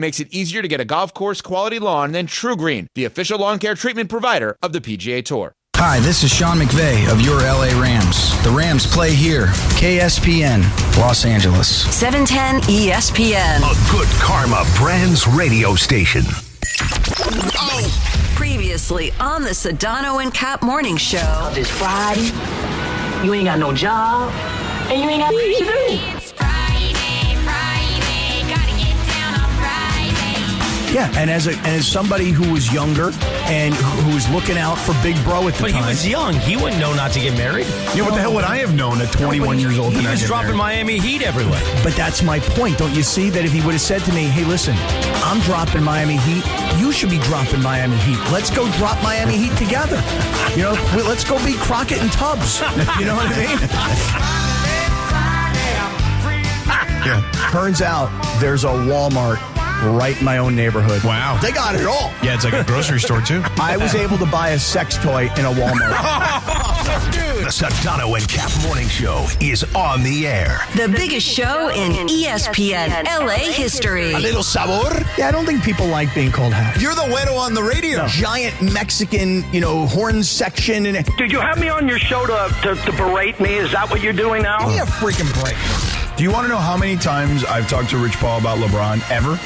makes it easier to get a golf course quality lawn than True Green, the official lawn care treatment provider of the PGA Tour. Hi, this is Sean McVay of your LA Rams. The Rams play here. KSPN, Los Angeles. 710 ESPN. A good karma brands radio station. Oh! Previously on the Sedano and Kap morning show. It's Friday. You ain't got no job. And you ain't got shit to do. It's Friday, gotta get down on Friday. Yeah, and as somebody who was younger and who was looking out for Big Bro at the time. But he was young. He wouldn't know not to get married. Yeah, what the hell would I have known at 21 years old? He was dropping Miami Heat everywhere. But that's my point. Don't you see that if he would have said to me, hey, listen, I'm dropping Miami Heat. You should be dropping Miami Heat. Let's go drop Miami Heat together. You know, let's go be Crockett and Tubbs. You know what I mean? Yeah. Turns out there's a Walmart right in my own neighborhood. Wow. They got it all. Yeah, it's like a grocery store, too. I was able to buy a sex toy in a Walmart. The Sedano and Kap morning show is on the air. The biggest show in ESPN LA history. A little sabor. Yeah, I don't think people like being called happy. You're the widow on the radio. No. Giant Mexican, horn section. And Did you have me on your show to berate me? Is that what you're doing now? Give me a freaking break. Do you want to know how many times I've talked to Rich Paul about LeBron ever?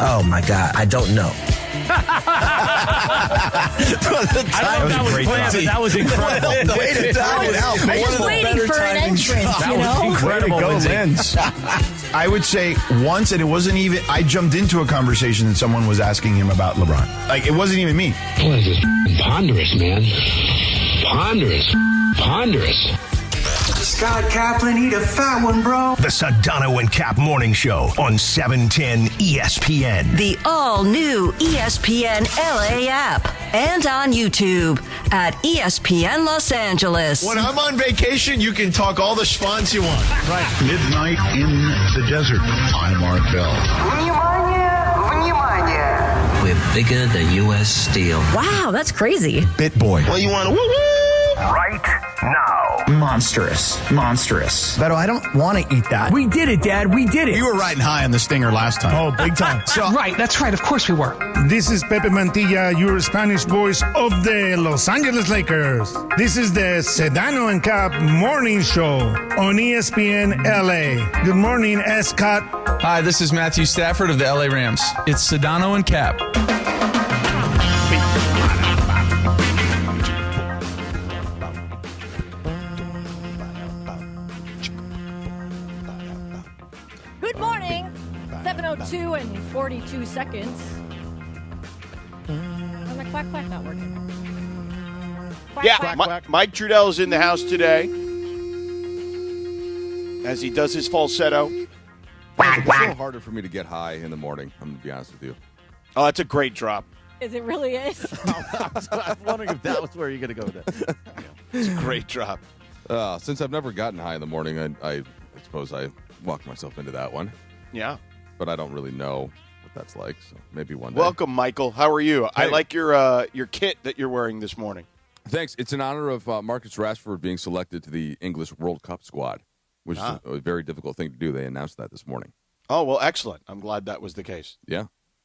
Oh, my God. I don't know. That was incredible. Way to dial it out. I was waiting for an entrance, That was incredible. I would say once, and it wasn't even, I jumped into a conversation that someone was asking him about LeBron. Like, it wasn't even me. Boy, this is ponderous, man. Ponderous. Scott Kaplan, eat a fat one, bro. The Sedano and Kap morning show on 710 ESPN. The all-new ESPN LA app. And on YouTube at ESPN Los Angeles. When I'm on vacation, you can talk all the schwanz you want. Right. Midnight in the desert. I'm Art Bell. We're bigger than U.S. Steel. Wow, that's crazy. Bit boy. Well, you want to woo-woo? Right now. Monstrous. Beto, I don't want to eat that. We did it, Dad. We did it. You were riding high on the stinger last time. Oh, big time. Right, that's right. Of course we were. This is Pepe Mantilla, your Spanish voice of the Los Angeles Lakers. This is the Sedano and Kap morning show on ESPN LA. Good morning, Scott. Hi, this is Matthew Stafford of the LA Rams. It's Sedano and Kap. Good morning. 7:02 and 42 seconds. And the quack not working. Quack. Mike Trudell is in the house today as he does his falsetto. It's a little harder for me to get high in the morning, I'm going to be honest with you. Oh, that's a great drop. Is it really is? I was wondering if that was where you're going to go with that. It's a great drop. Since I've never gotten high in the morning, I suppose I walked myself into that one. Yeah. But I don't really know what that's like, so maybe one day. Welcome, Michael. How are you? Hey. I like your kit that you're wearing this morning. Thanks. It's in honor of Marcus Rashford being selected to the English World Cup squad, which is a very difficult thing to do. They announced that this morning. Oh, well, excellent. I'm glad that was the case. Yeah.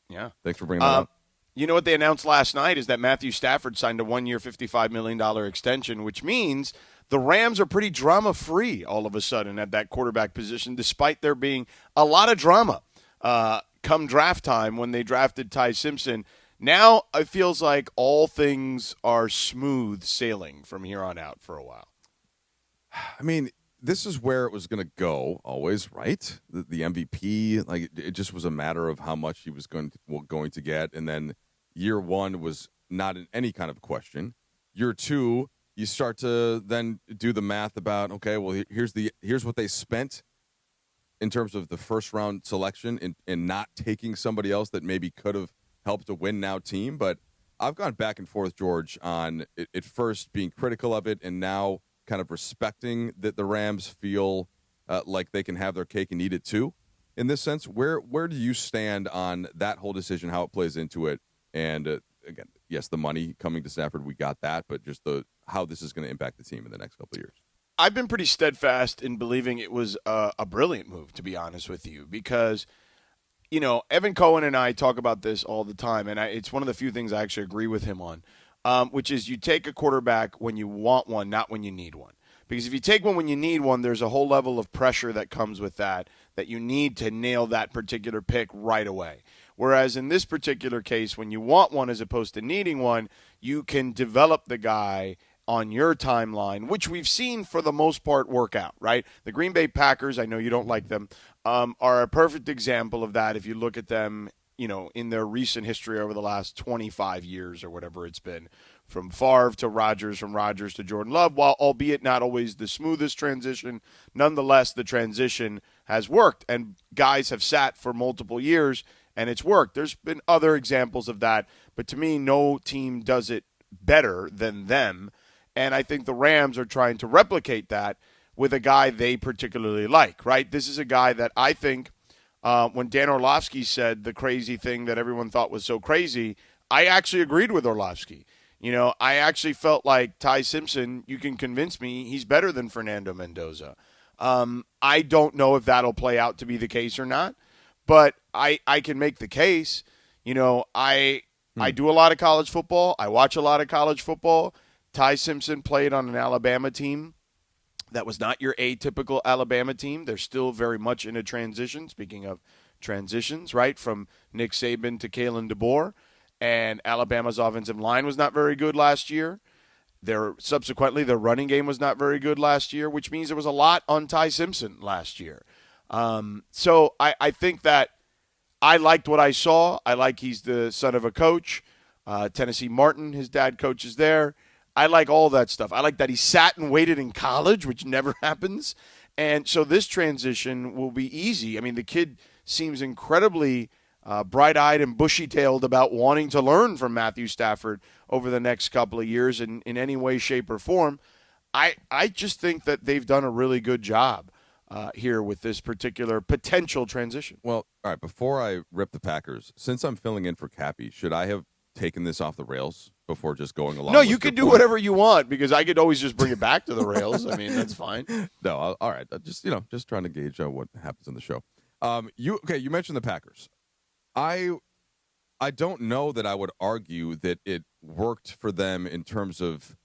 Yeah. Thanks for bringing that up. You know what they announced last night is that Matthew Stafford signed a 1-year, $55 million extension, which means the Rams are pretty drama-free all of a sudden at that quarterback position, despite there being a lot of drama come draft time when they drafted Tai Simpson. Now it feels like all things are smooth sailing from here on out for a while. I mean, this is where it was going to go always, right? The MVP, like it just was a matter of how much he was going to get, and then year one was not in any kind of question. Year two, you start to then do the math about, okay, well, here's what they spent in terms of the first round selection in not taking somebody else that maybe could have helped a win now team. But I've gone back and forth, George, on it at first being critical of it and now kind of respecting that the Rams feel like they can have their cake and eat it too. In this sense, where do you stand on that whole decision, how it plays into it? And again, yes, the money coming to Stafford, we got that, but just how this is going to impact the team in the next couple of years. I've been pretty steadfast in believing it was a brilliant move, to be honest with you, because Evan Cohen and I talk about this all the time, and it's one of the few things I actually agree with him on, which is you take a quarterback when you want one, not when you need one. Because if you take one when you need one, there's a whole level of pressure that comes with that you need to nail that particular pick right away. Whereas in this particular case, when you want one as opposed to needing one, you can develop the guy on your timeline, which we've seen for the most part work out, right? The Green Bay Packers, I know you don't like them, are a perfect example of that if you look at them, in their recent history over the last 25 years or whatever it's been, from Favre to Rodgers, from Rodgers to Jordan Love, while albeit not always the smoothest transition, nonetheless, the transition has worked, and guys have sat for multiple years, and it's worked. There's been other examples of that, but to me, no team does it better than them, and I think the Rams are trying to replicate that with a guy they particularly like, right? This is a guy that I think when Dan Orlovsky said the crazy thing that everyone thought was so crazy, I actually agreed with Orlovsky. I actually felt like Tai Simpson, you can convince me he's better than Fernando Mendoza. I don't know if that'll play out to be the case or not, but I can make the case. I do a lot of college football. I watch a lot of college football. Tai Simpson played on an Alabama team that was not your atypical Alabama team. They're still very much in a transition, speaking of transitions, right, from Nick Saban to Kalen DeBoer. And Alabama's offensive line was not very good last year. Subsequently, their running game was not very good last year, which means there was a lot on Tai Simpson last year. So I think that I liked what I saw. I like he's the son of a coach. Tennessee Martin, his dad coaches there. I like all that stuff. I like that he sat and waited in college, which never happens. And so this transition will be easy. I mean, the kid seems incredibly bright-eyed and bushy-tailed about wanting to learn from Matthew Stafford over the next couple of years in any way, shape, or form. I just think that they've done a really good job here with this particular potential transition. Well, all right, before I rip the Packers, since I'm filling in for Cappy, should I have taken this off the rails before just going along? No, you can do whatever you want because I could always just bring it back to the rails. I mean, that's fine. No, all right. Just trying to gauge what happens in the show. You mentioned the Packers. I don't know that I would argue that it worked for them in terms of,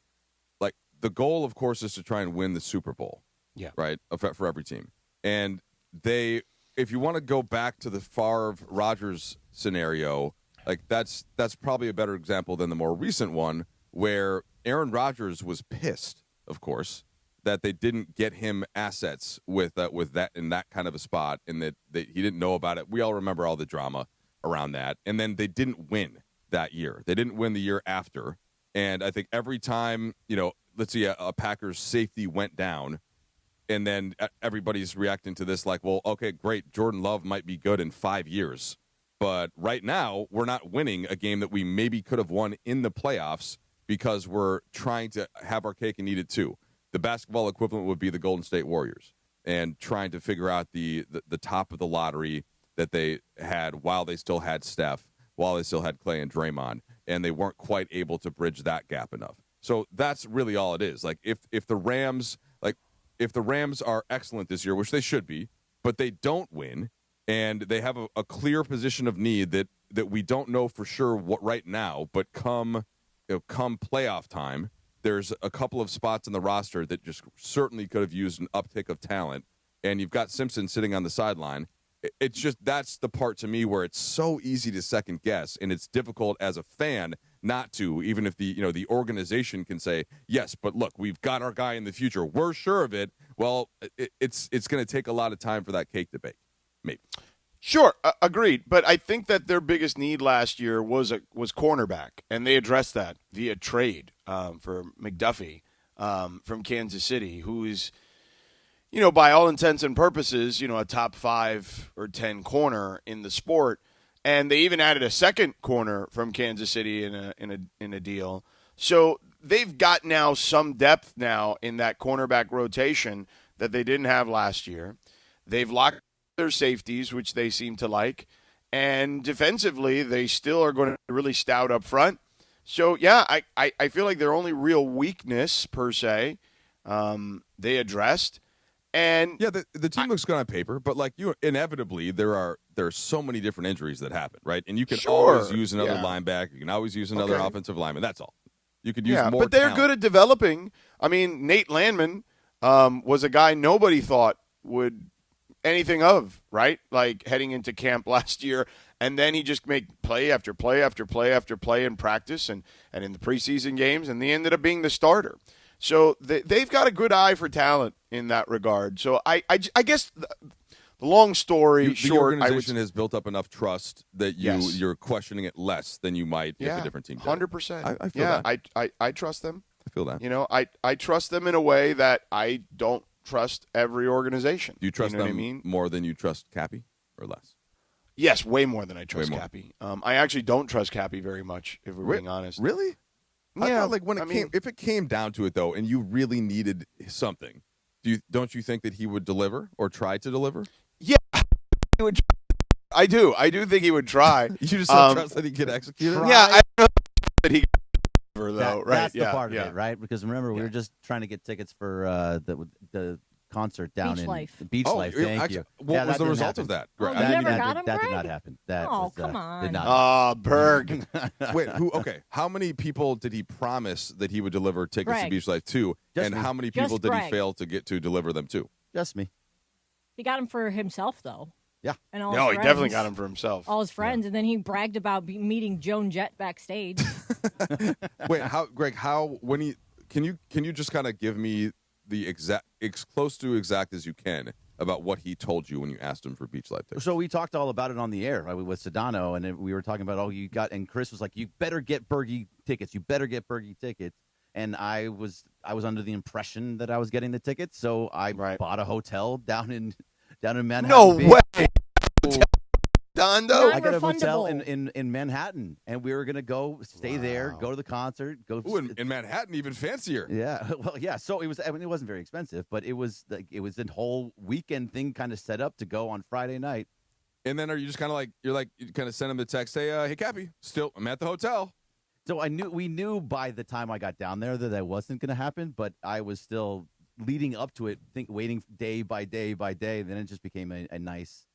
like, the goal, of course, is to try and win the Super Bowl. Yeah. Right? For every team. And if you want to go back to the Favre-Rodgers scenario, like that's probably a better example than the more recent one where Aaron Rodgers was pissed, of course, that they didn't get him assets with that in that kind of a spot and that he didn't know about it. We all remember all the drama around that. And then they didn't win that year. They didn't win the year after. And I think every time, let's see, a Packers safety went down and then everybody's reacting to this like, well, okay, great. Jordan Love might be good in 5 years. But right now, we're not winning a game that we maybe could have won in the playoffs because we're trying to have our cake and eat it too. The basketball equivalent would be the Golden State Warriors and trying to figure out the top of the lottery that they had while they still had Steph, while they still had Clay and Draymond, and they weren't quite able to bridge that gap enough. So that's really all it is. Like if the Rams are excellent this year, which they should be, but they don't win, and they have a clear position of need that we don't know for sure what right now, but come playoff time, there's a couple of spots in the roster that just certainly could have used an uptick of talent, and you've got Simpson sitting on the sideline. It's just that's the part to me where it's so easy to second guess, and it's difficult as a fan not to, even if the organization can say, yes, but look, we've got our guy in the future. We're sure of it. Well, it's going to take a lot of time for that cake to bake. Maybe. Sure, agreed. But I think that their biggest need last year was cornerback, and they addressed that via trade for McDuffie from Kansas City, who is, by all intents and purposes, a top 5 or 10 corner in the sport. And they even added a second corner from Kansas City in a deal. So they've got now some depth now in that cornerback rotation that they didn't have last year. They've locked their safeties, which they seem to like, and defensively they still are going to really stout up front. So yeah, I feel like their only real weakness per se they addressed, And yeah, the team looks good on paper, but like inevitably there are so many different injuries that happen, right? And you can always use another linebacker. You can always use another offensive lineman. That's all. You could use more. But they're talent. good at developing. I mean, Nate Landman was a guy nobody thought would anything of, right? Like heading into camp last year, and then he just made play after play after play after play in practice and in the preseason games, and he ended up being the starter. So they've got a good eye for talent in that regard. So I guess the long story short, the organization has built up enough trust that you're questioning it less than you might if a different team did. 100%. I feel that. I trust them. I feel that. You know, I trust them in a way that I don't trust every organization. Do you trust them what I mean? more than you trust Cappy or less? Yes, way more than I trust Cappy. I actually don't trust Cappy very much, if we're being honest. Really? Yeah, I thought, like when if it came down to it though, and you really needed something, don't you think that he would deliver or try to deliver? Yeah, he would. I do think he would try. You just don't trust that he could execute it. Yeah, I don't know that he could deliver though. Right? That's the part of it, right? Because remember, we were just trying to get tickets for the concert down Beach in Life. Beach Life. Thank you. What was the result of that? Oh, you never got him, that Greg? did not happen. That come on. did not. Berg. Wait, okay. How many people did he promise that he would deliver tickets to Greg. Beach Life to, and me. how many people did he Greg. fail to get to deliver them to? Just me. He got him for himself, though. Yeah. And all No, his he definitely friends. got him for himself. All his friends, and then he bragged about meeting Joan Jett backstage. Wait, Greg? Can you just kind of give me the exact, close to exact as you can about what he told you when you asked him for Beach Life tickets? So we talked all about it on the air with Sedano, and we were talking about, and Chris was like, you better get Bergie tickets. You better get Bergie tickets. And I was under the impression that I was getting the tickets, so I bought a hotel down in Manhattan. No Beach. way. Dondo? I got a hotel in Manhattan, and we were going to go stay there, go to the concert. In Manhattan, even fancier. Yeah, well, yeah. So it was. I mean, it wasn't very expensive, but it was a whole weekend thing kind of set up to go on Friday night. And then are you just kind of you kind of send him the text, hey Cappy, I'm at the hotel. So we knew by the time I got down there that wasn't going to happen, but I was still leading up to it, waiting day by day by day. Then it just became a nice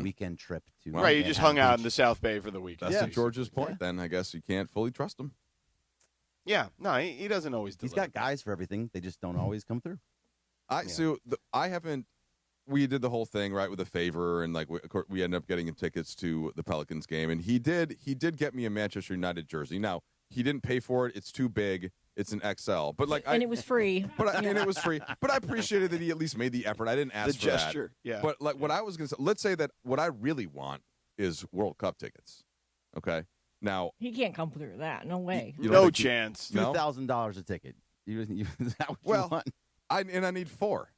weekend trip to. Right, you just hung out in the South Bay for the weekend. That's George's point. Then I guess you can't fully trust him. Yeah, no, he doesn't always deliver. He's got guys for everything. They just don't always come through. I haven't. We did the whole thing right with a favor, and we ended up getting him tickets to the Pelicans game, and he did get me a Manchester United jersey. Now he didn't pay for it; it's too big. It's an XL, but and it was free. And it was free. But I appreciated that he at least made the effort. I didn't ask the for gesture. that. Yeah. But what I was going to say, let's say that what I really want is World Cup tickets. Okay. Now he can't come through that. No way. No chance. $2,000 a ticket. Is that what you want? I need 4.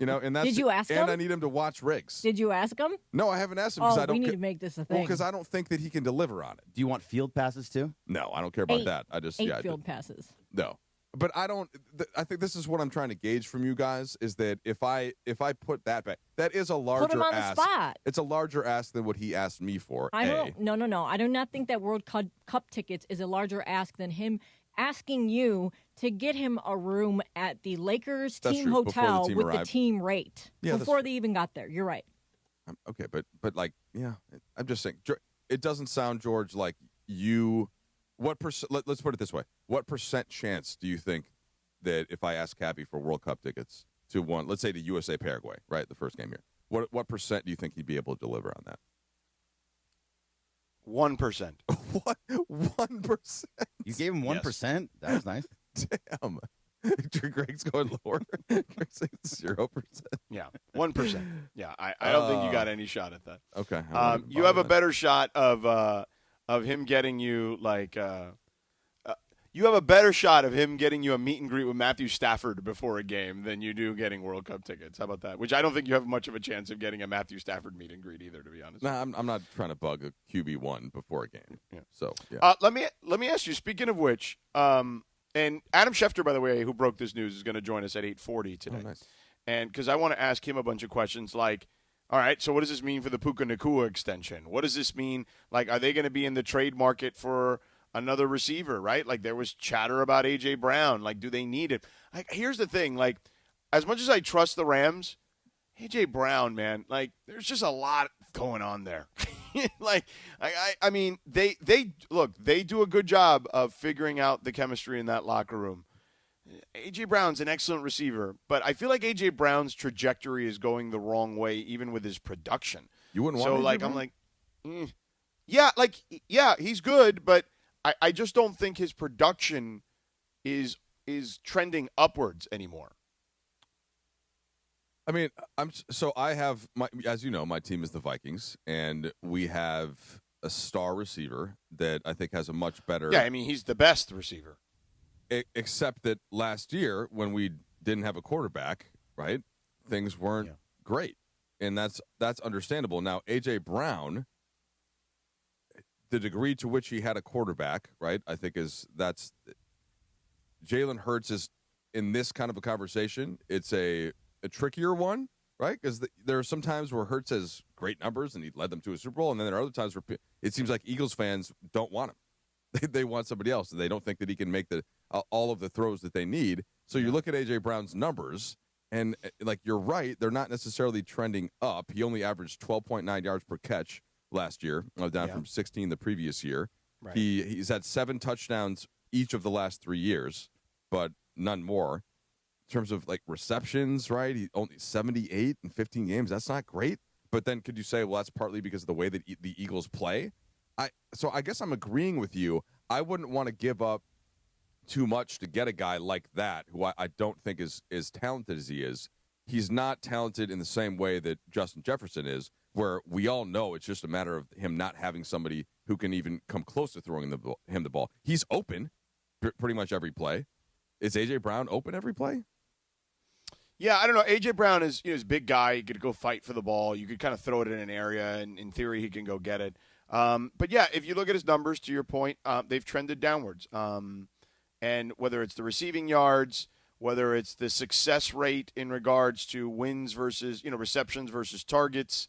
And that's Did you ask him? And I need him to watch Riggs. Did you ask him? No, I haven't asked him because I don't. We need to make this a thing. Well, because I don't think that he can deliver on it. Do you want field passes too? No, I don't care about that. I just 8 field passes. No, but I don't. I think this is what I'm trying to gauge from you guys is that if I put that back, that is a larger Put him on ask. the spot. It's a larger ask than what he asked me for. No. I do not think that World Cup tickets is a larger ask than him asking you to get him a room at the Lakers team hotel with the team rate before they even got there. You're right. Okay, but I'm just saying it doesn't sound, George, like you. What percent? Let's put it this way: what percent chance do you think that if I ask Cappy for World Cup tickets to let's say to USA Paraguay, right, the first game here, what percent do you think he'd be able to deliver on that? 1%. What? 1%? You gave him 1%? That was nice. Damn. Greg's going lower. Greg's saying 0%. Yeah, 1%. Yeah, I don't think you got any shot at that. Okay. You have a better shot of him getting you you have a better shot of him getting you a meet and greet with Matthew Stafford before a game than you do getting World Cup tickets. How about that? Which I don't think you have much of a chance of getting a Matthew Stafford meet and greet either, to be honest. No, I'm not trying to bug a QB1 before a game. Yeah. So yeah. Let me ask you. Speaking of which, and Adam Schefter, by the way, who broke this news, is going to join us at 8:40 today. Oh, nice. And because I want to ask him a bunch of questions like, all right, so what does this mean for the Puka Nacua extension? What does this mean? Like, are they going to be in the trade market for another receiver, right? Like, there was chatter about A.J. Brown. Like, do they need it? Like, here's the thing. Like, as much as I trust the Rams, A.J. Brown, man, like there's just a lot going on there. Like, I mean, they do a good job of figuring out the chemistry in that locker room. A.J. Brown's an excellent receiver, but I feel like A.J. Brown's trajectory is going the wrong way, even with his production. You wouldn't want so AJ like Brown? I'm like, yeah, he's good, but I just don't think his production is trending upwards anymore. I mean, I have as you know, my team is the Vikings, and we have a star receiver that I think has a much better. Yeah, I mean, he's the best receiver. Except that last year when we didn't have a quarterback, right? Things weren't great, and that's understandable. Now, A.J. Brown, the degree to which he had a quarterback, right? I think that's Jalen Hurts is in this kind of a conversation. It's a trickier one, right? Because there are some times where Hurts has great numbers and he led them to a Super Bowl, and then there are other times where it seems like Eagles fans don't want him. They want somebody else, and they don't think that he can make all of the throws that they need. So you look at A.J. Brown's numbers, and like you're right, they're not necessarily trending up. He only averaged 12.9 yards per catch last year, down from 16 the previous year. Right. He's had 7 touchdowns each of the last 3 years, but none more. In terms of like receptions, right? He only 78 in 15 games. That's not great. But then could you say, well, that's partly because of the way that the Eagles play? So I guess I'm agreeing with you. I wouldn't want to give up too much to get a guy like that, who I don't think is as talented as he is. He's not talented in the same way that Justin Jefferson is, where we all know it's just a matter of him not having somebody who can even come close to throwing him the ball. He's open pretty much every play. Is A.J. Brown open every play? Yeah, I don't know. A.J. Brown is a big guy. He could go fight for the ball. You could kind of throw it in an area, and in theory, he can go get it. But, yeah, if you look at his numbers, to your point, they've trended downwards. And whether it's the receiving yards, whether it's the success rate in regards to wins versus, receptions versus targets,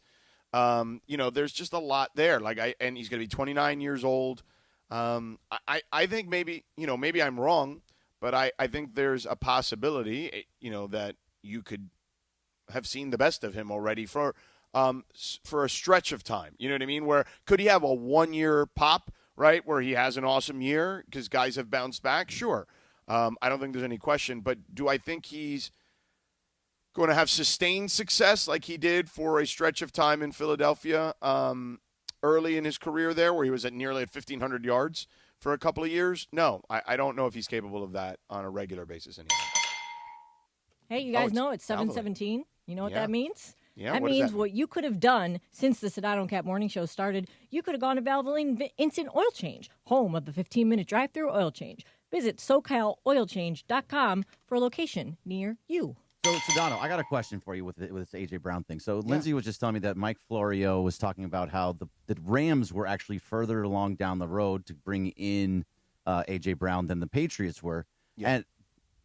there's just a lot there. And he's going to be 29 years old. I think maybe I'm wrong, but I think there's a possibility, that you could have seen the best of him already for a stretch of time. You know what I mean? Where could he have a 1-year pop, right, where he has an awesome year because guys have bounced back? Sure. I don't think there's any question. But do I think he's going to have sustained success like he did for a stretch of time in Philadelphia early in his career there, where he was nearly at 1,500 yards for a couple of years? No, I don't know if he's capable of that on a regular basis anymore. Hey, you guys know it's 7:17. You know what that means? Yeah, that means what you could have done since the Sedano Kap Morning Show started. You could have gone to Valvoline Instant Oil Change, home of the 15-minute drive-through oil change. Visit SoCalOilChange.com for a location near you. So, Sedano, I got a question for you with this A.J. Brown thing. So, Lindsay was just telling me that Mike Florio was talking about how the Rams were actually further along down the road to bring in A.J. Brown than the Patriots were. Yeah. And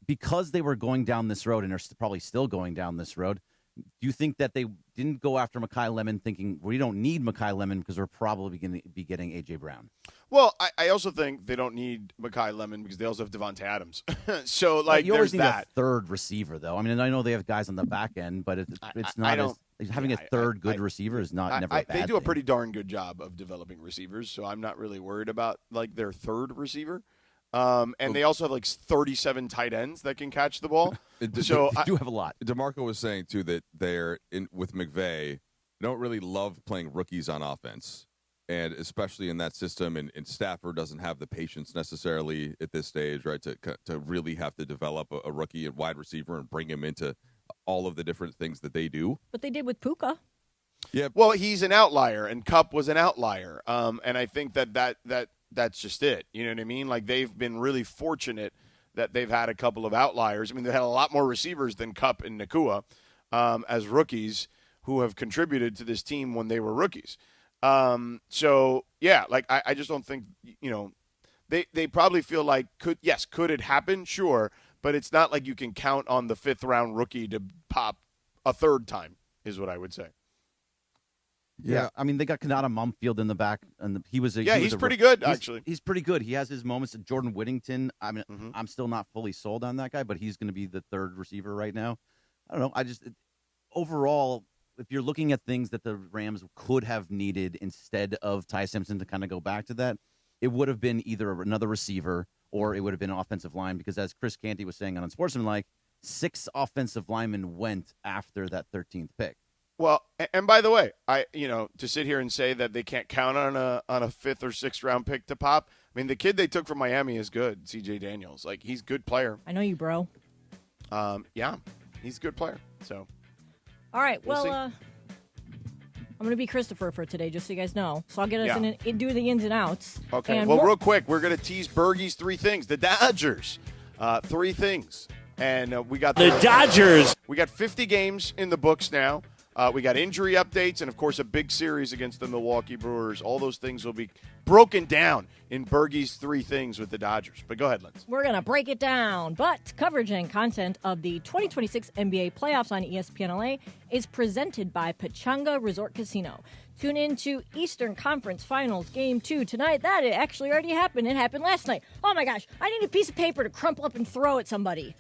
because they were going down this road and are probably still going down this road, do you think that they didn't go after Mekhi Lemon thinking, we don't need Mekhi Lemon because we're probably going to be getting A.J. Brown? Well, I also think they don't need Mekhi Lemon because they also have Devontae Adams. So, you always there's need that. a third receiver, though. I mean, I know they have guys on the back end, but it's not having a third good receiver is not never a bad They do a thing. pretty darn good job of developing receivers, so I'm not really worried about their third receiver. And they also have 37 tight ends that can catch the ball. So they do have a lot. DeMarco was saying too that they're with McVay, they don't really love playing rookies on offense, and especially in that system. And Stafford doesn't have the patience necessarily at this stage, right, to really have to develop a rookie and wide receiver and bring him into all of the different things that they do. But they did with Puka. Yeah. Well, he's an outlier, and Kupp was an outlier. And I think that's just it. You know what I mean? They've been really fortunate that they've had a couple of outliers. I mean, they had a lot more receivers than Kupp and Nakua as rookies who have contributed to this team when they were rookies. So, yeah, I just don't think, they probably feel like, could it happen? Sure. But it's not like you can count on the 5th-round rookie to pop a third time is what I would say. Yeah, I mean, they got Kanata Mumfield in the back, and he's pretty good, actually. He's pretty good. He has his moments. Jordan Whittington, I mean, I'm still not fully sold on that guy, but he's going to be the third receiver right now. I don't know. Overall, if you're looking at things that the Rams could have needed instead of Tai Simpson to kind of go back to that, it would have been either another receiver or it would have been an offensive line because as Chris Canty was saying on Unsportsmanlike, 6 offensive linemen went after that 13th pick. Well, and by the way, to sit here and say that they can't count on a 5th or 6th round pick to pop. I mean, the kid they took from Miami is good, C.J. Daniels. Like, he's a good player. I know you, bro. Yeah, he's a good player. So, all right. Well, I'm going to be Christopher for today, just so you guys know. So I'll get us do the ins and outs. Okay. And real quick, we're going to tease Bergie's 3 things. The Dodgers, 3 things, and we got the Dodgers. We got 50 games in the books now. We got injury updates and, of course, a big series against the Milwaukee Brewers. All those things will be broken down in Bergie's 3 things with the Dodgers. But go ahead, Linz. We're going to break it down. But coverage and content of the 2026 NBA playoffs on ESPN LA is presented by Pechanga Resort Casino. Tune in to Eastern Conference Finals Game 2 tonight. That actually already happened. It happened last night. Oh, my gosh. I need a piece of paper to crumple up and throw at somebody.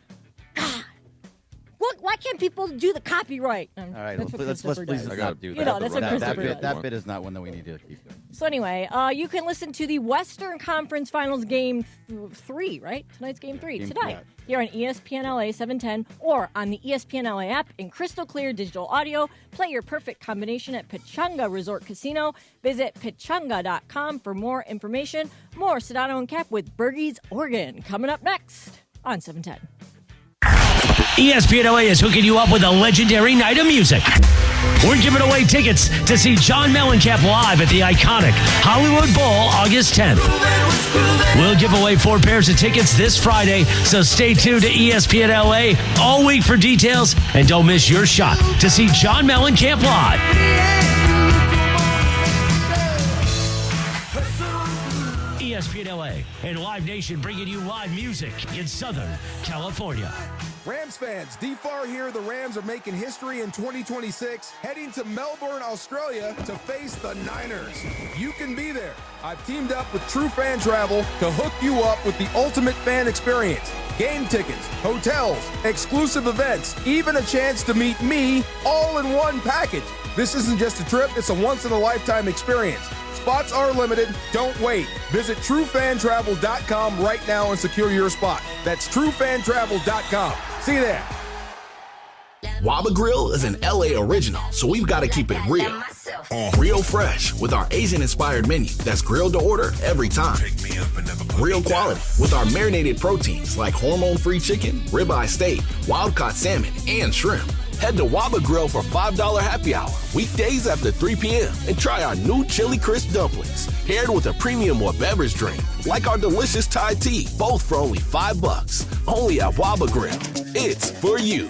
Why can't people do the copyright? All right, let's please not do that. You know, that's what Christopher does. That bit is not one that we need to keep doing. So anyway, you can listen to the Western Conference Finals Game 3, right? Tonight's Game 3. Tonight, here on ESPN LA 710 or on the ESPN LA app in crystal clear digital audio. Play your perfect combination at Pechanga Resort Casino. Visit Pechanga.com for more information. More Sedano and Kap with Bergie's Organ coming up next on 710. ESPN LA is hooking you up with a legendary night of music. We're giving away tickets to see John Mellencamp live at the iconic Hollywood Bowl August 10th. We'll give away 4 pairs of tickets this Friday, so stay tuned to ESPN LA all week for details, and don't miss your shot to see John Mellencamp live. ESPN LA and Live Nation bringing you live music in Southern California. Rams fans, D-Far here. The Rams are making history in 2026, heading to Melbourne, Australia to face the Niners. You can be there. I've teamed up with True Fan Travel to hook you up with the ultimate fan experience. Game tickets, hotels, exclusive events, even a chance to meet me all in one package. This isn't just a trip, it's a once-in-a-lifetime experience. Spots are limited. Don't wait. Visit TrueFanTravel.com right now and secure your spot. That's TrueFanTravel.com. See you there. Waba Grill is an LA original, so we've got to keep it real. Real fresh with our Asian-inspired menu that's grilled to order every time. Real quality with our marinated proteins like hormone-free chicken, ribeye steak, wild-caught salmon, and shrimp. Head to Waba Grill for $5 happy hour, weekdays after 3 p.m. and try our new chili crisp dumplings, paired with a premium or beverage drink, like our delicious Thai tea, both for only $5. Only at Waba Grill. It's for you.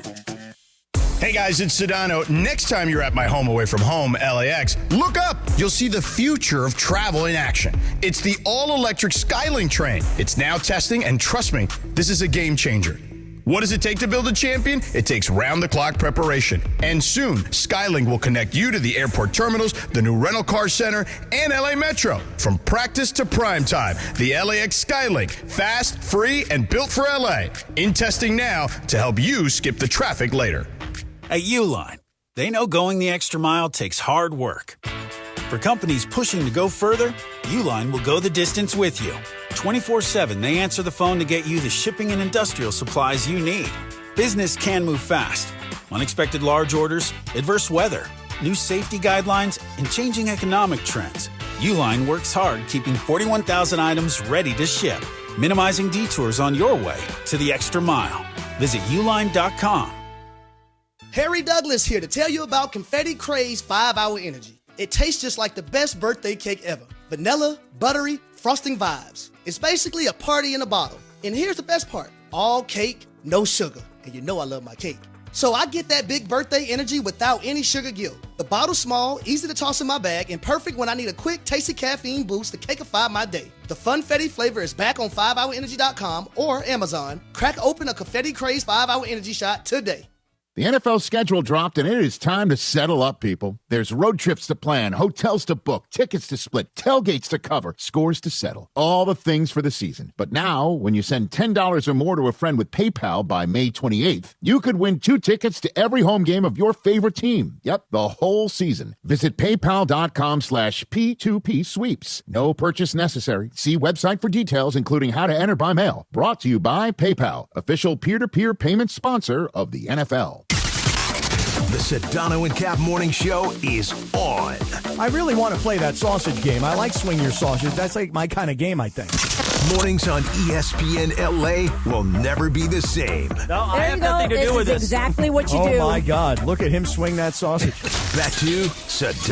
Hey guys, it's Sedano. Next time you're at my home away from home, LAX, look up. You'll see the future of travel in action. It's the all-electric Skylink train. It's now testing, and trust me, this is a game changer. What does it take to build a champion? It takes round-the-clock preparation. And soon, Skylink will connect you to the airport terminals, the new rental car center, and LA Metro. From practice to prime time, the LAX Skylink. Fast, free, and built for LA. In testing now to help you skip the traffic later. At Uline, they know going the extra mile takes hard work. For companies pushing to go further, Uline will go the distance with you. 24/7, they answer the phone to get you the shipping and industrial supplies you need. Business can move fast. Unexpected large orders, adverse weather, new safety guidelines, and changing economic trends. Uline works hard keeping 41,000 items ready to ship, minimizing detours on your way to the extra mile. Visit uline.com. Harry Douglas here to tell you about Confetti Craze 5-Hour Energy. It tastes just like the best birthday cake ever. Vanilla, buttery, frosting vibes. It's basically a party in a bottle. And here's the best part. All cake, no sugar. And you know I love my cake. So I get that big birthday energy without any sugar guilt. The bottle's small, easy to toss in my bag, and perfect when I need a quick, tasty caffeine boost to cakeify my day. The Funfetti flavor is back on 5hourenergy.com or Amazon. Crack open a Confetti Craze 5-Hour Energy shot today. The NFL schedule dropped, and it is time to settle up, people. There's road trips to plan, hotels to book, tickets to split, tailgates to cover, scores to settle. All the things for the season. But now, when you send $10 or more to a friend with PayPal by May 28th, you could win 2 tickets to every home game of your favorite team. Yep, the whole season. Visit paypal.com/P2P sweeps. No purchase necessary. See website for details, including how to enter by mail. Brought to you by PayPal, official peer-to-peer payment sponsor of the NFL. The Sedano and Kap Morning Show is on. I really want to play that sausage game. I like swing your sausage. That's like my kind of game, I think. Mornings on ESPN LA will never be the same. No, I have nothing to do with this. Exactly what you do. Oh, my God. Look at him swing that sausage. Back to Sedano.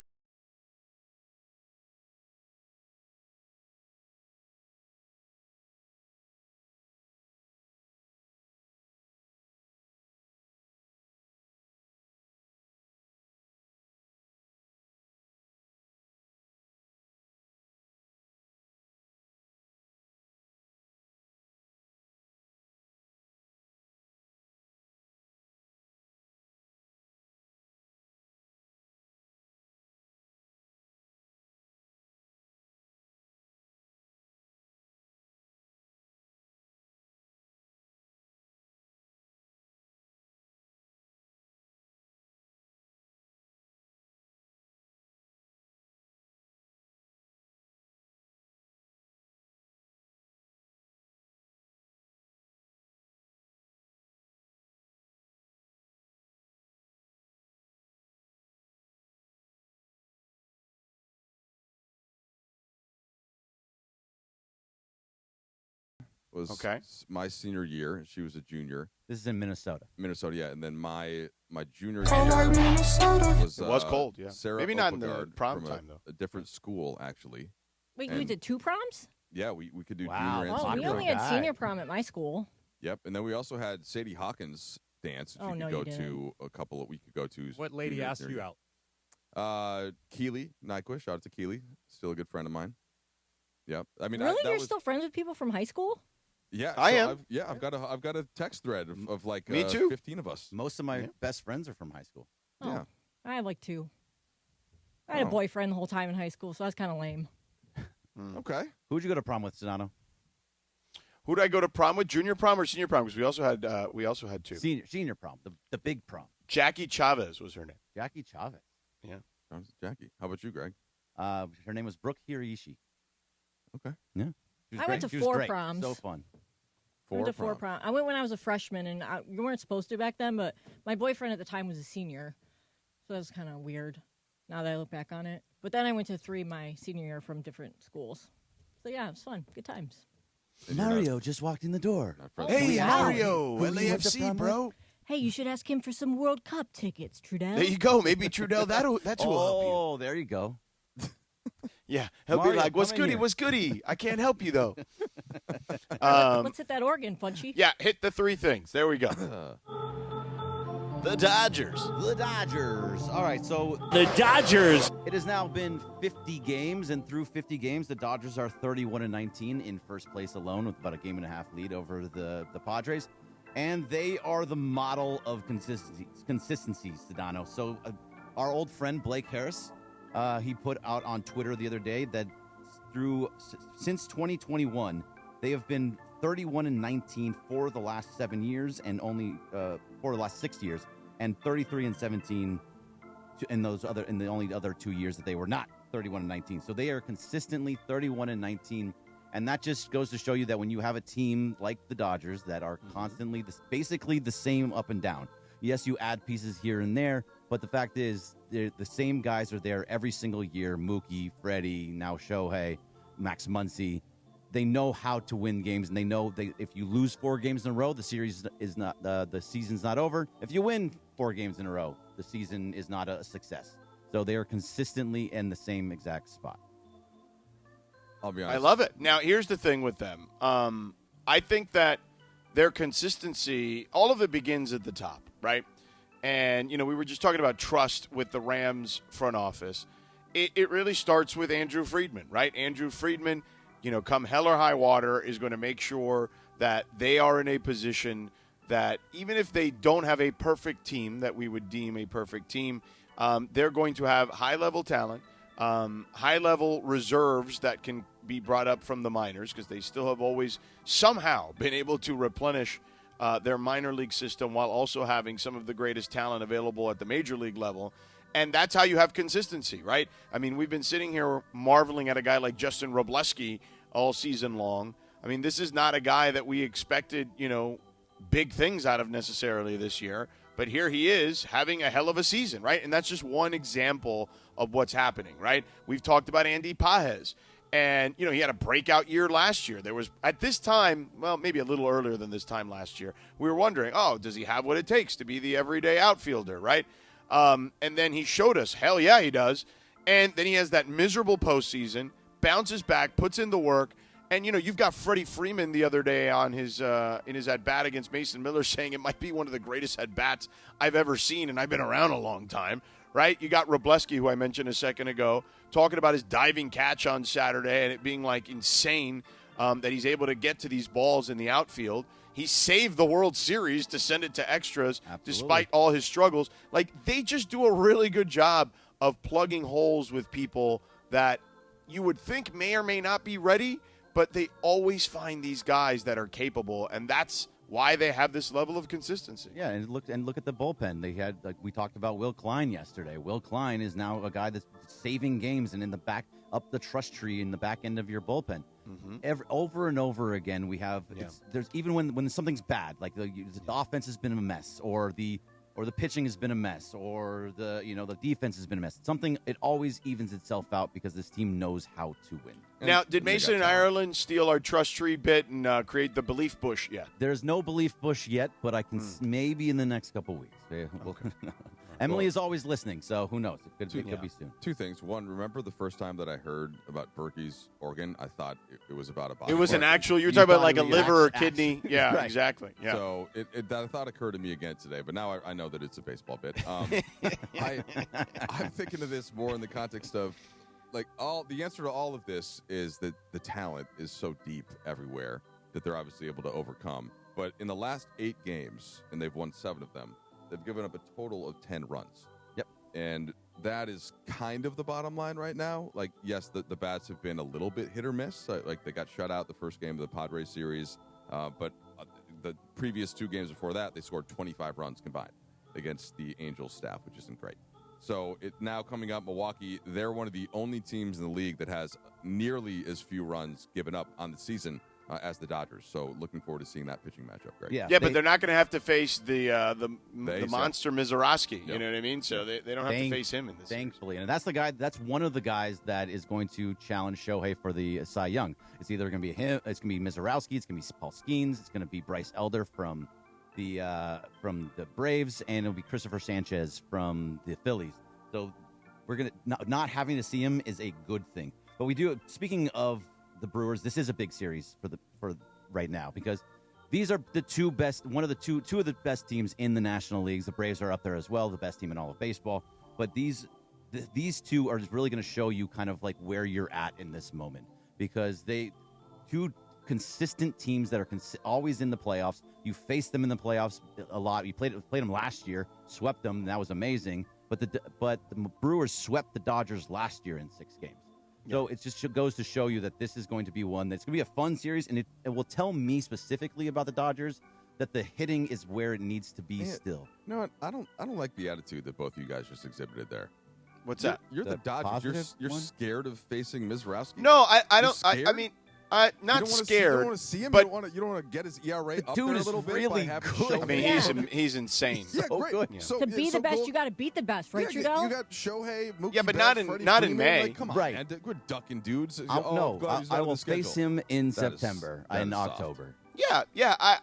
Was my senior year. She was a junior. This is in Minnesota. Minnesota, yeah. And then my junior year was cold, yeah. Sarah Maybe not in the Opegard prom from time, though. a different school, actually. Wait, you did 2 proms? Yeah, we could do Wow. junior and Oh, senior we only prom. had senior prom at my school. Yep, and then we also had Sadie Hawkins dance. That Oh, you no, could you go to a couple of we could go to. What lady asked you out? Keely Nyquist. Shout out to Keely, still a good friend of mine. Yep, I mean, Really, that you're was, still friends with people from high school? Yeah, I am. I've got a text thread of like Me too. 15 of us. Most of my best friends are from high school. Oh, Yeah. I have like 2. I had a boyfriend the whole time in high school, so that's kind of lame. Okay. Who'd you go to prom with, Sedano? Who did I go to prom with? Junior prom or senior prom? Because we also had 2. Senior prom, the big prom. Jackie Chavez was her name. Jackie Chavez. Yeah. Jackie. How about you, Greg? Her name was Brooke Hiraishi. Okay. Yeah. She was I went great. to She was 4 great. proms. So fun. I went to 4 prom. I went when I was a freshman, and you weren't supposed to back then, but my boyfriend at the time was a senior, so that was kind of weird now that I look back on it. But then I went to 3 my senior year from different schools. So, yeah, it was fun. Good times. Mario just walked in the door. Hey, wow. Mario, Who you went to LAFC, prom bro. Hey, you should ask him for some World Cup tickets, Trudell. There you go. Maybe Trudell, that's who will help you. Oh, there you go. Yeah, he'll Mario, be like, what's come in goody, here." what's goody? I can't help you, though. Let's hit that organ, Funchy. Yeah, hit the 3 things. There we go. The Dodgers. The Dodgers. All right, so The Dodgers. it has now been 50 games, and through 50 games, the Dodgers are 31-19 in first place alone, with about a 1.5 game lead over the Padres, and they are the model of consistency, Sedano. So, our old friend Blake Harris, he put out on Twitter the other day that since 2021, they have been 31-19 for the last 7 years, and only for the last 6 years, and 33-17 in the only other 2 years that they were not 31-19. So they are consistently 31-19, and that just goes to show you that when you have a team like the Dodgers that are constantly basically the same up and down. Yes, you add pieces here and there, but the fact is the same guys are there every single year. Mookie, Freddie, now Shohei, Max Muncy. They know how to win games, and they know if you lose 4 games in a row, the series is not the season's not over. If you win 4 games in a row, the season is not a success. So they are consistently in the same exact spot. I'll be honest. I love it. Now, here's the thing with them. I think that their consistency, all of it begins at the top, right? And, we were just talking about trust with the Rams front office. It really starts with Andrew Friedman, right? Andrew Friedman, come hell or high water, is going to make sure that they are in a position that even if they don't have a perfect team that we would deem a perfect team, they're going to have high-level talent, high-level reserves that can be brought up from the minors because they still have always somehow been able to replenish their minor league system while also having some of the greatest talent available at the major league level. And that's how you have consistency, right? I mean, we've been sitting here marveling at a guy like Justin Robleski all season long. I mean, this is not a guy that we expected, big things out of necessarily this year. But here he is having a hell of a season, right? And that's just one example of what's happening, right? We've talked about Andy Pages. And, he had a breakout year last year. There was, at this time, well, maybe a little earlier than this time last year, we were wondering, does he have what it takes to be the everyday outfielder, right? And then he showed us, hell yeah, he does. And then he has that miserable postseason, bounces back, puts in the work. And, you've got Freddie Freeman the other day on his in his at-bat against Mason Miller saying it might be one of the greatest at-bats I've ever seen, and I've been around a long time, right? You got Robleski, who I mentioned a second ago, talking about his diving catch on Saturday and it being, insane that he's able to get to these balls in the outfield. He saved the World Series to send it to extras. Absolutely. Despite all his struggles. They just do a really good job of plugging holes with people that you would think may or may not be ready, but they always find these guys that are capable, and that's why they have this level of consistency. Yeah, and look at the bullpen. They had, we talked about Will Klein yesterday. Will Klein is now a guy that's saving games and in the back, up the trust tree in the back end of your bullpen. Mm-hmm. Over and over again, we have. Yeah. There's even when something's bad, like the offense has been a mess, or the pitching has been a mess, or the defense has been a mess. It always evens itself out because this team knows how to win. Now, did Mason and Ireland steal our trust tree bit and create the belief bush yet? There's no belief bush yet, but I can maybe in the next couple weeks. Yeah, okay. Emily is always listening, so who knows? It could be soon. Two things. One, remember the first time that I heard about Berkey's organ? I thought it was about a body. It was an actual, you were talking about like a liver or kidney. Yeah, right. Exactly. Yeah. So that thought occurred to me again today, but now I know that it's a baseball bit. I'm thinking of this more in the context of, the answer to all of this is that the talent is so deep everywhere that they're obviously able to overcome. But in the last 8 games, and they've won 7 of them, they've given up a total of 10 runs. Yep. And that is kind of the bottom line right now. Yes, the bats have been a little bit hit or miss. They got shut out the first game of the Padres series. But the previous 2 games before that, they scored 25 runs combined against the Angels staff, which isn't great. So now coming up, Milwaukee, they're one of the only teams in the league that has nearly as few runs given up on the season as the Dodgers. So looking forward to seeing that pitching matchup, Greg. Yeah, but they're not going to have to face the monster Mizorowski. Yep. You know what I mean? So they don't have to face him in this. Thankfully. And that's the guy. That's one of the guys that is going to challenge Shohei for the Cy Young. It's either going to be him, it's going to be Mizorowski, it's going to be Paul Skeens, it's going to be Bryce Elder from the Braves, and it'll be Christopher Sanchez from the Phillies. So we're going to not having to see him is a good thing. But we do. Speaking of the Brewers, this is a big series for right now because these are the two best, two of the best teams in the National Leagues. The Braves are up there as well, the best team in all of baseball. But these two are just really going to show you kind of like where you're at in this moment because two consistent teams that are always in the playoffs. You faced them in the playoffs a lot. You played them last year, swept them, and that was amazing. But the Brewers swept the Dodgers last year in 6 games. So it just goes to show you that this is going to be one that's going to be a fun series, and it will tell me specifically about the Dodgers that the hitting is where it needs to be still. You know what? I don't like the attitude that both of you guys just exhibited there. What's that? You're the Dodgers. You're scared of facing Mizorowski? No, I don't. I mean, not scared. You don't want to see him. But you don't want to get his ERA up there a little bit. Really by having good. I mean, he's insane. Yeah, great. Good. Yeah. So, to be the best, you got to beat the best, right, Trudell? You got Shohei, Mookie yeah, but Betts, not in Freddie May. Like, come on, right? Man. We're ducking dudes. I will face him in September and October. Yeah.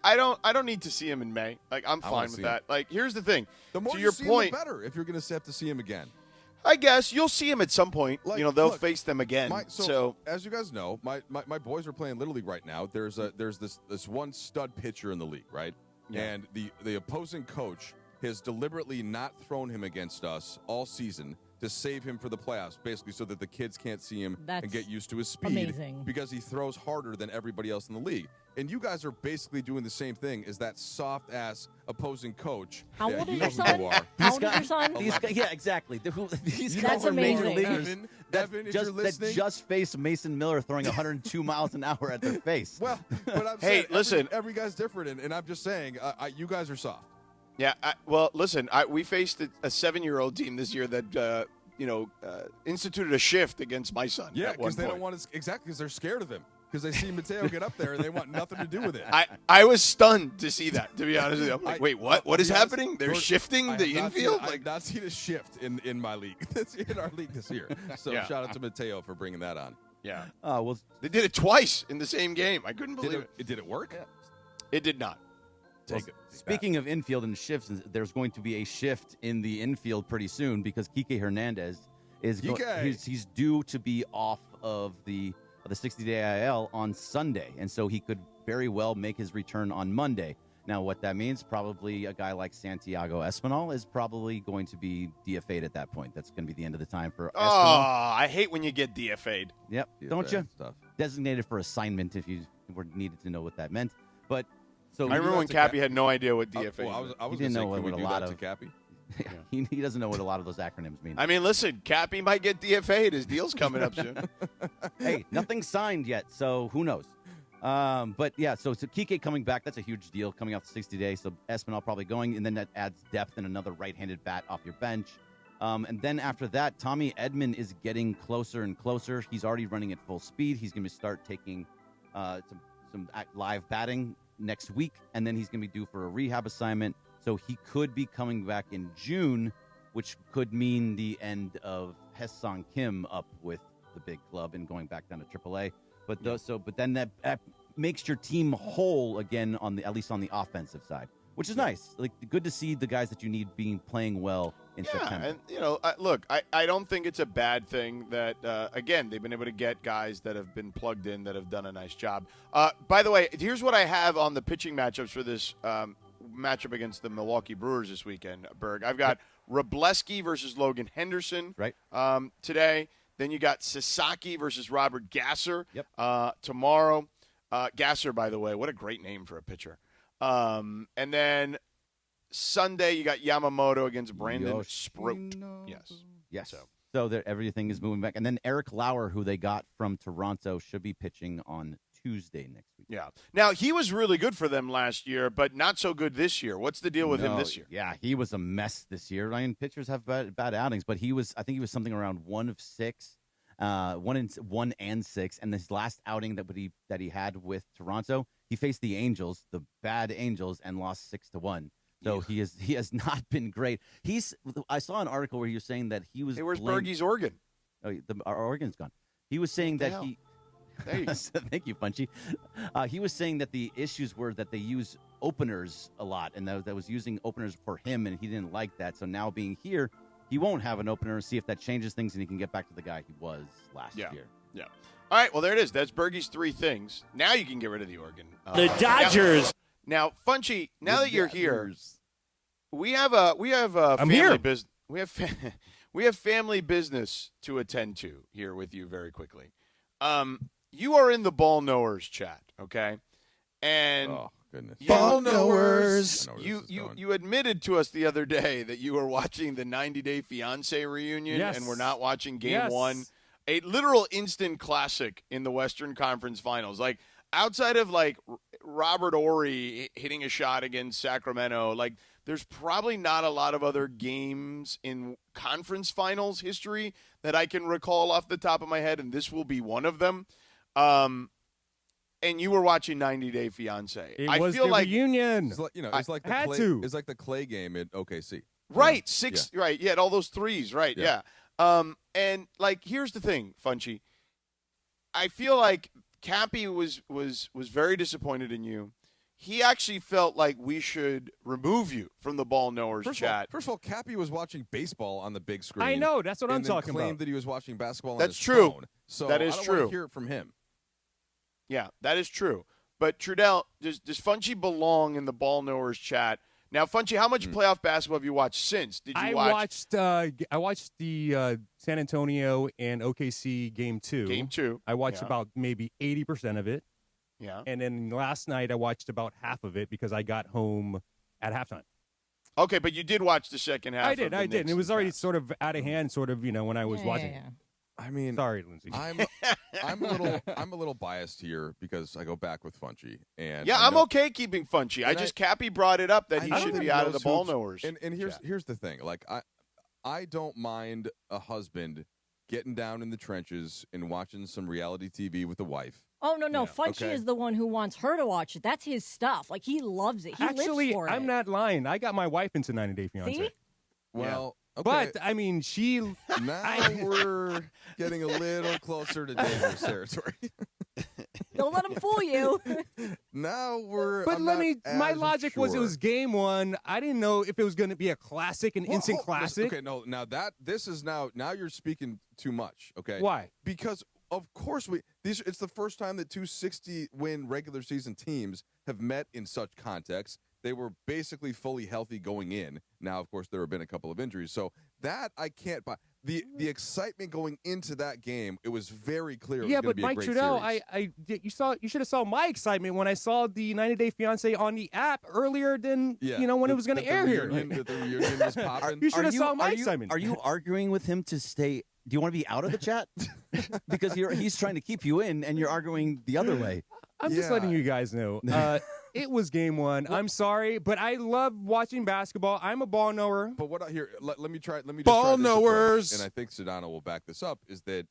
I don't need to see him in May. I'm fine with that. Here's the thing. The more to you your see point, him, the better. If you're going to have to see him again. I guess you'll see him at some point. They'll face them again. So as you guys know, my boys are playing Little League right now. There's this one stud pitcher in the league, right? Yeah. And the opposing coach has deliberately not thrown him against us all season to save him for the playoffs, basically so that the kids can't see him That's and get used to his speed. amazing. Because he throws harder than everybody else in the league. And you guys are basically doing the same thing as that soft-ass opposing coach. How old is you your know son? who you are. How old is your son? Yeah, exactly. These You guys know are major amazing. leaguers Evan, if you're that listening. just faced Mason Miller throwing 102 miles an hour at their face. Well, but I'm Hey, saying, listen. every guy's different, and I'm just saying, you guys are soft. Yeah, well, listen, we faced a 7-year-old team this year that, instituted a shift against my son. Yeah, at one because they point. don't want to, exactly, because they're scared of him. Because they see Mateo get up there, and they want nothing to do with it. I was stunned to see that, to be honest with you. I'm like, wait, what? What is happening? They're George, shifting the infield? I have not seen a shift in my league, in our league this year. So Yeah. shout out to Mateo for bringing that on. Yeah. Well, They did it twice in the same game. I couldn't believe it. Did it work? Yeah. It did not. Speaking of infield and shifts, there's going to be a shift in the infield pretty soon because Kike Hernandez is he's due to be off of the 60-day IL on Sunday, and so he could very well make his return on Monday. Now, what that means, probably a guy like Santiago Espinal is probably going to be DFA'd at that point. That's going to be the end of the time for Espinal. Oh, I hate when you get DFA'd. Yep, don't you? Designated for assignment if you were needed to know what that meant. But so I remember when Cappy had no idea what DFA Well, I was He didn't going to say, know can we what do a lot that to of- Cappy? he doesn't know what a lot of those acronyms mean. I mean, listen, Cappy might get DFA'd. His deal's coming up soon. Hey, nothing's signed yet, so who knows? But yeah, so Kike coming back, that's a huge deal coming off the 60 days. So Espinal probably going, and then that adds depth and another right-handed bat off your bench. And then after that, Tommy Edman is getting closer and closer. He's already running at full speed. He's going to start taking some live batting next week, and then he's going to be due for a rehab assignment. So he could be coming back in June, which could mean the end of Haesung Kim up with the big club and going back down to AAA. But then that makes your team whole again at least on the offensive side, which is nice. Like, good to see the guys that you need playing well in September. And look, I don't think it's a bad thing that again they've been able to get guys that have been plugged in that have done a nice job. By the way, here's what I have on the pitching matchups for this matchup against the Milwaukee Brewers this weekend, Berg. I've got Wrobleski versus Logan Henderson today. Then you got Sasaki versus Robert Gasser tomorrow. Gasser, by the way, what a great name for a pitcher. And then Sunday you got Yamamoto against Brandon Sproat. Yes. So everything is moving back. And then Eric Lauer, who they got from Toronto, should be pitching on Tuesday next week. Yeah. Now, he was really good for them last year, but not so good this year. What's the deal with him this year? Yeah, he was a mess this year. I mean, pitchers have bad outings, but I think he was something around 1 of 6, 1 and 6. And this last outing that he had with Toronto, he faced the Angels, the bad Angels, and lost 6-1. So he has not been great. I saw an article where he was saying that he was. Hey, where's Bergie's organ? Oh, our organ's gone. He was saying that he. There you go. Thank you, Punchy. He was saying that the issues were that they use openers a lot, and that was using openers for him, and he didn't like that. So now being here, he won't have an opener. See if that changes things, and he can get back to the guy he was last year. Yeah. All right. Well, there it is. That's Bergie's 3 things. Now you can get rid of the organ. The Dodgers. Now, Funchy, now that you're here, we have family business. We have family business to attend to here with you very quickly. You are in the Ball Knowers chat, okay? And oh goodness, Ball Knowers. You admitted to us the other day that you were watching the 90 Day Fiance reunion, and we're not watching Game 1. A literal instant classic in the Western Conference Finals. Like, outside of, like, Robert Horry hitting a shot against Sacramento, like, there's probably not a lot of other games in conference finals history that I can recall off the top of my head, and this will be one of them. And you were watching 90 Day Fiance. It was the reunion. It's like the Clay game at OKC. Right, 6. Yeah. Right, you had all those threes. Right, yeah. And like, here's the thing, Funchy. I feel like Cappy was very disappointed in you. He actually felt like we should remove you from the Ball Knowers chat. First of all, Cappy was watching baseball on the big screen. I know, that's what I'm talking about. Claimed that he was watching basketball on That's his true. phone. So that is I don't true. want to hear it from him. Yeah, that is true. But Trudell, does Funchy belong in the Ball Knowers chat Now, Funchy, how much playoff basketball have you watched since? Did you watch? I watched the San Antonio and OKC game 2. Game 2. I watched about maybe 80% of it. Yeah. And then last night I watched about half of it because I got home at halftime. Okay, but you did watch the second half. I did. Knicks And it was already sort of out of hand, sort of, when I was watching. Yeah. I mean, sorry, Lindsay. I'm a little biased here because I go back with Funchy, and yeah, I'm okay keeping Funchy. Cappy brought it up that he should be out of the ball knowers. And here's the thing, like I don't mind a husband getting down in the trenches and watching some reality TV with a wife. Oh, no. Funchy is the one who wants her to watch it. That's his stuff. Like, he loves it. He lives for it. I'm not lying. I got my wife into 90 Day Fiancé. See? Well, okay. But, I mean, Now we're getting a little closer to dangerous territory. Don't let him fool you. Now we're. But my logic was it was game 1. I didn't know if it was going to be a classic, instant classic. Okay, no, now you're speaking too much, okay? Why? Because, of course, it's the first time that 2 60-win regular season teams have met in such context. They were basically fully healthy going in. Now, of course, there have been a couple of injuries. So that I can't buy. The excitement going into that game, it was very clear. Yeah, but Mike Trudell, you should have saw my excitement when I saw the 90 Day Fiancé on the app earlier than when it was going to air here. That the reunion was popping. You should have saw my excitement. Are you arguing with him to stay? Do you want to be out of the chat? Because he's trying to keep you in, and you're arguing the other way. I'm just letting you guys know. It was game 1. I'm sorry, but I love watching basketball. I'm a ball knower. But what here? Let me try. Let me just ball try this knowers. And I think Sedano will back this up. Is that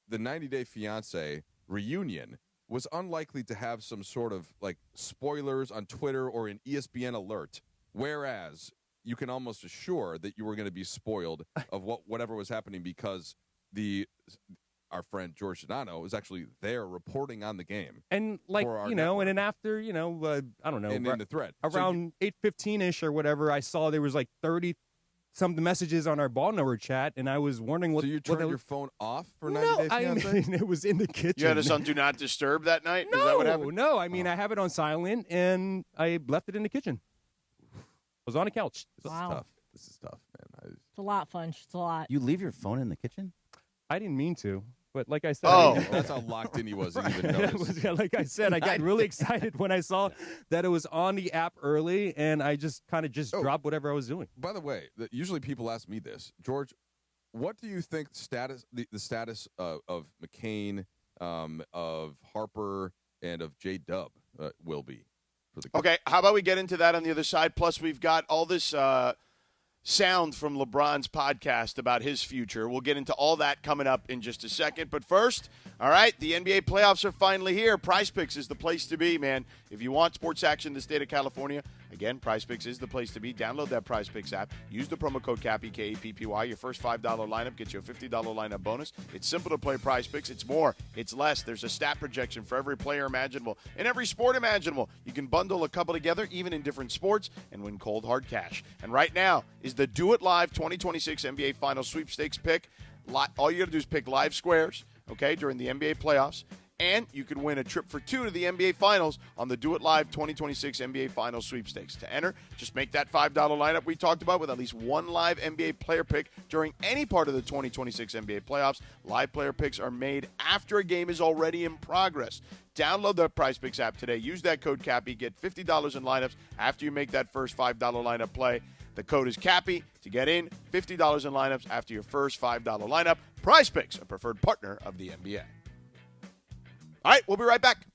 the 90 Day Fiancé reunion was unlikely to have some sort of like spoilers on Twitter or an ESPN alert, whereas you can almost assure that you were going to be spoiled of whatever was happening because our friend George Sedano was actually there reporting on the game. And and then after, I don't know. And in the thread. Around 8:15-ish or whatever, I saw there was like 30-something messages on our ball knower chat, and I was wondering what... So you turned your phone off for 90 Day Fiancé? I mean, it was in the kitchen. You had us on Do Not Disturb that night? No, is that what happened? No. I mean, I have it on silent, and I left it in the kitchen. I was on a couch. This is tough, man. It's a lot, Funch. It's a lot. You leave your phone in the kitchen? I didn't mean to. But like I said, that's how locked in he was. He even noticed. Like I said, I got really excited when I saw that it was on the app early, and I just kind of dropped whatever I was doing. By the way, usually people ask me this, George. What do you think the status of McCain, of Harper, and of J-Dub will be for the? Okay, how about we get into that on the other side? Plus, we've got all this. Sound from LeBron's podcast about his future. We'll get into all that coming up in just a second. But first, all right, the NBA playoffs are finally here. PrizePicks is the place to be, man. If you want sports action in the state of California, again, PrizePicks is the place to be. Download that PrizePicks app. Use the promo code Cappy, K-A-P-P-Y. Your first $5 lineup gets you a $50 lineup bonus. It's simple to play PrizePicks. It's more. It's less. There's a stat projection for every player imaginable in every sport imaginable. You can bundle a couple together, even in different sports, and win cold, hard cash. And right now is the Do It Live 2026 NBA Finals Sweepstakes pick. All you got to do is pick live squares, okay, during the NBA playoffs. And you can win a trip for 2 to the NBA Finals on the Do It Live 2026 NBA Finals Sweepstakes. To enter, just make that $5 lineup we talked about with at least one live NBA player pick during any part of the 2026 NBA playoffs. Live player picks are made after a game is already in progress. Download the PrizePicks app today. Use that code Cappy. Get $50 in lineups after you make that first $5 lineup play. The code is Cappy to get in. $50 in lineups after your first $5 lineup. PrizePicks, a preferred partner of the NBA. All right, we'll be right back.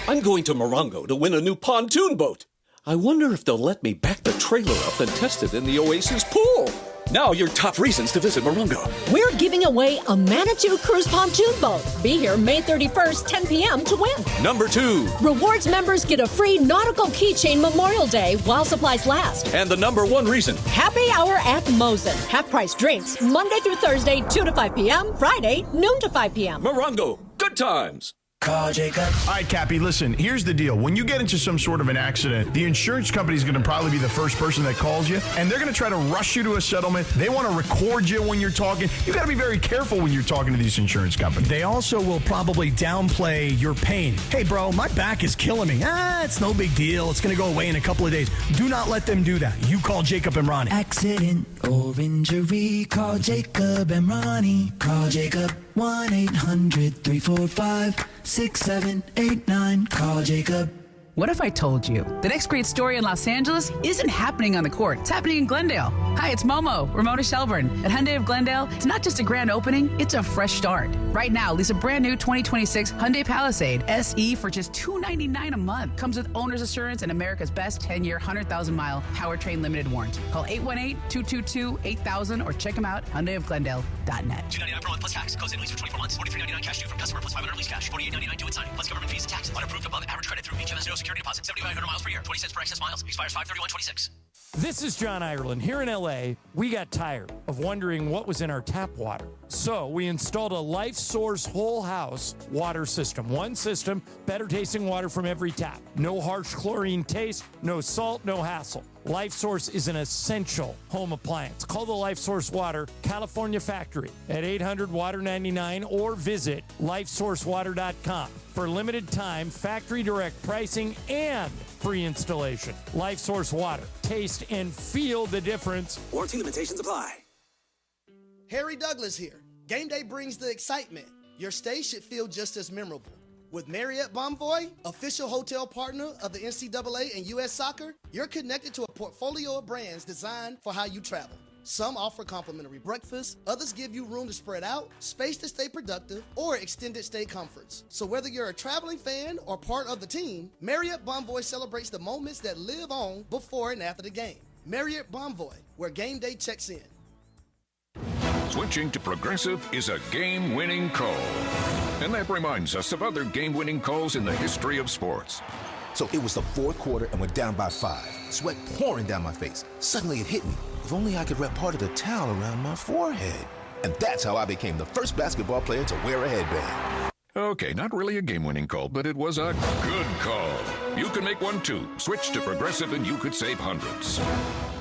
I'm going to Morongo to win a new pontoon boat. I wonder if they'll let me back the trailer up and test it in the Oasis pool. Now your top reasons to visit Morongo. We're giving away a Manitou Cruise pontoon boat. Be here May 31st, 10 p.m. to win. Number 2. Rewards members get a free nautical keychain Memorial Day while supplies last. And the number 1 reason. Happy hour at Mosen. Half-price drinks Monday through Thursday, 2 to 5 p.m. Friday, noon to 5 p.m. Morongo. Good times. Call Jacob. All right, Cappy, listen, here's the deal. When you get into some sort of an accident, the insurance company is going to probably be the first person that calls you, and they're going to try to rush you to a settlement. They want to record you when you're talking. You got to be very careful when you're talking to these insurance companies. They also will probably downplay your pain. Hey, bro, my back is killing me. It's no big deal. It's going to go away in a couple of days. Do not let them do that. You call Jacob and Ronnie. Accident or injury, call Jacob and Ronnie. Call Jacob. 1-800-345-6789. Call Jacob. What if I told you the next great story in Los Angeles isn't happening on the court? It's happening in Glendale. Hi, it's Momo, Ramona Shelburne. At Hyundai of Glendale, it's not just a grand opening, it's a fresh start. Right now, lease a brand new 2026 Hyundai Palisade SE for just $299 a month. Comes with owner's assurance and America's best 10-year, 100,000-mile powertrain limited warranty. Call 818-222-8000 or check them out, HyundaiofGlendale.net. $299 per month plus tax. Goes in lease for 24 months. $43.99 cash due from customer plus $500 lease cash. $48.99 due at signing plus government fees and taxes. Unapproved above average credit through HMS. No security deposit. 7,500 miles per year. 20 cents per excess miles. Expires 5/31/26. This is John Ireland. Here in LA, we got tired of wondering what was in our tap water. So we installed a Life Source whole house water system. One system, better tasting water from every tap. No harsh chlorine taste, no salt, no hassle. Life Source is an essential home appliance. Call the Life Source Water California factory at 800-WATER-99 or visit lifesourcewater.com. For limited time, factory direct pricing and free installation. Life Source Water. Taste and feel the difference. Warranty limitations apply. Harry Douglas here. Game day brings the excitement. Your stay should feel just as memorable. With Marriott Bonvoy, official hotel partner of the NCAA and U.S. Soccer, you're connected to a portfolio of brands designed for how you travel. Some offer complimentary breakfast, others give you room to spread out, space to stay productive, or extended stay comforts. So whether you're a traveling fan or part of the team, Marriott Bonvoy celebrates the moments that live on before and after the game. Marriott Bonvoy, where game day checks in. Switching to Progressive is a game-winning call. And that reminds us of other game-winning calls in the history of sports. So it was the fourth quarter and we're down by 5. Sweat pouring down my face. Suddenly it hit me. If only I could wrap part of the towel around my forehead. And that's how I became the first basketball player to wear a headband. Okay, not really a game-winning call, but it was a good call. You can make one too. Switch to Progressive and you could save hundreds.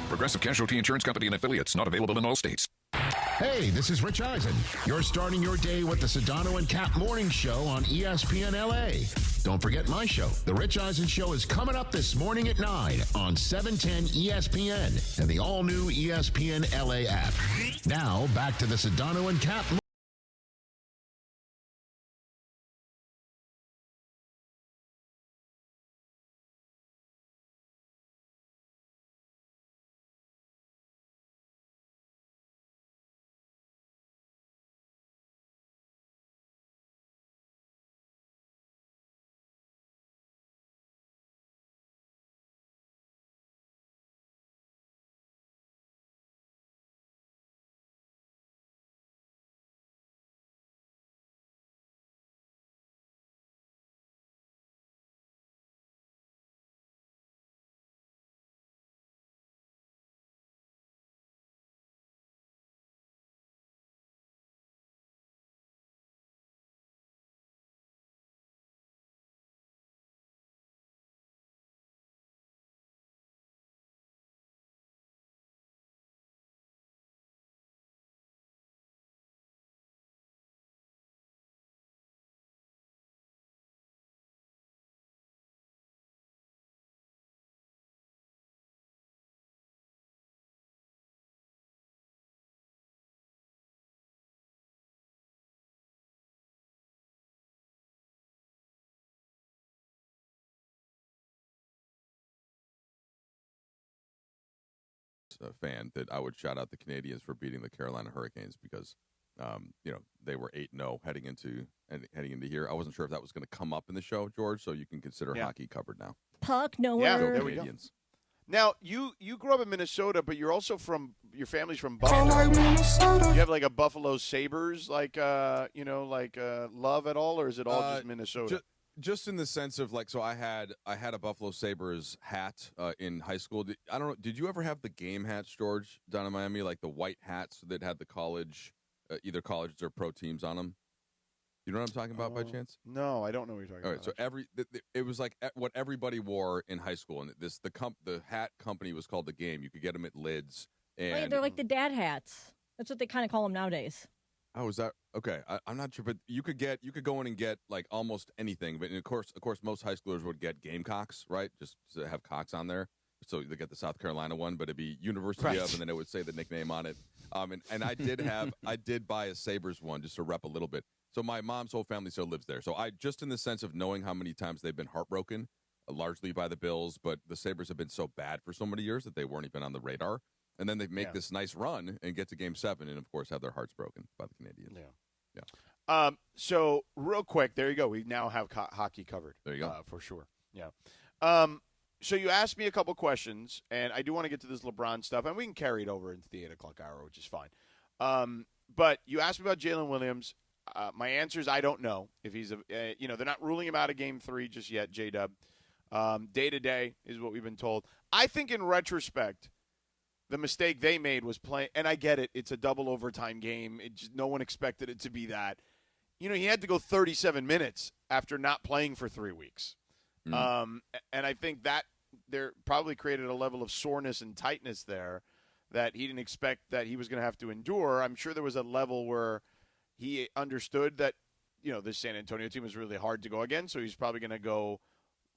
Progressive Casualty Insurance Company and affiliates, not available in all states. Hey, this is Rich Eisen. You're starting your day with the Sedano and Kap Morning Show on ESPN LA. Don't forget my show. The Rich Eisen Show is coming up this morning at 9 on 710 ESPN and the all-new ESPN LA app. Now, back to the Sedano and Kap. Fan that I would shout out the Canadians for beating the Carolina Hurricanes because they were 8-0 heading into here. I wasn't sure if that was going to come up in the show, George, so you can consider hockey covered now. Puck nowhere. Yeah, there we go. Now, you grew up in Minnesota, but you're also your family's from Buffalo. You have like a Buffalo Sabres love at all, or is it all just Minnesota? Just in the sense of so I had a Buffalo Sabres hat in high school. I don't know. Did you ever have the game hats, George, down in Miami, like the white hats that had the college, either colleges or pro teams on them? You know what I'm talking about by chance? No, I don't know what you're talking about. All right, so it was like what everybody wore in high school, and the hat company was called The Game. You could get them at Lids. And they're like the dad hats. That's what they kind of call them nowadays. Oh, is that okay? I'm not sure, but you could go in and get like almost anything. But of course, most high schoolers would get Gamecocks, right? Just to have cocks on there. So they get the South Carolina one, but it'd be University of, and then it would say the nickname on it. And I did buy a Sabres one just to rep a little bit. So my mom's whole family still lives there. So I just in the sense of knowing how many times they've been heartbroken, largely by the Bills, but the Sabres have been so bad for so many years that they weren't even on the radar. And then they make this nice run and get to Game 7 and, of course, have their hearts broken by the Canadians. Yeah. So real quick, there you go. We now have hockey covered. There you go. For sure. Yeah. So you asked me a couple questions, and I do want to get to this LeBron stuff, and we can carry it over into the 8 o'clock hour, which is fine. But you asked me about Jalen Williams. My answer is I don't know if he's they're not ruling him out of Game 3 just yet, J-Dub. Day-to-day is what we've been told. I think in retrospect, the mistake they made was playing, and I get it, it's a double overtime game. No one expected it to be that. He had to go 37 minutes after not playing for 3 weeks. And I think that there probably created a level of soreness and tightness there that he didn't expect that he was going to have to endure. I'm sure there was a level where he understood that, this San Antonio team was really hard to go against, so he's probably going to go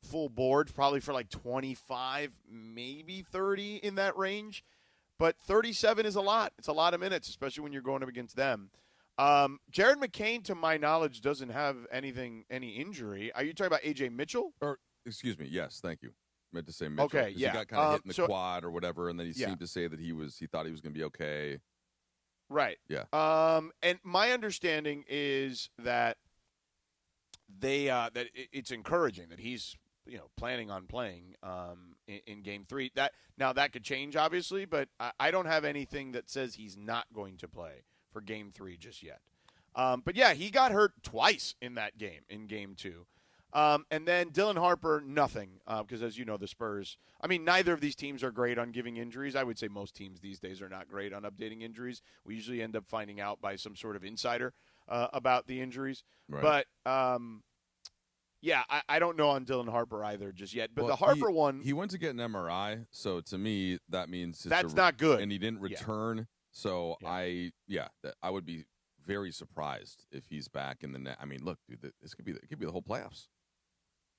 full board, probably for like 25, maybe 30 in that range. But 37 is a lot. It's a lot of minutes, especially when you're going up against them. Jared McCain, to my knowledge, doesn't have any injury. Are you talking about A.J. Mitchell? Or, excuse me, yes, thank you. I meant to say Mitchell. Okay, yeah. He got kind of hit in the quad or whatever, and then he seemed to say that he thought he was going to be okay. Right. Yeah. And my understanding is that it's encouraging that he's planning on playing in Game 3. That could change, obviously, but I don't have anything that says he's not going to play for Game 3 just yet. But, yeah, he got hurt twice in that game, in Game 2. And then Dylan Harper, nothing, because as you know, the Spurs, neither of these teams are great on giving injuries. I would say most teams these days are not great on updating injuries. We usually end up finding out by some sort of insider about the injuries. Right. But, yeah, I don't know on Dylan Harper either just yet. But the Harper one. He went to get an MRI, so to me, that means that's not good. And he didn't return. Yeah. So I would be very surprised if he's back in the net. Look, dude, it could be the whole playoffs.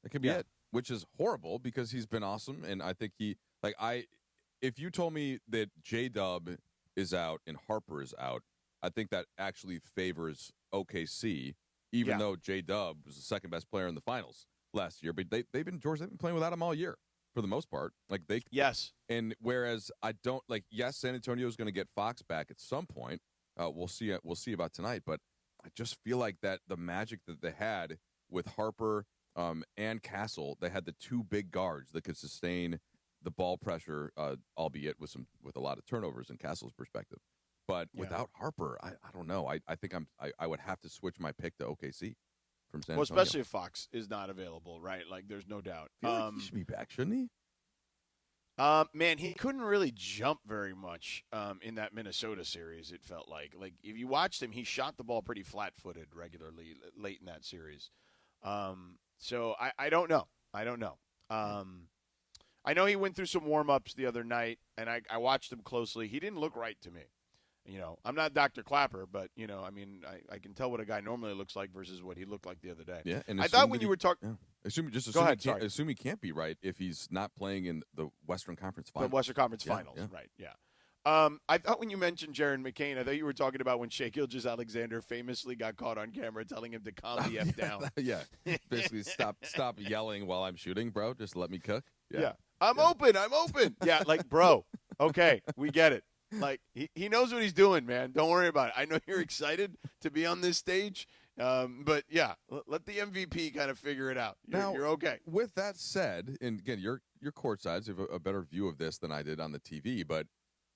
It could be it, which is horrible because he's been awesome. And I think if you told me that J-Dub is out and Harper is out, I think that actually favors OKC. Even though J-Dub was the second best player in the finals last year, but they've been playing without him all year for the most part. Yes. And whereas I don't San Antonio is going to get Fox back at some point. We'll see about tonight, but I just feel like that the magic that they had with Harper and Castle, they had the two big guards that could sustain the ball pressure, albeit with a lot of turnovers in Castle's perspective. But without Harper, I don't know. I think I would have to switch my pick to OKC from San Antonio. Well, especially if Fox is not available, right? There's no doubt. I feel like he should be back, shouldn't he? Man, he couldn't really jump very much in that Minnesota series, it felt like. If you watched him, he shot the ball pretty flat-footed regularly late in that series. So I don't know. I know he went through some warm-ups the other night, and I watched him closely. He didn't look right to me. I'm not Dr. Clapper, but, I can tell what a guy normally looks like versus what he looked like the other day. Yeah, and I thought when you were talking – Assume he can't be right if he's not playing in the Western Conference Finals. The Western Conference Finals, right, yeah. I thought when you mentioned Jared McCain, I thought you were talking about when Shai Gilgeous-Alexander famously got caught on camera telling him to calm the F down. Yeah, basically stop yelling while I'm shooting, bro. Just let me cook. Yeah. I'm open. Yeah, bro, okay, we get it. He knows what he's doing, man. Don't worry about it. I know you're excited to be on this stage, but, yeah, let the MVP kind of figure it out. You're okay. With that said, and, again, you're courtside, so you have a better view of this than I did on the TV, but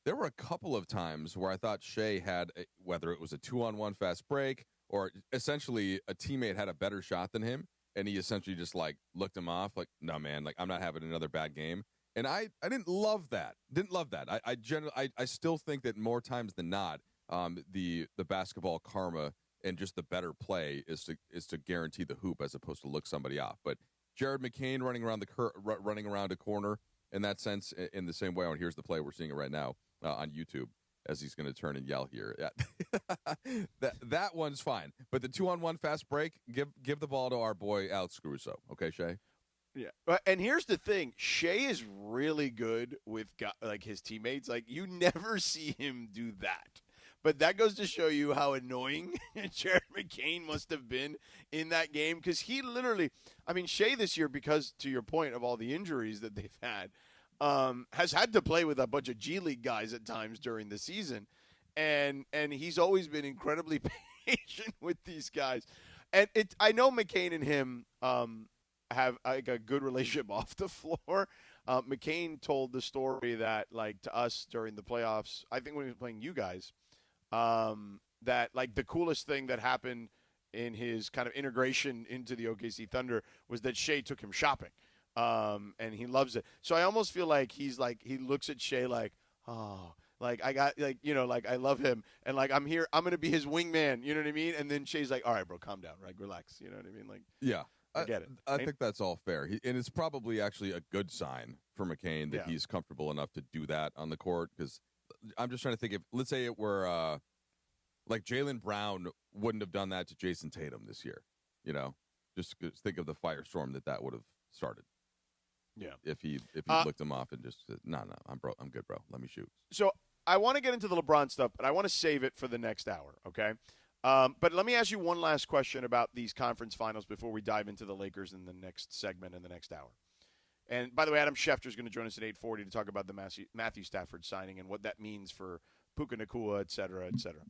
there were a couple of times where I thought Shai had, whether it was a 2-on-1 fast break or essentially a teammate had a better shot than him, and he essentially just, looked him off, no, man, I'm not having another bad game. And I didn't love that. I still think that more times than not, the basketball karma and just the better play is to guarantee the hoop as opposed to look somebody off. But Jared McCain running around a corner in that sense, in the same way. Oh, here's the play. We're seeing it right now on YouTube as he's going to turn and yell here. Yeah. that one's fine. But the 2-on-1 fast break, give the ball to our boy Alex Caruso. Okay, Shea? Yeah, and here's the thing: Shea is really good with his teammates. Like, you never see him do that, but that goes to show you how annoying Jared McCain must have been in that game, because he literally, I mean, Shea this year, because to your point of all the injuries that they've had, has had to play with a bunch of G League guys at times during the season, and he's always been incredibly patient with these guys, and I know McCain and him have like a good relationship off the floor. McCain told the story that, like, to us during the playoffs, I think when he was playing you guys, that like the coolest thing that happened in his kind of integration into the OKC Thunder was that Shea took him shopping, and he loves it. So I almost feel like he looks at Shea like, oh, like I got, like, you know, like I love him, and like I'm here, I'm gonna be his wingman, you know what I mean? And then Shea's like, all right, bro, calm down, like relax, you know what I mean? Like, yeah. I get it. I think that's all fair. And it's probably actually a good sign for McCain that he's comfortable enough to do that on the court, because I'm just trying to think, if, let's say it were like Jaylen Brown wouldn't have done that to Jason Tatum this year, you know, just think of the firestorm that would have started. Yeah. If he licked him off and just said, no, I'm good, bro. Let me shoot. So I want to get into the LeBron stuff, but I want to save it for the next hour, okay? But let me ask you one last question about these conference finals before we dive into the Lakers in the next segment in the next hour. And by the way, Adam Schefter is going to join us at 8:40 to talk about the Matthew Stafford signing and what that means for Puka Nacua, et cetera, et cetera.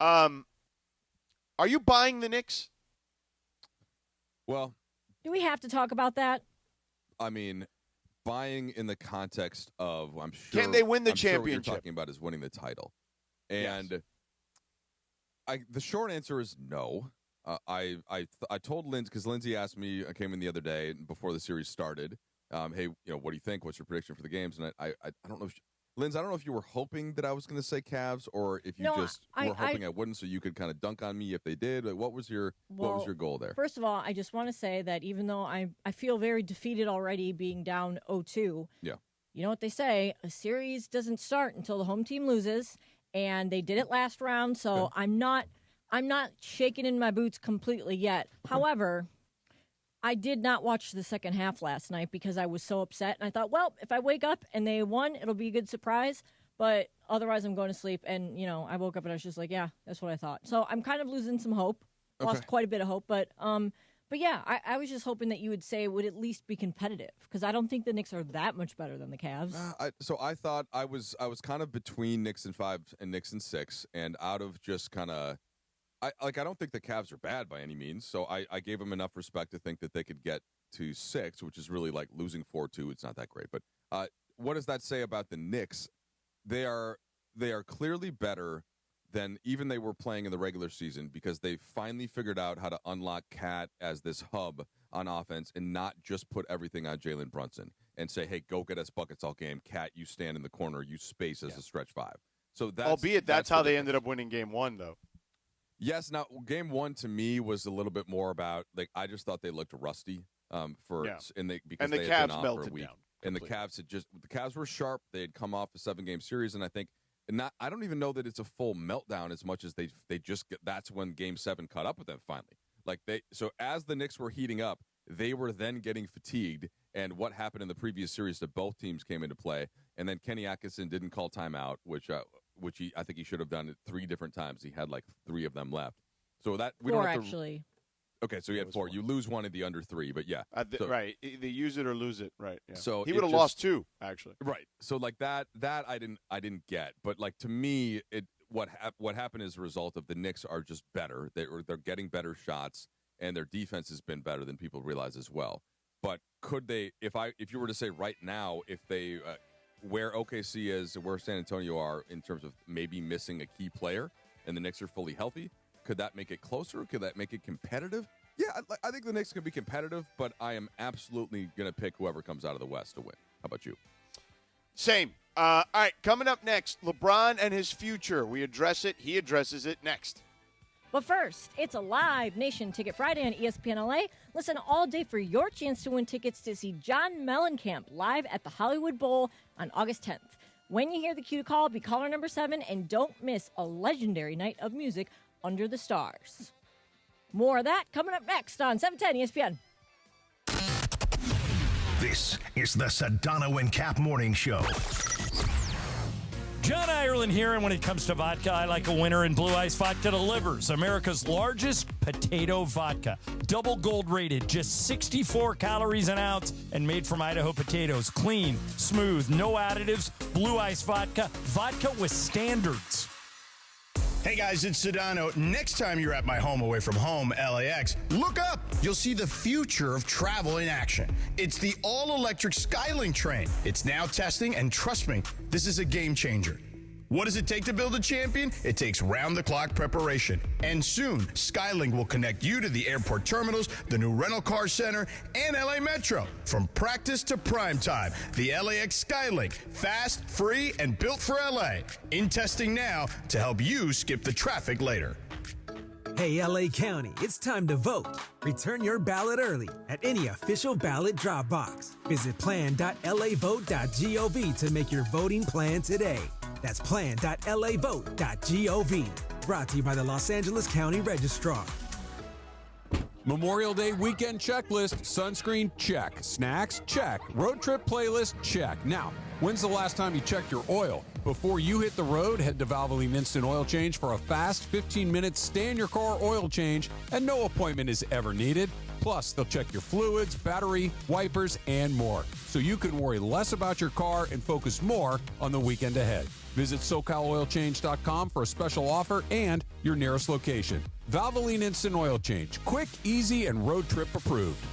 Are you buying the Knicks? Well, do we have to talk about that? I mean, buying in the context of, I'm sure, can they win the championship? championship? What you're talking about is winning the title, and. Yes. The short answer is no. I told Lindsay, because Lindsay asked me, I came in the other day before the series started, hey, you know, what do you think? What's your prediction for the games? And I don't know, Lindsay, I don't know if you were hoping that I was going to say Cavs, or if you were hoping I wouldn't, so you could kind of dunk on me if they did. Like, what was your goal there? First of all, I just want to say that even though I feel very defeated already, being down 0-2, yeah, you know what they say, a series doesn't start until the home team loses. And they did it last round, so okay. I'm not shaking in my boots completely yet. However, I did not watch the second half last night because I was so upset. And I thought, well, if I wake up and they won, it'll be a good surprise. But otherwise, I'm going to sleep. And, you know, I woke up and I was just like, yeah, that's what I thought. So I'm kind of losing some hope. Okay. Lost quite a bit of hope. But yeah, I was just hoping that you would say it would at least be competitive, because I don't think the Knicks are that much better than the Cavs. So I thought I was kind of between Knicks in 5 and Knicks in 6, and out of just kind of, I don't think the Cavs are bad by any means. So I gave them enough respect to think that they could get to 6, which is really like losing 4-2. It's not that great. But what does that say about the Knicks? They are clearly better than even they were playing in the regular season, because they finally figured out how to unlock Cat as this hub on offense and not just put everything on Jalen Brunson and say, hey, go get us buckets all game. Cat, you stand in the corner, you space as a stretch 5. So that's how they ended up winning game 1, though. Yes. Now, game 1 to me was a little bit more about, like, I just thought they looked rusty because the they had Cavs been off melted for a week. Down and the Cavs were sharp. They had come off a 7-game series, and I think I don't even know that it's a full meltdown as much as they just that's when Game 7 caught up with them finally. Like so as the Knicks were heating up, they were then getting fatigued, and what happened in the previous series that both teams came into play, and then Kenny Atkinson didn't call timeout, which I think he should have done it 3 different times. He had like 3 of them left. So that we 4 don't have actually. Okay, so you had 4. You lose 1 in the under 3, but yeah. Right. They use it or lose it, right. Yeah. So he would have lost 2, actually. Right. So like that I didn't get. But like to me, what happened is a result of the Knicks are just better. They're getting better shots, and their defense has been better than people realize as well. But could they, if you were to say right now, if they where OKC is and where San Antonio are in terms of maybe missing a key player and the Knicks are fully healthy, could that make it closer? Could that make it competitive? Yeah, I think the Knicks can be competitive, but I am absolutely going to pick whoever comes out of the West to win. How about you? Same. All right, coming up next, LeBron and his future. We address it. He addresses it next. But first, it's a live Nation Ticket Friday on ESPN LA. Listen all day for your chance to win tickets to see John Mellencamp live at the Hollywood Bowl on August 10th. When you hear the cue to call, be caller number 7 and don't miss a legendary night of music under the stars. More of that coming up next on 710 ESPN. This is the Sedano and Kap Morning Show. John Ireland here, and when it comes to vodka, I like a winner, and Blue Ice Vodka delivers. America's largest potato vodka. Double gold rated, just 64 calories an ounce, and made from Idaho potatoes. Clean, smooth, no additives. Blue Ice Vodka. Vodka with standards. Hey guys, it's Sedano. Next time you're at my home away from home, LAX, look up. You'll see the future of travel in action. It's the all-electric Skylink train. It's now testing, and trust me, this is a game changer. What does it take to build a champion? It takes round-the-clock preparation. And soon, Skylink will connect you to the airport terminals, the new rental car center, and LA Metro. From practice to prime time, the LAX Skylink. Fast, free, and built for LA. In testing now to help you skip the traffic later. Hey, LA County, it's time to vote. Return your ballot early at any official ballot drop box. Visit plan.lavote.gov to make your voting plan today. That's plan.lavote.gov. Brought to you by the Los Angeles County Registrar. Memorial Day weekend checklist. Sunscreen, check. Snacks, check. Road trip playlist, check. Now, when's the last time you checked your oil? Before you hit the road, head to Valvoline Instant Oil Change for a fast 15-minute stay-in-your-car oil change, and no appointment is ever needed. Plus, they'll check your fluids, battery, wipers, and more, so you can worry less about your car and focus more on the weekend ahead. Visit SoCalOilChange.com for a special offer and your nearest location. Valvoline Instant Oil Change. Quick, easy, and road trip approved.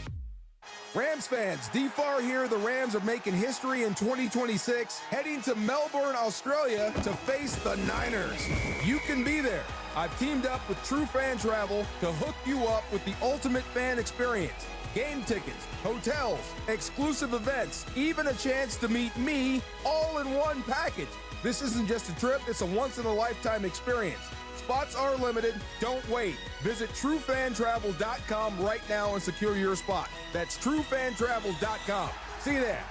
Rams fans, D-Far here. The Rams are making history in 2026, heading to Melbourne, Australia to face the Niners. You can be there. I've teamed up with True Fan Travel to hook you up with the ultimate fan experience. Game tickets, hotels, exclusive events, even a chance to meet me all in one package. This isn't just a trip, it's a once-in-a-lifetime experience. Spots are limited. Don't wait. Visit TrueFanTravel.com right now and secure your spot. That's TrueFanTravel.com. See you there.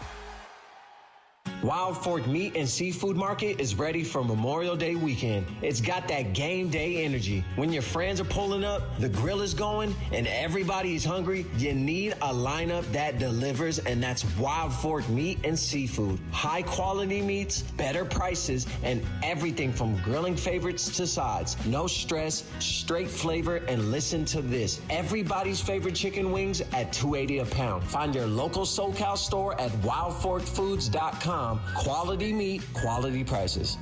Wild Fork Meat and Seafood Market is ready for Memorial Day weekend. It's got that game day energy. When your friends are pulling up, the grill is going, and everybody is hungry, you need a lineup that delivers, and that's Wild Fork Meat and Seafood. High quality meats, better prices, and everything from grilling favorites to sides. No stress, straight flavor, and listen to this. Everybody's favorite chicken wings at $2.80 a pound. Find your local SoCal store at wildforkfoods.com. Quality meat, quality prices.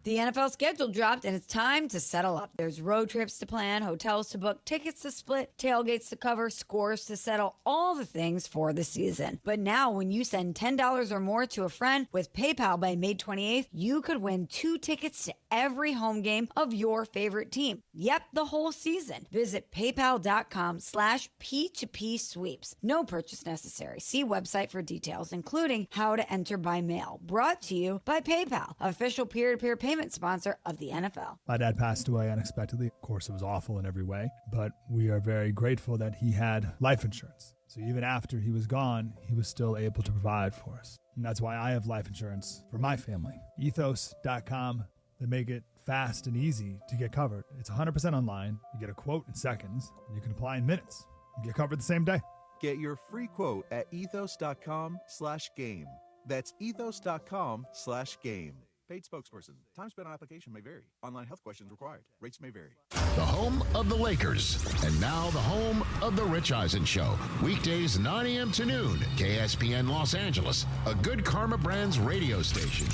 The NFL schedule dropped, and it's time to settle up. There's road trips to plan, hotels to book, tickets to split, tailgates to cover, scores to settle, all the things for the season. But now, when you send $10 or more to a friend with PayPal by May 28th, you could win 2 tickets to every home game of your favorite team. Yep, the whole season. Visit paypal.com/P2P sweeps. No purchase necessary. See website for details, including how to enter by mail. Brought to you by PayPal, official peer-to-peer payment sponsor of the NFL. My dad passed away unexpectedly. Of course, it was awful in every way, but we are very grateful that he had life insurance. So even after he was gone, he was still able to provide for us. And that's why I have life insurance for my family. Ethos.com. They make it fast and easy to get covered. It's 100% online. You get a quote in seconds, and you can apply in minutes. You get covered the same day. Get your free quote at ethos.com/game. That's ethos.com/game. Paid spokesperson. Time spent on application may vary. Online health questions required. Rates may vary. The home of the Lakers. And now the home of the Rich Eisen Show. Weekdays 9 a.m. to noon. KSPN Los Angeles. A Good Karma Brands radio station.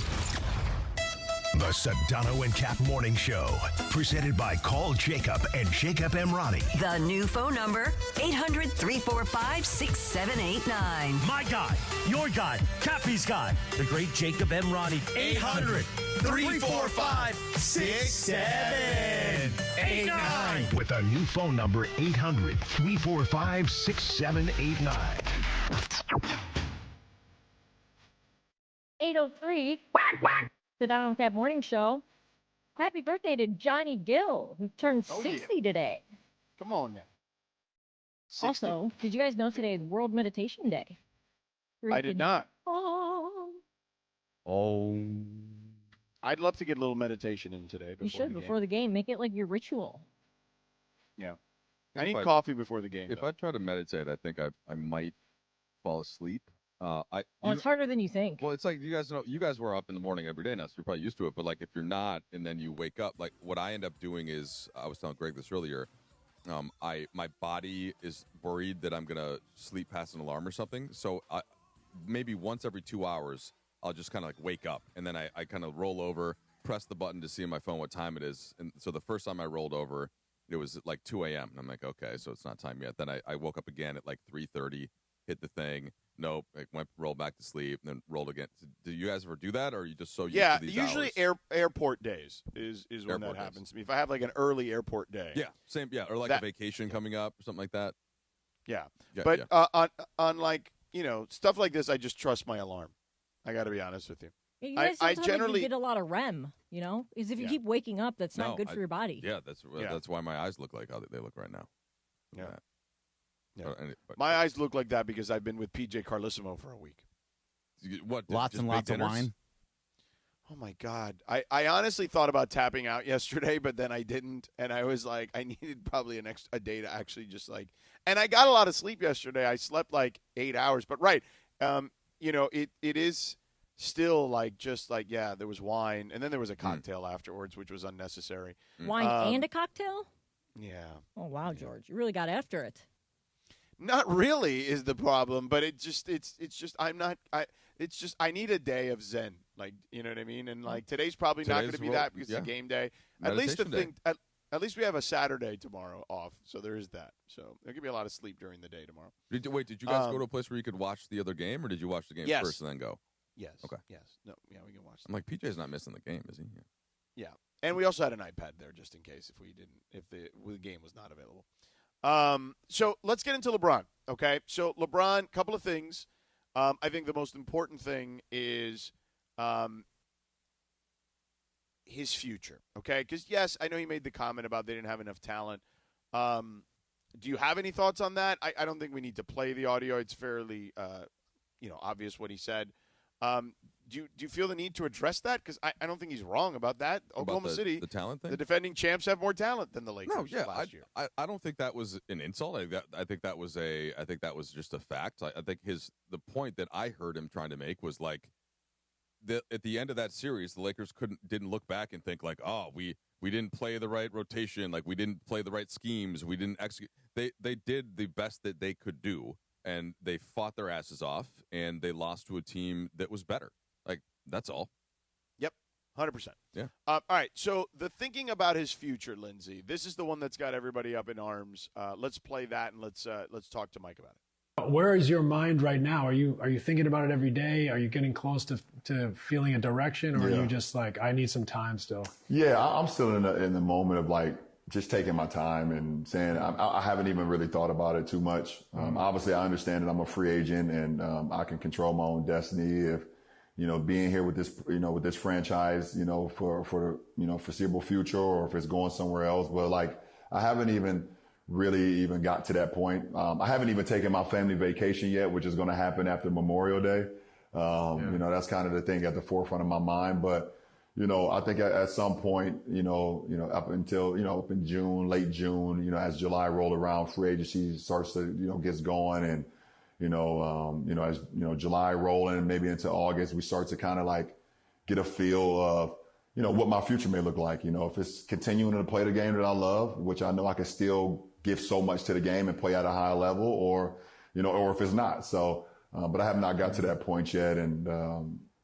The Sedano and Kap Morning Show. Presented by Call Jacob and Jacob Emrani. The new phone number, 800-345-6789. My guy, your guy, Cappy's guy, the great Jacob Emrani. 800-345-6789. With a new phone number, 800-345-6789. 803. Sedano Kap Morning Show. Happy birthday to Johnny Gill, who turned 60 today. Come on now. 60? Also, did you guys know today is World Meditation Day? I did not. Oh. I'd love to get a little meditation in today. You should before the game. Make it like your ritual. Yeah. I need coffee before the game. If I try to meditate, I think I might fall asleep. It's harder than you think. Well, it's like you guys were up in the morning every day now, so you're probably used to it. But like if you're not, and then you wake up, like what I end up doing is, I was telling Greg this earlier. My body is worried that I'm gonna sleep past an alarm or something. So maybe once every 2 hours, I'll just kind of like wake up, and then I kind of roll over, press the button to see on my phone what time it is. And so the first time I rolled over, it was at like 2 a.m. And I'm like, okay, so it's not time yet. Then I woke up again at like 3:30, hit the thing. Nope, rolled back to sleep, and then rolled again. Do you guys ever do that, or are you just so used to these usually hours? airport days is when that happens to me. If I have like an early airport day. Yeah, same. Yeah, or like a vacation coming up or something like that. Yeah, but on like stuff like this, I just trust my alarm. I got to be honest with you. You guys I generally get a lot of REM. Is if you keep waking up, that's not good for your body. Yeah, that's why my eyes look like how they look right now. Yeah. Yeah. My eyes look like that because I've been with PJ Carlissimo for a week. What? Lots and lots of wine? Oh, my God. I honestly thought about tapping out yesterday, but then I didn't. And I was like, I needed probably a day to actually just like – and I got a lot of sleep yesterday. I slept like 8 hours. But, right, it is still like just like, yeah, there was wine. And then there was a cocktail afterwards, which was unnecessary. Wine and a cocktail? Yeah. Oh, wow, George. You really got after it. Not really is the problem, but I need a day of zen, like, you know what I mean? And like today's probably not going to be that because it's a game day. At least at least we have a Saturday tomorrow off, so there is that. So there could be a lot of sleep during the day tomorrow. Did you guys go to a place where you could watch the other game, or did you watch the game first and then go? Yes. Okay. Yes. No. Yeah, we can watch. I'm like, PJ's not missing the game, is he? Yeah. And we also had an iPad there just in case if the game was not available. So let's get into LeBron, okay? So LeBron, couple of things. I think the most important thing is his future, okay? Because, yes, I know he made the comment about they didn't have enough talent. Do you have any thoughts on that? I don't think we need to play the audio. It's fairly, obvious what he said. Do you feel the need to address that? Because I don't think he's wrong about that. Oklahoma City, the talent thing, the defending champs have more talent than the Lakers last year. I don't think that was an insult. I think that was just a fact. I think the point that I heard him trying to make was like at the end of that series, the Lakers didn't look back and think like, oh, we didn't play the right rotation, like we didn't play the right schemes, we didn't execute. They did the best that they could do, and they fought their asses off, and they lost to a team that was better. Like, that's all. Yep, 100%. Yeah. All right, so the thinking about his future, Lindsay, this is the one that's got everybody up in arms. Let's play that, and let's talk to Mike about it. Where is your mind right now? Are you thinking about it every day? Are you getting close to feeling a direction, or are you just like, I need some time still? Yeah, I'm still in the moment of like just taking my time and saying I haven't even really thought about it too much. Obviously, I understand that I'm a free agent and I can control my own destiny if being here with this franchise, for foreseeable future, or if it's going somewhere else. But like, I haven't really got to that point. I haven't even taken my family vacation yet, which is going to happen after Memorial Day. That's kind of the thing at the forefront of my mind. But, I think at some point, up in June, late June, as July roll around, free agency starts to, gets going, and, as July rolling, maybe into August, we start to kind of like get a feel of, what my future may look like. If it's continuing to play the game that I love, which I know I can still give so much to the game and play at a high level, or if it's not. So, but I have not got to that point yet. And,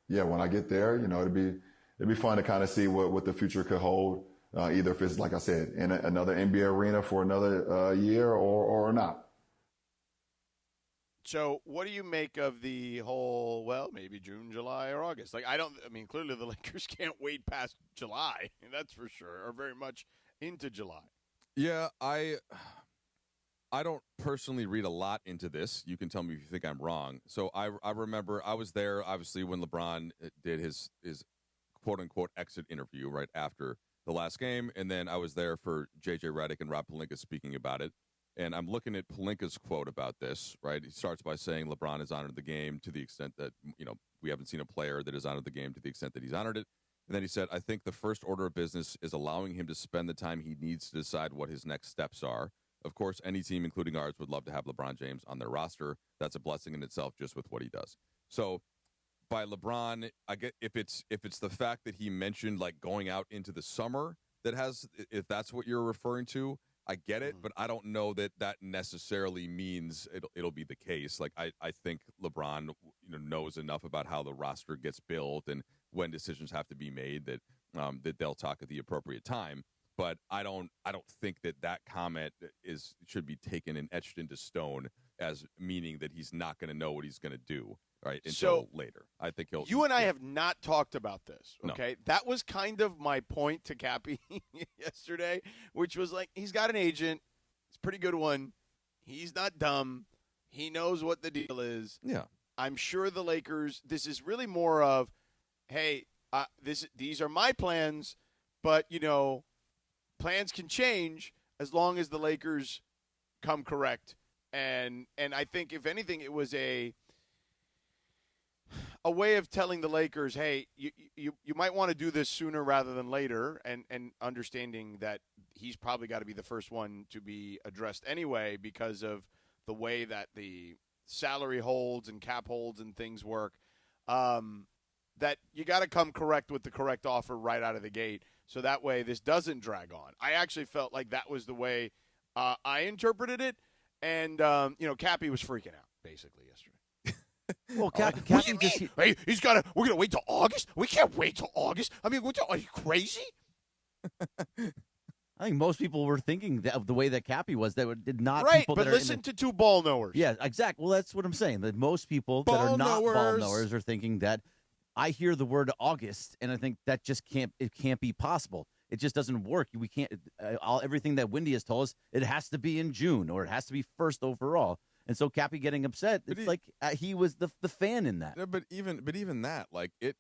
when I get there, it'd be fun to kind of see what the future could hold. Either if it's, like I said, in another NBA arena for another year or not. So what do you make of the whole, maybe June, July, or August? Like, clearly the Lakers can't wait past July, that's for sure, or very much into July. Yeah, I don't personally read a lot into this. You can tell me if you think I'm wrong. So I remember I was there, obviously, when LeBron did his quote-unquote exit interview right after the last game, and then I was there for J.J. Redick and Rob Pelinka speaking about it. And I'm looking at Pelinka's quote about this, right? He starts by saying LeBron has honored the game to the extent that, we haven't seen a player that has honored the game to the extent that he's honored it. And then he said, I think the first order of business is allowing him to spend the time he needs to decide what his next steps are. Of course, any team, including ours, would love to have LeBron James on their roster. That's a blessing in itself just with what he does. So by LeBron, I get if it's the fact that he mentioned like going out into the summer if that's what you're referring to, I get it, but I don't know that necessarily means it'll be the case. Like I think LeBron knows enough about how the roster gets built and when decisions have to be made that they'll talk at the appropriate time. But I don't think that comment should be taken and etched into stone as meaning that he's not going to know what he's going to do until later. I think he'll. You and I have not talked about this. Okay, no. That was kind of my point to Cappy yesterday, which was like he's got an agent. It's a pretty good one. He's not dumb. He knows what the deal is. Yeah, I'm sure the Lakers. This is really more of, hey, these are my plans, but plans can change as long as the Lakers come correct. And I think, if anything, it was a way of telling the Lakers, hey, you might want to do this sooner rather than later, and understanding that he's probably got to be the first one to be addressed anyway because of the way that the salary holds and cap holds and things work, that you got to come correct with the correct offer right out of the gate. So that way this doesn't drag on. I actually felt like that was the way I interpreted it. And, Cappy was freaking out, basically, yesterday. Well, Cappy just... Hey, we're going to wait till August? We can't wait till August. I mean, are you crazy? I think most people were thinking of the way that Cappy was. That did not right, people but that listen to two ball knowers. Yeah, exactly. Well, that's what I'm saying. That most people that are not ball knowers are thinking that I hear the word August, and I think that just can't be possible. It just doesn't work. We can't. Everything that Wendy has told us, it has to be in June or it has to be first overall. And so Cappy getting upset, he was the fan in that. But even that, like it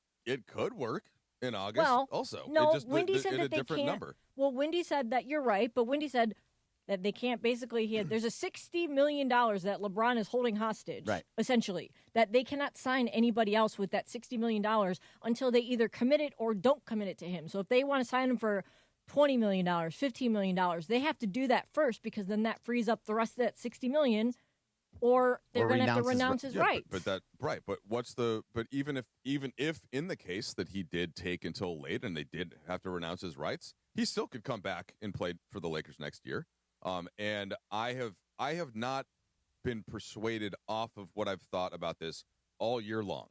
could work in August. Well, also, no. Wendy said that they can't. Number. Well, Wendy said that you're right, but Wendy said that they can't. Basically, there's a $60 million that LeBron is holding hostage, right? Essentially, that they cannot sign anybody else with that $60 million until they either commit it or don't commit it to him. So if they want to sign him for $20 million, $15 million, they have to do that first because then that frees up the rest of that $60 million, or they're going to have to renounce his rights. But even if in the case that he did take until late and they did have to renounce his rights, he still could come back and play for the Lakers next year. And I have not been persuaded off of what I've thought about this all year long.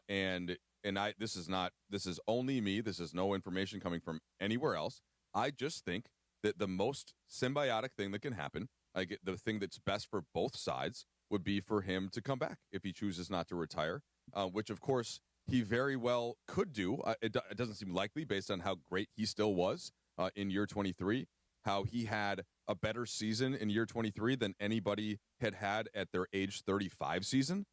This is only me. This is no information coming from anywhere else. I just think that the most symbiotic thing that can happen, the thing that's best for both sides, would be for him to come back if he chooses not to retire, which of course he very well could do. It doesn't seem likely based on how great he still was in year 23, how he had a better season in year 23 than anybody had at their age 35 season.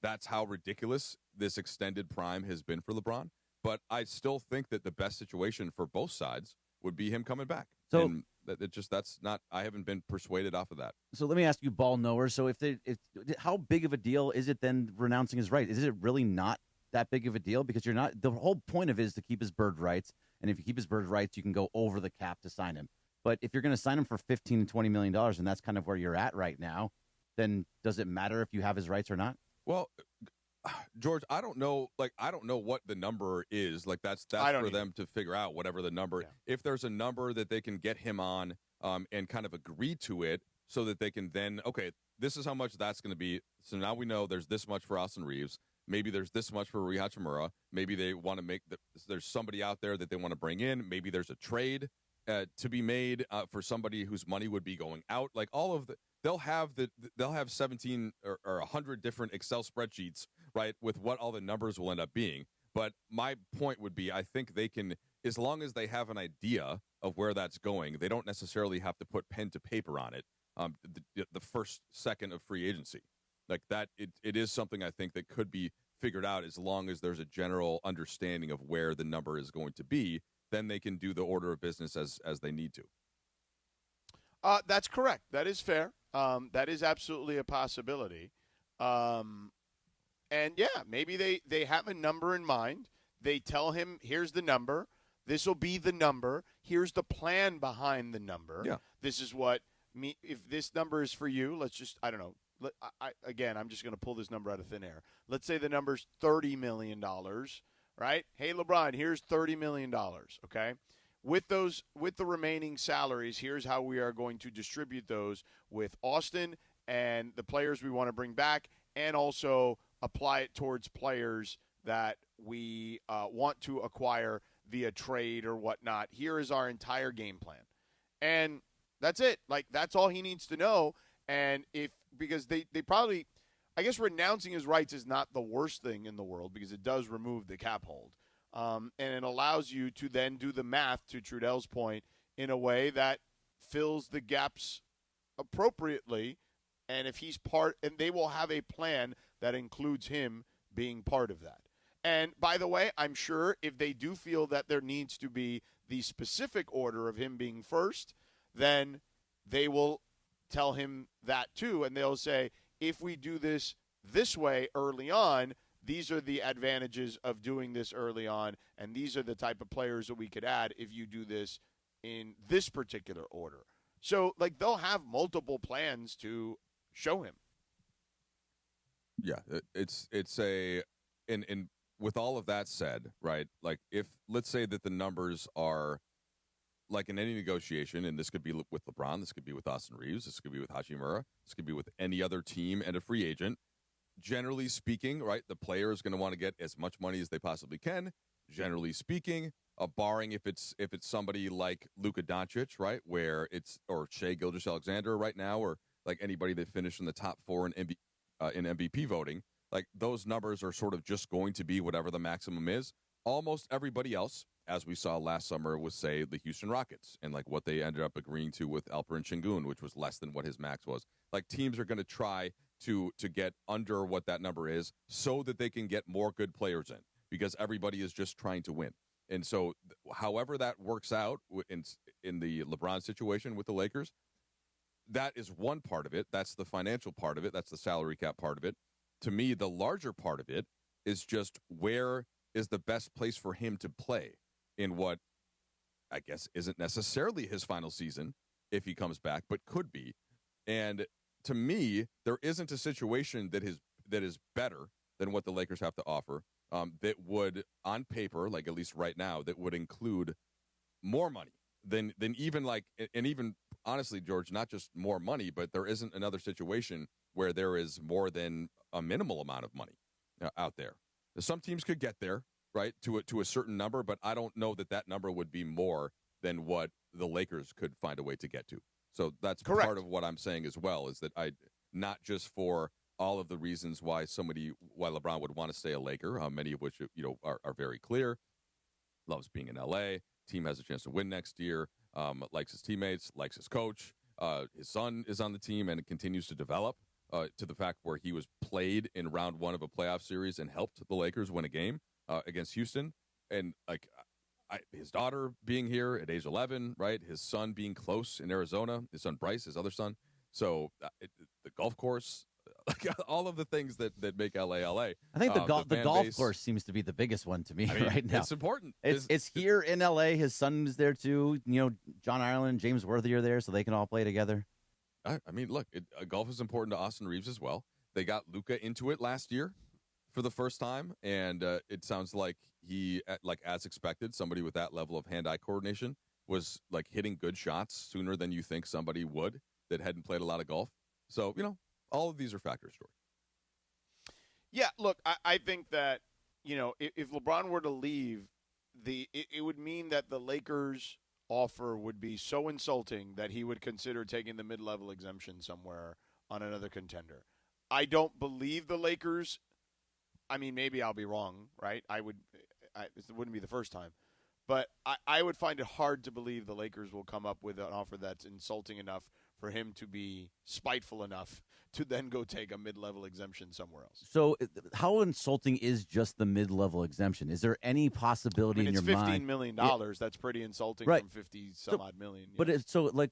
That's how ridiculous this extended prime has been for LeBron. But I still think that the best situation for both sides would be him coming back. So and that's not. I haven't been persuaded off of that. So let me ask you, ball knowers. So how big of a deal is it then renouncing his right? Is it really not that big of a deal? Because you're not. The whole point of it is to keep his bird rights, and if you keep his bird rights, you can go over the cap to sign him. But if you're going to sign him for $15 to $20 million, and that's kind of where you're at right now, then does it matter if you have his rights or not? Well, George, I don't know. I don't know what the number is. That's for them to figure out. Whatever the number, if there's a number that they can get him on, and kind of agree to it, so that they can then, okay, this is how much that's going to be. So now we know there's this much for Austin Reeves. Maybe there's this much for Rui Hachimura. Maybe they want to make there's somebody out there that they want to bring in. Maybe there's a trade to be made for somebody whose money would be going out. Like all of they'll have 17 or 100 different Excel spreadsheets, right, with what all the numbers will end up being. But my point would be, I think they can, as long as they have an idea of where that's going, they don't necessarily have to put pen to paper on it. The first second of free agency, like that, it is something I think that could be figured out as long as there's a general understanding of where the number is going to be. then they can do the order of business as they need to. That's correct. That is fair. That is absolutely a possibility. And yeah, maybe they have a number in mind. They tell him, here's the number. This will be the number. Here's the plan behind the number. Yeah. This is what if this number is for you, let's just, I don't know. Again, I'm just going to pull this number out of thin air. Let's say the number's $30 million, right? Hey, LeBron, here's $30 million, okay? With the remaining salaries, here's how we are going to distribute those with Austin and the players we want to bring back, and also apply it towards players that we want to acquire via trade or whatnot. Here is our entire game plan. And that's it. Like, that's all he needs to know. And because they probably, I guess renouncing his rights is not the worst thing in the world because it does remove the cap hold. And it allows you to then do the math, to Trudell's point, in a way that fills the gaps appropriately. And if he's and they will have a plan that includes him being part of that. And by the way, I'm sure if they do feel that there needs to be the specific order of him being first, then they will tell him that too. And they'll say, if we do this way early on, these are the advantages of doing this early on, and these are the type of players that we could add if you do this in this particular order. So, like, they'll have multiple plans to show him. Yeah, it's and with all of that said, right, like if let's say that the numbers are like in any negotiation, and this could be with LeBron, this could be with Austin Reeves, this could be with Hachimura, this could be with any other team and a free agent. Generally speaking, right, the player is going to want to get as much money as they possibly can. Generally speaking, barring if it's somebody like Luka Doncic, right, where it's or Shai Gilgeous-Alexander right now, or like anybody that finished in the top 4 in MVP voting, like those numbers are sort of just going to be whatever the maximum is. Almost everybody else, as we saw last summer, was, say, the Houston Rockets and like what they ended up agreeing to with Alperen Şengün, which was less than what his max was. Like teams are going to try to get under what that number is so that they can get more good players in, because everybody is just trying to win. And so however that works out in the LeBron situation with the Lakers, that is one part of it. That's the financial part of it. That's the salary cap part of it. To me, the larger part of it is just where is the best place for him to play in what I guess isn't necessarily his final season if he comes back, but could be. And to me, there isn't a situation that is better than what the Lakers have to offer that would, on paper, like at least right now, that would include more money than even like, and even honestly, George, not just more money, but there isn't another situation where there is more than a minimal amount of money out there. Some teams could get there, right, to a certain number, but I don't know that number would be more than what the Lakers could find a way to get to. So that's correct. Part of what I'm saying as well, is that not just for all of the reasons why LeBron would want to stay a Laker, many of which are very clear. Loves being in LA, team has a chance to win next year, likes his teammates, likes his coach. His son is on the team and continues to develop to the fact where he was played in round 1 of a playoff series and helped the Lakers win a game against Houston. And like his daughter being here at age 11, right? His son being close in Arizona, his son Bryce, his other son. So the golf course, like all of the things that make LA. I think the golf course seems to be the biggest one to me right now. It's important. It's here in LA. His son is there too. John Ireland, James Worthy are there, so they can all play together. I mean, look, golf is important to Austin Reeves as well. They got Luka into it last year for the first time, and it sounds like he, like as expected, somebody with that level of hand-eye coordination was like hitting good shots sooner than you think somebody would that hadn't played a lot of golf. So, all of these are factors, George. Yeah, look, I think that, if LeBron were to leave, it would mean that the Lakers' offer would be so insulting that he would consider taking the mid-level exemption somewhere on another contender. I don't believe the Lakers. I mean, maybe I'll be wrong, right? This wouldn't be the first time. But I would find it hard to believe the Lakers will come up with an offer that's insulting enough for him to be spiteful enough to then go take a mid-level exemption somewhere else. So how insulting is just the mid-level exemption? Is there any possibility in your mind? It's $15 million. Yeah. That's pretty insulting from 50-some-odd million. But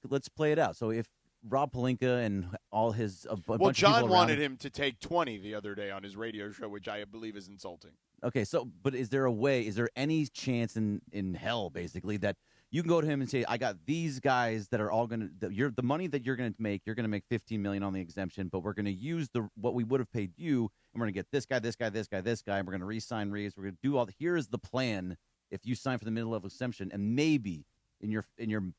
let's play it out. So if Rob Pelinka and all his bunch John of people wanted him to take 20 the other day on his radio show, which I believe is insulting. Okay, but is there any chance in hell, basically, that you can go to him and say, I got these guys that are all going to, the money that you're going to make $15 million on the exemption, but we're going to use what we would have paid you, and we're going to get this guy, and we're going to re-sign Reeves. We're going to do here is the plan if you sign for the mid-level exemption, and maybe in your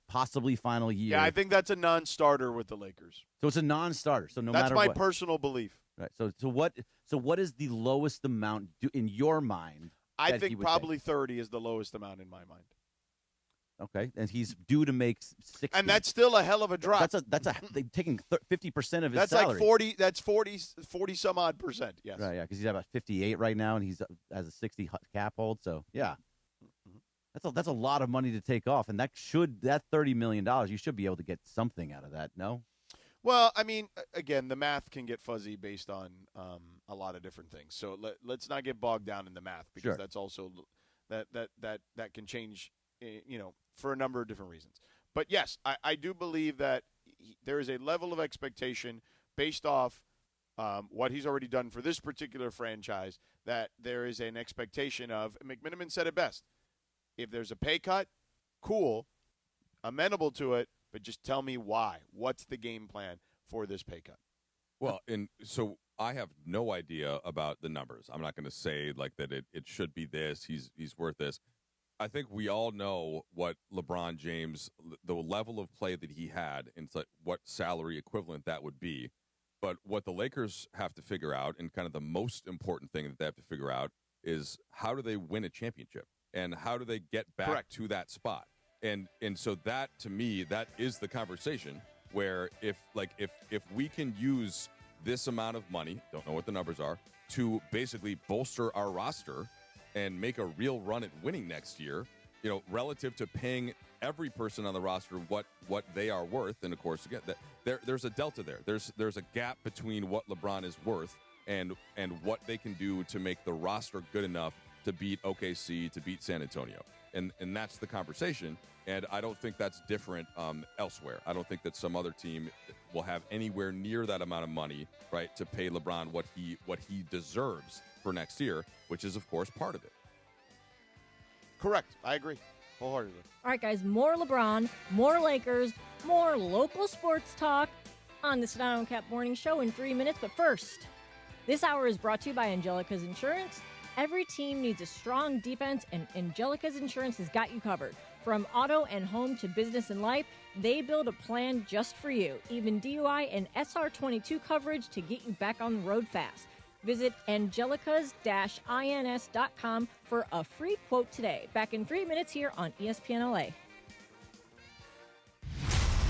possibly final year. Yeah, I think that's a non-starter with the Lakers. So it's a non-starter. So that's my personal belief. Right. So what is the lowest amount in your mind? I think probably 30 is the lowest amount in my mind. Okay, and he's due to make 60. And that's still a hell of a drop. They're taking 50% of his that's salary. That's 40 some odd percent. Yes. Right. Yeah, because he's at about 58 right now, and he's has a 60 cap hold. So yeah, that's a lot of money to take off, and that $30 million, you should be able to get something out of that. No. Well, I mean, again, the math can get fuzzy based on a lot of different things. So let's not get bogged down in the math, because that's also that can change, for a number of different reasons. But yes, I do believe that there is a level of expectation based off what he's already done for this particular franchise, that there is an expectation of, McMenamin said it best, if there's a pay cut, cool, amenable to it, but just tell me why. What's the game plan for this pay cut? Well, and so I have no idea about the numbers. I'm not going to say that it should be this, he's worth this. I think we all know what LeBron James, the level of play that he had, and what salary equivalent that would be. But what the Lakers have to figure out, and kind of the most important thing that they have to figure out, is how do they win a championship, and how do they get back to that spot? And so that, to me, that is the conversation where if we can use this amount of money, don't know what the numbers are, to basically bolster our roster and make a real run at winning next year, relative to paying every person on the roster what they are worth. And of course, again, there's a delta there. There's a gap between what LeBron is worth and what they can do to make the roster good enough to beat OKC, to beat San Antonio. And that's the conversation. And I don't think that's different elsewhere. I don't think that some other team will have anywhere near that amount of money, right, to pay LeBron what he deserves for next year, which is, of course, part of it. Correct. I agree wholeheartedly. All right, guys, more LeBron, more Lakers, more local sports talk on the Sedano Kap Morning Show in 3 minutes. But first, this hour is brought to you by Angelica's Insurance. Every team needs a strong defense, and Angelica's Insurance has got you covered. From auto and home to business and life, they build a plan just for you. Even DUI and SR22 coverage to get you back on the road fast. Visit angelicas-ins.com for a free quote today. Back in 3 minutes here on ESPN LA.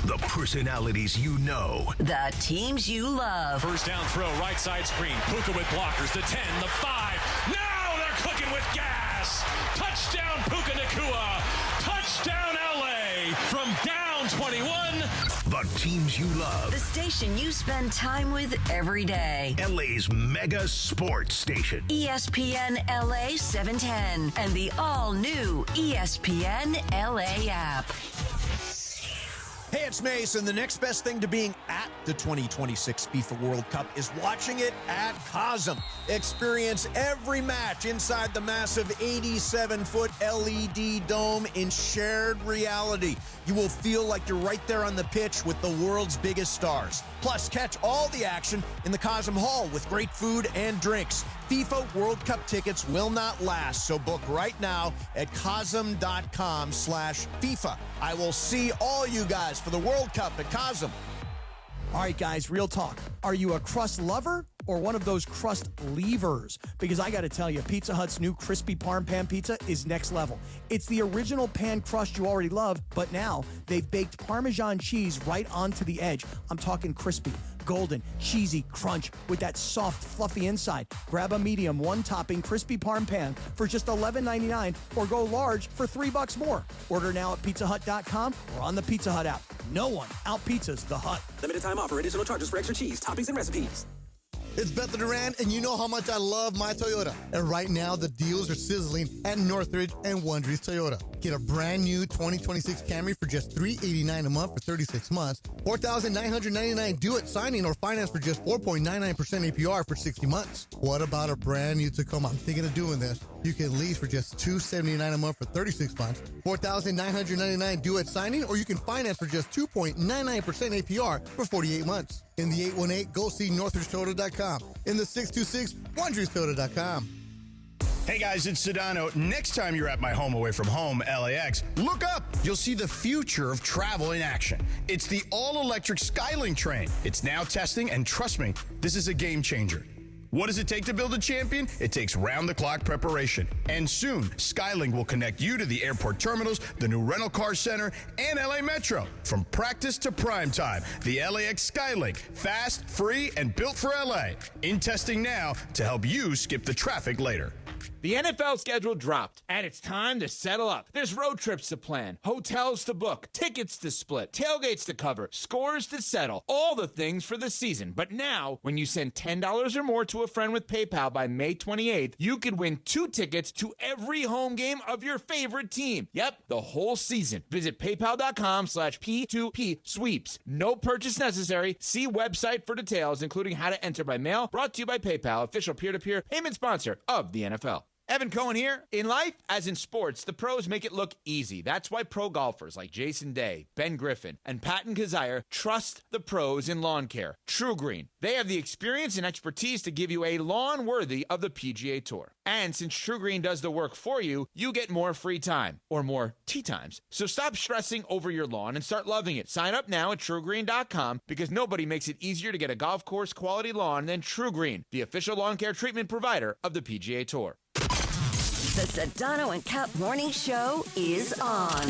The personalities you know. The teams you love. First down throw, right side screen. Puka with blockers. The 10, the 5. Now they're cooking with gas. Touchdown Puka Nacua. Touchdown LA. From down 21. The teams you love. The station you spend time with every day. LA's mega sports station. ESPN LA 710 and the all-new ESPN LA app. Hey, it's Mason. The next best thing to being at the 2026 FIFA World Cup is watching it at Cosm. Experience every match inside the massive 87-foot LED dome in shared reality. You will feel like you're right there on the pitch with the world's biggest stars. Plus, catch all the action in the Cosm Hall with great food and drinks. FIFA World Cup tickets will not last, so book right now at cosm.com/FIFA. I will see all you guys for the World Cup at Cosm. All right, guys, real talk. Are you a crust lover or one of those crust levers, because I got to tell you, Pizza Hut's new crispy Parm Pan Pizza is next level. It's the original pan crust you already love, but now they've baked Parmesan cheese right onto the edge. I'm talking crispy, golden, cheesy crunch with that soft, fluffy inside. Grab a medium, one-topping crispy Parm Pan for just $11.99 or go large for $3 more. Order now at pizzahut.com or on the Pizza Hut app. No one out-pizzas the Hut. Limited time offer. Additional charges for extra cheese, toppings, and recipes. It's Bethel Duran, and you know how much I love my Toyota. And right now, the deals are sizzling at Northridge and Wondries Toyota. Get a brand new 2026 Camry for just $389 a month for 36 months, $4,999 due at signing, or finance for just 4.99% APR for 60 months. What about a brand new Tacoma? I'm thinking of doing this. You can lease for just $279 a month for 36 months, $4,999 due at signing, or you can finance for just 2.99% APR for 48 months. In the 818, go see NorthridgeToyota.com. In the 626, WondriesToyota.com. Hey guys, it's Sedano. Next time you're at my home away from home, LAX, look up. You'll see the future of travel in action. It's the all-electric Skylink train. It's now testing, and trust me, this is a game changer. What does it take to build a champion? It takes round-the-clock preparation. And soon, Skylink will connect you to the airport terminals, the new rental car center, and LA Metro. From practice to prime time, the LAX Skylink. Fast, free, and built for LA. In testing now to help you skip the traffic later. The NFL schedule dropped, and it's time to settle up. There's road trips to plan, hotels to book, tickets to split, tailgates to cover, scores to settle, all the things for the season. But now, when you send $10 or more to a friend with PayPal by May 28th, you could win 2 tickets to every home game of your favorite team. Yep, the whole season. Visit paypal.com/P2P sweeps. No purchase necessary. See website for details, including how to enter by mail. Brought to you by PayPal, official peer-to-peer payment sponsor of the NFL. Evan Cohen here. In life, as in sports, the pros make it look easy. That's why pro golfers like Jason Day, Ben Griffin, and Patton Kazire trust the pros in lawn care. True Green. They have the experience and expertise to give you a lawn worthy of the PGA Tour. And since True Green does the work for you, you get more free time, or more tee times. So stop stressing over your lawn and start loving it. Sign up now at TrueGreen.com, because nobody makes it easier to get a golf course quality lawn than True Green, the official lawn care treatment provider of the PGA Tour. The Sedano and Kap Morning Show is on.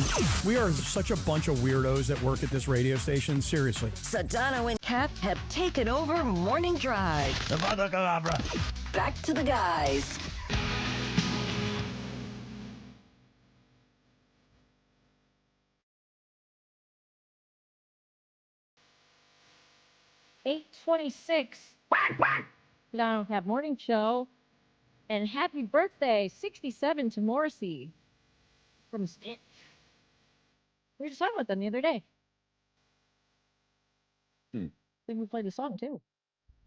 We are such a bunch of weirdos that work at this radio station. Seriously. Sedano and Kap have taken over Morning Drive. Back to the guys. $8:26. Sedano and Kap Morning Show. And happy birthday, 67, to Morrissey from Smith. We were just talking about them the other day. I think we played the song too.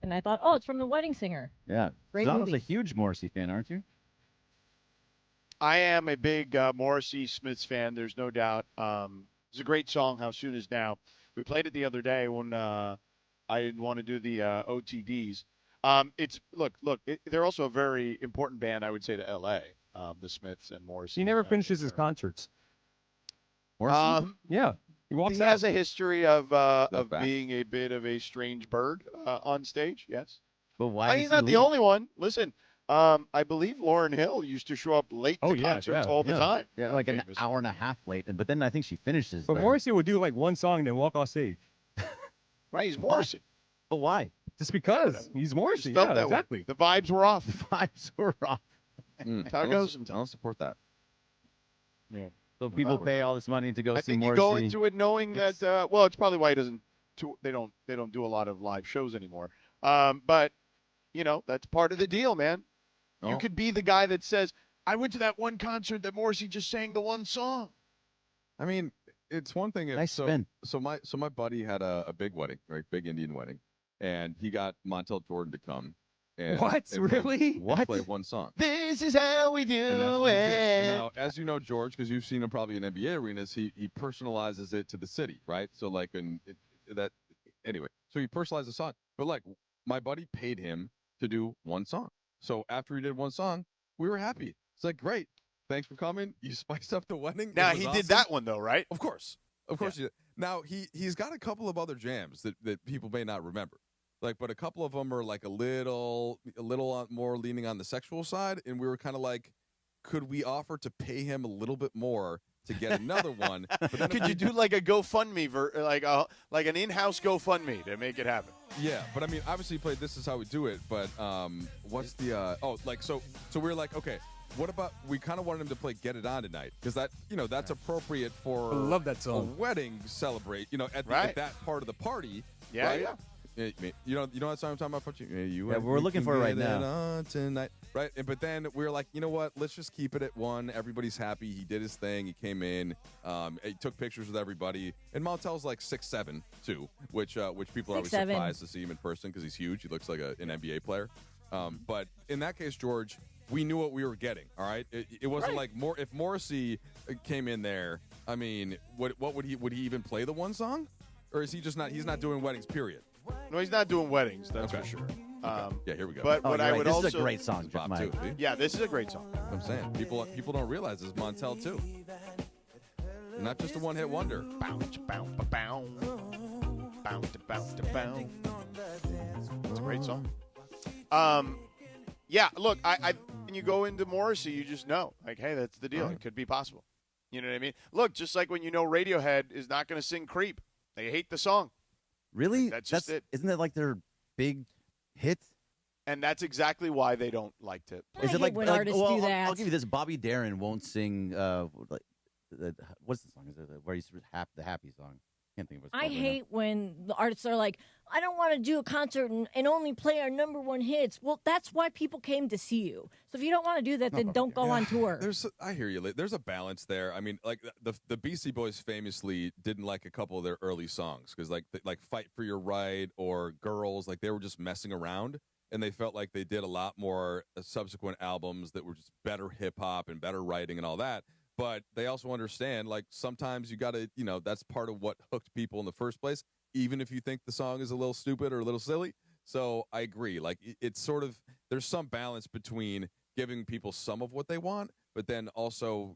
And I thought, oh, it's from The Wedding Singer. Yeah. Great Don's movie. a huge Morrissey fan, aren't you? I am a big Morrissey Smiths fan. There's no doubt. It's a great song, How Soon Is Now. We played it the other day when I didn't want to do the OTDs. They're also a very important band, I would say, to LA, the Smiths and Morrissey. He never finishes his concerts. Morrissey? Yeah. He has a history of being a bit of a strange bird on stage, yes. But why? He's not the only one. Listen, I believe Lauryn Hill used to show up late to concerts all the time. Yeah, like an hour and a half late. But then I think she finishes. But Morrissey would do like one song and then walk off stage. Right, he's Morrissey. But why? Just because he's Morrissey. Felt Yeah, that exactly. way. The vibes were off. The vibes were off. That's how it goes. I don't support that. Yeah. So people pay all this money to go I see think Morrissey. you go into it knowing that. It's probably why he doesn't. They don't do a lot of live shows anymore. But that's part of the deal, man. You could be the guy that says, "I went to that one concert that Morrissey just sang the one song." I mean, it's one thing. Nice spin. So my buddy had a big wedding, right? Big Indian wedding. And he got Montel Jordan to come. And Really? Play one song. This is how we do it. Now, as you know, George, because you've seen him probably in NBA arenas, he personalizes it to the city, right? So like anyway, so he personalized the song. But like my buddy paid him to do one song. So after he did one song, we were happy. It's like, great. Thanks for coming. You spiced up the wedding. Now he did that one though, right? Of course. He did. Now he's got a couple of other jams that people may not remember. but a couple of them are like a little more leaning on the sexual side, and we were kind of like, could we offer to pay him a little bit more to get another one? But then could you do like a GoFundMe, like an in-house GoFundMe to make it happen? Yeah, but I mean, obviously, you played This Is How We Do It, but what's the so we were like, okay, what about we kind of wanted him to play Get It On Tonight, because that that's appropriate for I love that song. A wedding celebrate, at that part of the party. Yeah, right? yeah. You know what song I'm talking about? We're looking for it right now. On tonight, right? But then we were like, you know what? Let's just keep it at one. Everybody's happy. He did his thing. He came in. He took pictures with everybody. And Montel's like 6'7", too, which people are always 6'7". surprised to see him in person because he's huge. He looks like an NBA player. But in that case, George, we knew what we were getting. All right, it wasn't like if Morrissey came in there. I mean, what would he even play the one song, or is he just not? He's not doing weddings. Period. No, he's not doing weddings. That's for sure. Yeah, here we go. But what I would this also is a great song, Mike. Too, yeah, this is a great song. I'm saying people don't realize this is Montel too. Not just a one-hit wonder. Bounce, bounce, bounce, bounce, bounce, bounce. It's a great song. Yeah. Look, when you go into Morrissey, you just know, like, hey, that's the deal. Right. It could be possible. You know what I mean? Look, just like when Radiohead is not going to sing "Creep," they hate the song. Really? That's just it. Isn't that like their big hit? And that's exactly why they don't like to. Is it like when artists do that? I'll give you this. Bobby Darin won't sing. What's the song? Is it where he's the happy song? Can't think of what's. I hate when the artists are like, I don't want to do a concert and only play our number one hits. Well, that's why people came to see you. So if you don't want to do that, then don't go on tour. I hear you. There's a balance there. I mean, like the Beastie Boys famously didn't like a couple of their early songs because like "Fight for Your Right" or "Girls," like they were just messing around, and they felt like they did a lot more subsequent albums that were just better hip hop and better writing and all that. But they also understand, like, sometimes you got to, that's part of what hooked people in the first place, even if you think the song is a little stupid or a little silly. So I agree. Like, it's sort of, there's some balance between giving people some of what they want, but then also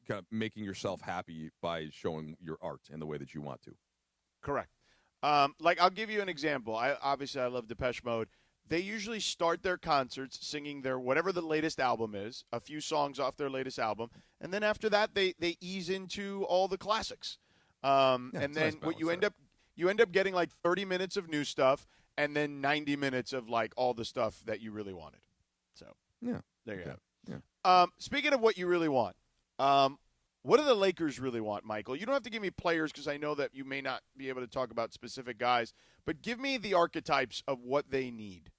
kind of making yourself happy by showing your art in the way that you want to. Correct. Like, I'll give you an example. I love Depeche Mode. They usually start their concerts singing their whatever the latest album is, a few songs off their latest album, and then after that they ease into all the classics. And then what you end up getting like 30 minutes of new stuff, and then 90 minutes of like all the stuff that you really wanted. So yeah, there you go. Yeah. Speaking of what you really want, what do the Lakers really want, Michael? You don't have to give me players because I know that you may not be able to talk about specific guys, but give me the archetypes of what they need.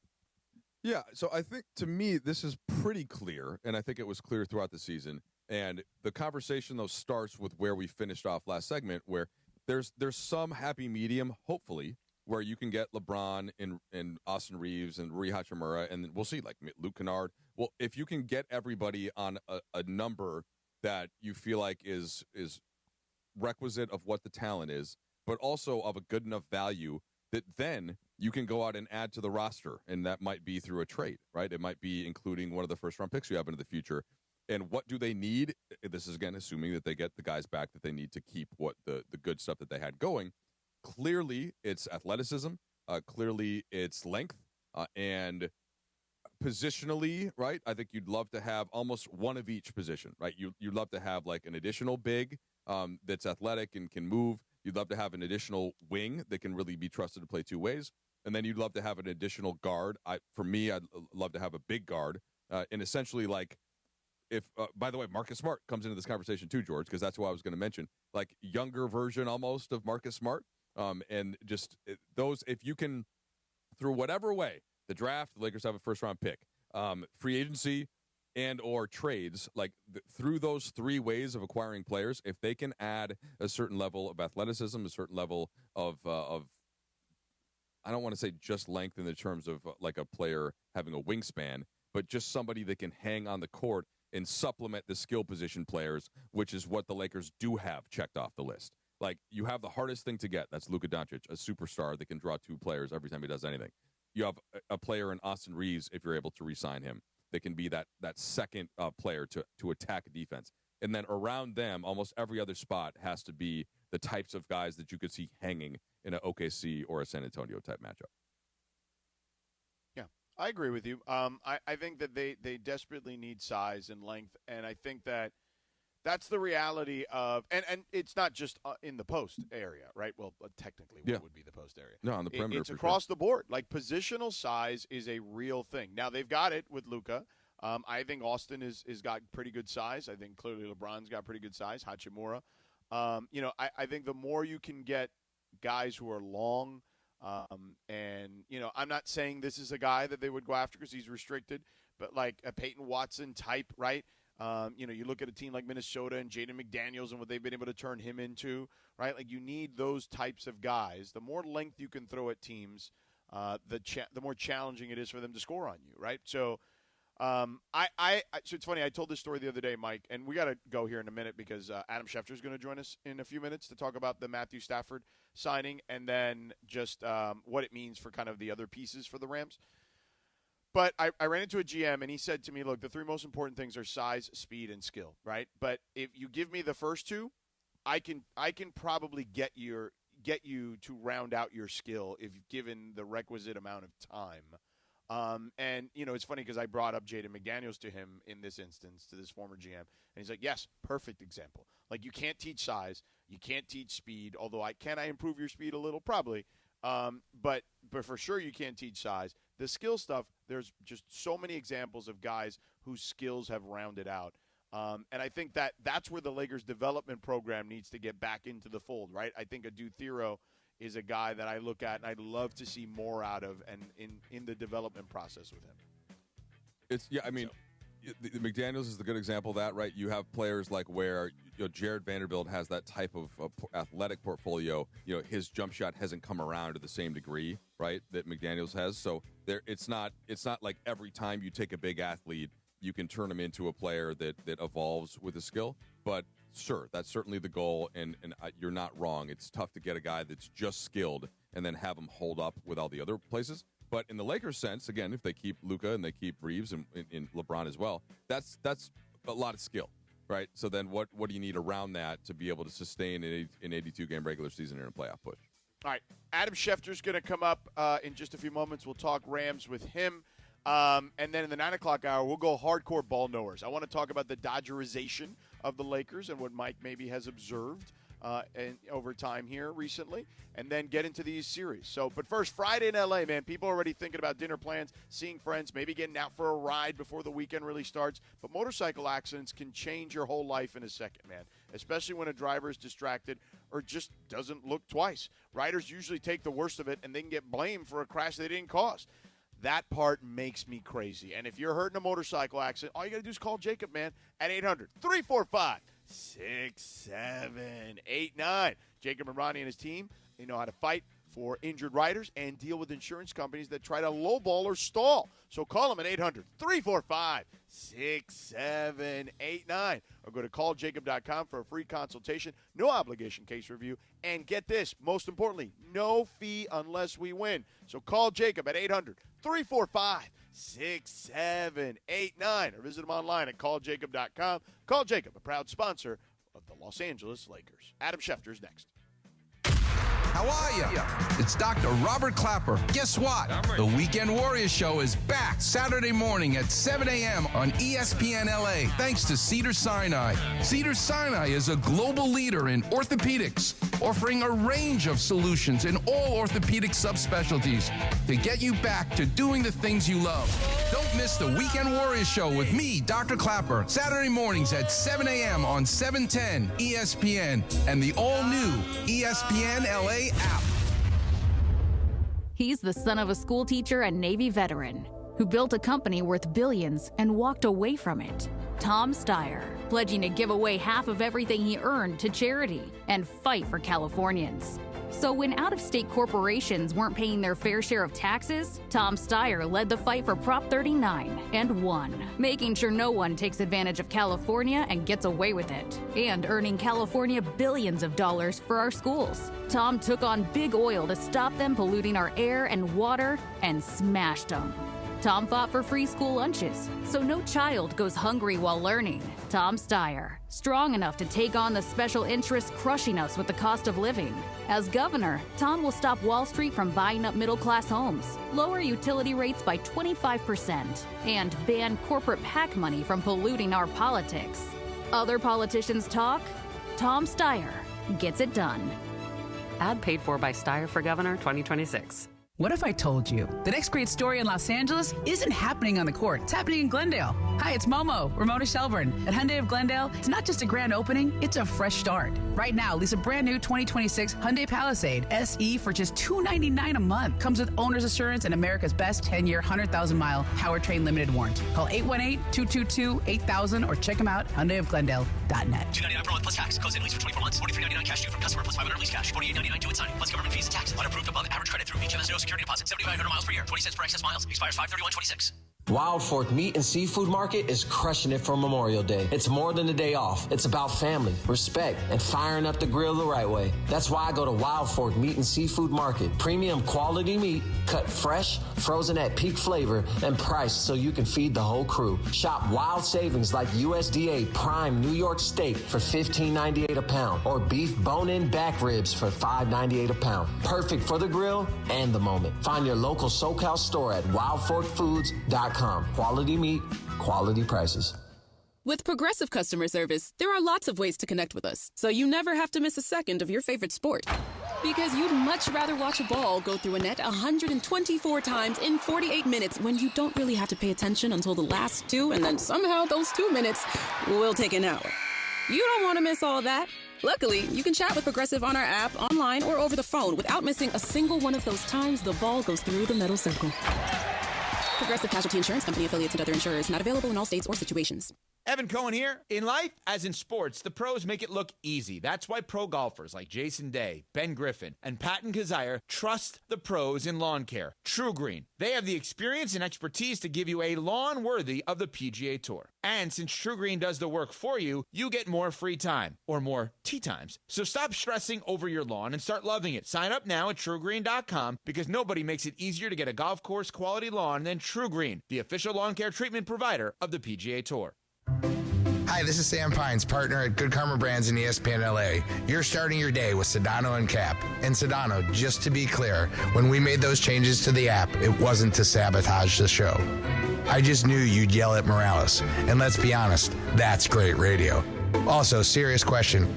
Yeah, so I think, to me, this is pretty clear, and I think it was clear throughout the season. And the conversation, though, starts with where we finished off last segment, where there's some happy medium, hopefully, where you can get LeBron and Austin Reeves and Rui Hachimura, and we'll see, like Luke Kennard. Well, if you can get everybody on a number that you feel like is requisite of what the talent is, but also of a good enough value that then you can go out and add to the roster, and that might be through a trade, right? It might be including one of the first-round picks you have into the future. And what do they need? This is, again, assuming that they get the guys back that they need to keep what the good stuff that they had going. Clearly, it's athleticism. Clearly, it's length. And positionally, right, I think you'd love to have almost one of each position, right? You'd love to have, like, an additional big that's athletic and can move. You'd love to have an additional wing that can really be trusted to play two ways. And then you'd love to have an additional guard. For me, I'd love to have a big guard. And essentially, like, if, by the way, Marcus Smart comes into this conversation too, George, because that's what I was going to mention. Like, younger version almost of Marcus Smart. And just those, if you can, through whatever way, the draft, the Lakers have a first-round pick, free agency, and or trades, like through those three ways of acquiring players, if they can add a certain level of athleticism, a certain level of I don't want to say just length in the terms of like a player having a wingspan, but just somebody that can hang on the court and supplement the skill position players, which is what the Lakers do have checked off the list. Like, you have the hardest thing to get. That's Luka Doncic, a superstar that can draw two players every time he does anything. You have a player in Austin Reeves, if you're able to re-sign him, that can be that second player to attack a defense. And then around them, almost every other spot has to be the types of guys that you could see hanging in an OKC or a San Antonio type matchup. I agree with you. I think that they desperately need size and length, and I think that's the reality of – and it's not just in the post area, right? Well, technically what would be the post area? No, on the perimeter. It's across the board. Like, positional size is a real thing. Now, they've got it with Luka. I think Austin is got pretty good size. I think clearly LeBron's got pretty good size, Hachimura. I think the more you can get guys who are long and, I'm not saying this is a guy that they would go after because he's restricted, but like a Peyton Watson type, right? You look at a team like Minnesota and Jaden McDaniels and what they've been able to turn him into, right? Like you need those types of guys. The more length you can throw at teams, the more challenging it is for them to score on you, right? So so it's funny. I told this story the other day, Mike, and we got to go here in a minute because Adam Schefter is going to join us in a few minutes to talk about the Matthew Stafford signing and then just what it means for kind of the other pieces for the Rams. But I ran into a GM, and he said to me, look, the three most important things are size, speed, and skill, right? But if you give me the first two, I can probably get you to round out your skill if given the requisite amount of time. And, it's funny because I brought up Jaden McDaniels to him in this instance, to this former GM, and he's like, yes, perfect example. Like, you can't teach size, you can't teach speed, although I improve your speed a little? Probably. But for sure you can't teach size. The skill stuff, there's just so many examples of guys whose skills have rounded out. And I think that's where the Lakers development program needs to get back into the fold, right? I think Adu Thero is a guy that I look at and I'd love to see more out of and in the development process with him. The McDaniels is the good example of that, right? You have players like where Jared Vanderbilt has that type of athletic portfolio. His jump shot hasn't come around to the same degree, right, that McDaniels has. So it's not like every time you take a big athlete, you can turn him into a player that evolves with his skill. But sure, that's certainly the goal, and you're not wrong. It's tough to get a guy that's just skilled and then have him hold up with all the other places. But in the Lakers sense, again, if they keep Luka and they keep Reeves and LeBron as well, that's a lot of skill, right? So then what do you need around that to be able to sustain an 82-game regular season and a playoff push? All right, Adam Schefter's going to come up in just a few moments. We'll talk Rams with him. And then in the 9 o'clock hour, we'll go hardcore ball knowers. I want to talk about the Dodgerization of the Lakers and what Mike maybe has observed over time here recently, and then get into these series. But first, Friday in L.A., man, people are already thinking about dinner plans, seeing friends, maybe getting out for a ride before the weekend really starts. But motorcycle accidents can change your whole life in a second, man, especially when a driver is distracted or just doesn't look twice. Riders usually take the worst of it, and they can get blamed for a crash they didn't cause. That part makes me crazy. And if you're hurt in a motorcycle accident, all you got to do is call Jacob, man, at 800-345-6789. Jacob and Ronnie and his team, they know how to fight for injured riders and deal with insurance companies that try to lowball or stall. So call them at 800-345-6789 or go to calljacob.com for a free consultation, no obligation case review, and get this, most importantly, no fee unless we win. So call Jacob at 800-345-6789 or visit him online at calljacob.com. Call Jacob, a proud sponsor of the Los Angeles Lakers. Adam Schefter's next. How are you? It's Dr. Robert Clapper. Guess what? The Weekend Warriors Show is back Saturday morning at 7 a.m. on ESPN LA, thanks to Cedars-Sinai. Cedars-Sinai is a global leader in orthopedics, offering a range of solutions in all orthopedic subspecialties to get you back to doing the things you love. Don't miss the Weekend Warriors Show with me, Dr. Clapper, Saturday mornings at 7 a.m. on 710 ESPN and the all-new ESPN LA app. He's the son of a school teacher and Navy veteran who built a company worth billions and walked away from it. Tom Steyer, pledging to give away half of everything he earned to charity and fight for Californians. So when out-of-state corporations weren't paying their fair share of taxes, Tom Steyer led the fight for Prop 39 and won, making sure no one takes advantage of California and gets away with it, and earning California billions of dollars for our schools. Tom took on big oil to stop them polluting our air and water and smashed them. Tom fought for free school lunches, so no child goes hungry while learning. Tom Steyer, strong enough to take on the special interests crushing us with the cost of living. As governor, Tom will stop Wall Street from buying up middle-class homes, lower utility rates by 25%, and ban corporate PAC money from polluting our politics. Other politicians talk, Tom Steyer gets it done. Ad paid for by Steyer for Governor 2026. What if I told you the next great story in Los Angeles isn't happening on the court? It's happening in Glendale. Hi, it's Momo, Ramona Shelburne. At Hyundai of Glendale, it's not just a grand opening, it's a fresh start. Right now, lease a brand new 2026 Hyundai Palisade SE for just $299 a month. Comes with owner's assurance and America's best 10-year, 100,000-mile powertrain limited warranty. Call 818-222-8000 or check them out, HyundaiofGlendale.net. $299 per month plus tax. Close in lease for 24 months. $43.99 cash due from customer plus $500 lease cash. $48.99 due at signing plus government fees and taxes. Unapproved above average credit through HMS. No security deposit. 7,500 miles per year. 20 cents per excess miles. Expires 5/31/26. Wild Fork Meat and Seafood Market is crushing it for Memorial Day. It's more than a day off. It's about family, respect, and firing up the grill the right way. That's why I go to Wild Fork Meat and Seafood Market. Premium quality meat, cut fresh, frozen at peak flavor, and priced so you can feed the whole crew. Shop wild savings like USDA Prime New York Steak for $15.98 a pound or beef bone-in back ribs for $5.98 a pound. Perfect for the grill and the moment. Find your local SoCal store at wildforkfoods.com. Quality meat, quality prices. With Progressive Customer Service, there are lots of ways to connect with us, so you never have to miss a second of your favorite sport. Because you'd much rather watch a ball go through a net 124 times in 48 minutes when you don't really have to pay attention until the last two, and then somehow those 2 minutes will take an hour. You don't want to miss all that. Luckily, you can chat with Progressive on our app, online, or over the phone without missing a single one of those times the ball goes through the metal circle. Progressive Casualty Insurance Company, affiliates, and other insurers. Not available in all states or situations. Evan Cohen here. In life, as in sports, the pros make it look easy. That's why pro golfers like Jason Day, Ben Griffin, and Patton Kazire trust the pros in lawn care. True Green. They have the experience and expertise to give you a lawn worthy of the PGA Tour. And since True Green does the work for you, you get more free time, or more tee times. So stop stressing over your lawn and start loving it. Sign up now at TrueGreen.com because nobody makes it easier to get a golf course quality lawn than True Green, the official lawn care treatment provider of the PGA Tour. Hi, this is Sam Pines, partner at Good Karma Brands in ESPN LA. You're starting your day with Sedano Kap. And Sedano, just to be clear, when we made those changes to the app, it wasn't to sabotage the show. I just knew you'd yell at Morales. And let's be honest, that's great radio. Also, serious question.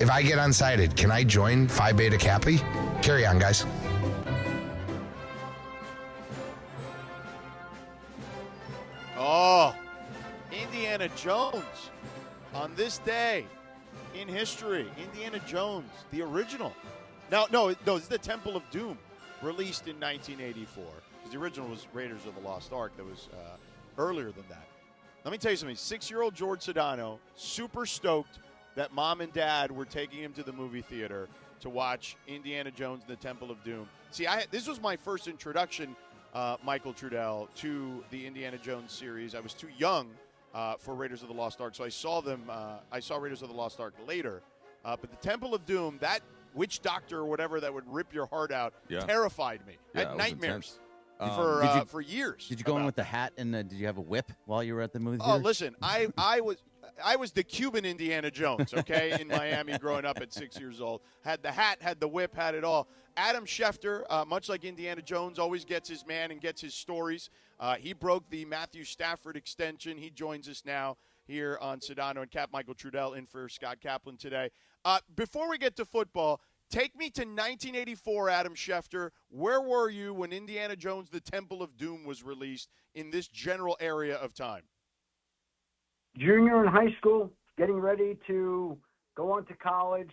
If I get unsighted, can I join Phi Beta Cappy? Carry on, guys. Oh, Indiana Jones on this day in history. Indiana Jones, the original. No, this is the Temple of Doom, released in 1984. Because the original was Raiders of the Lost Ark. That was earlier than that. Let me tell you something. 6-year-old George Sedano, super stoked that mom and dad were taking him to the movie theater to watch Indiana Jones and the Temple of Doom. See, this was my first introduction, Michael Trudell, to the Indiana Jones series. I was too young for Raiders of the Lost Ark, so I saw them. I saw Raiders of the Lost Ark later. But the Temple of Doom, that witch doctor or whatever that would rip your heart out, terrified me. I had nightmares for years. Did you go in with the hat and did you have a whip while you were at the movie theater? theater? Oh, listen, I was the Cuban Indiana Jones, okay, in Miami growing up at 6 years old. Had the hat, had the whip, had it all. Adam Schefter, much like Indiana Jones, always gets his man and gets his stories. He broke the Matthew Stafford extension. He joins us now here on Sedano and Kap. Michael Trudell in for Scott Kaplan today. Before we get to football, take me to 1984, Adam Schefter. Where were you when Indiana Jones, The Temple of Doom was released in this general area of time? Junior in high school, getting ready to go on to college,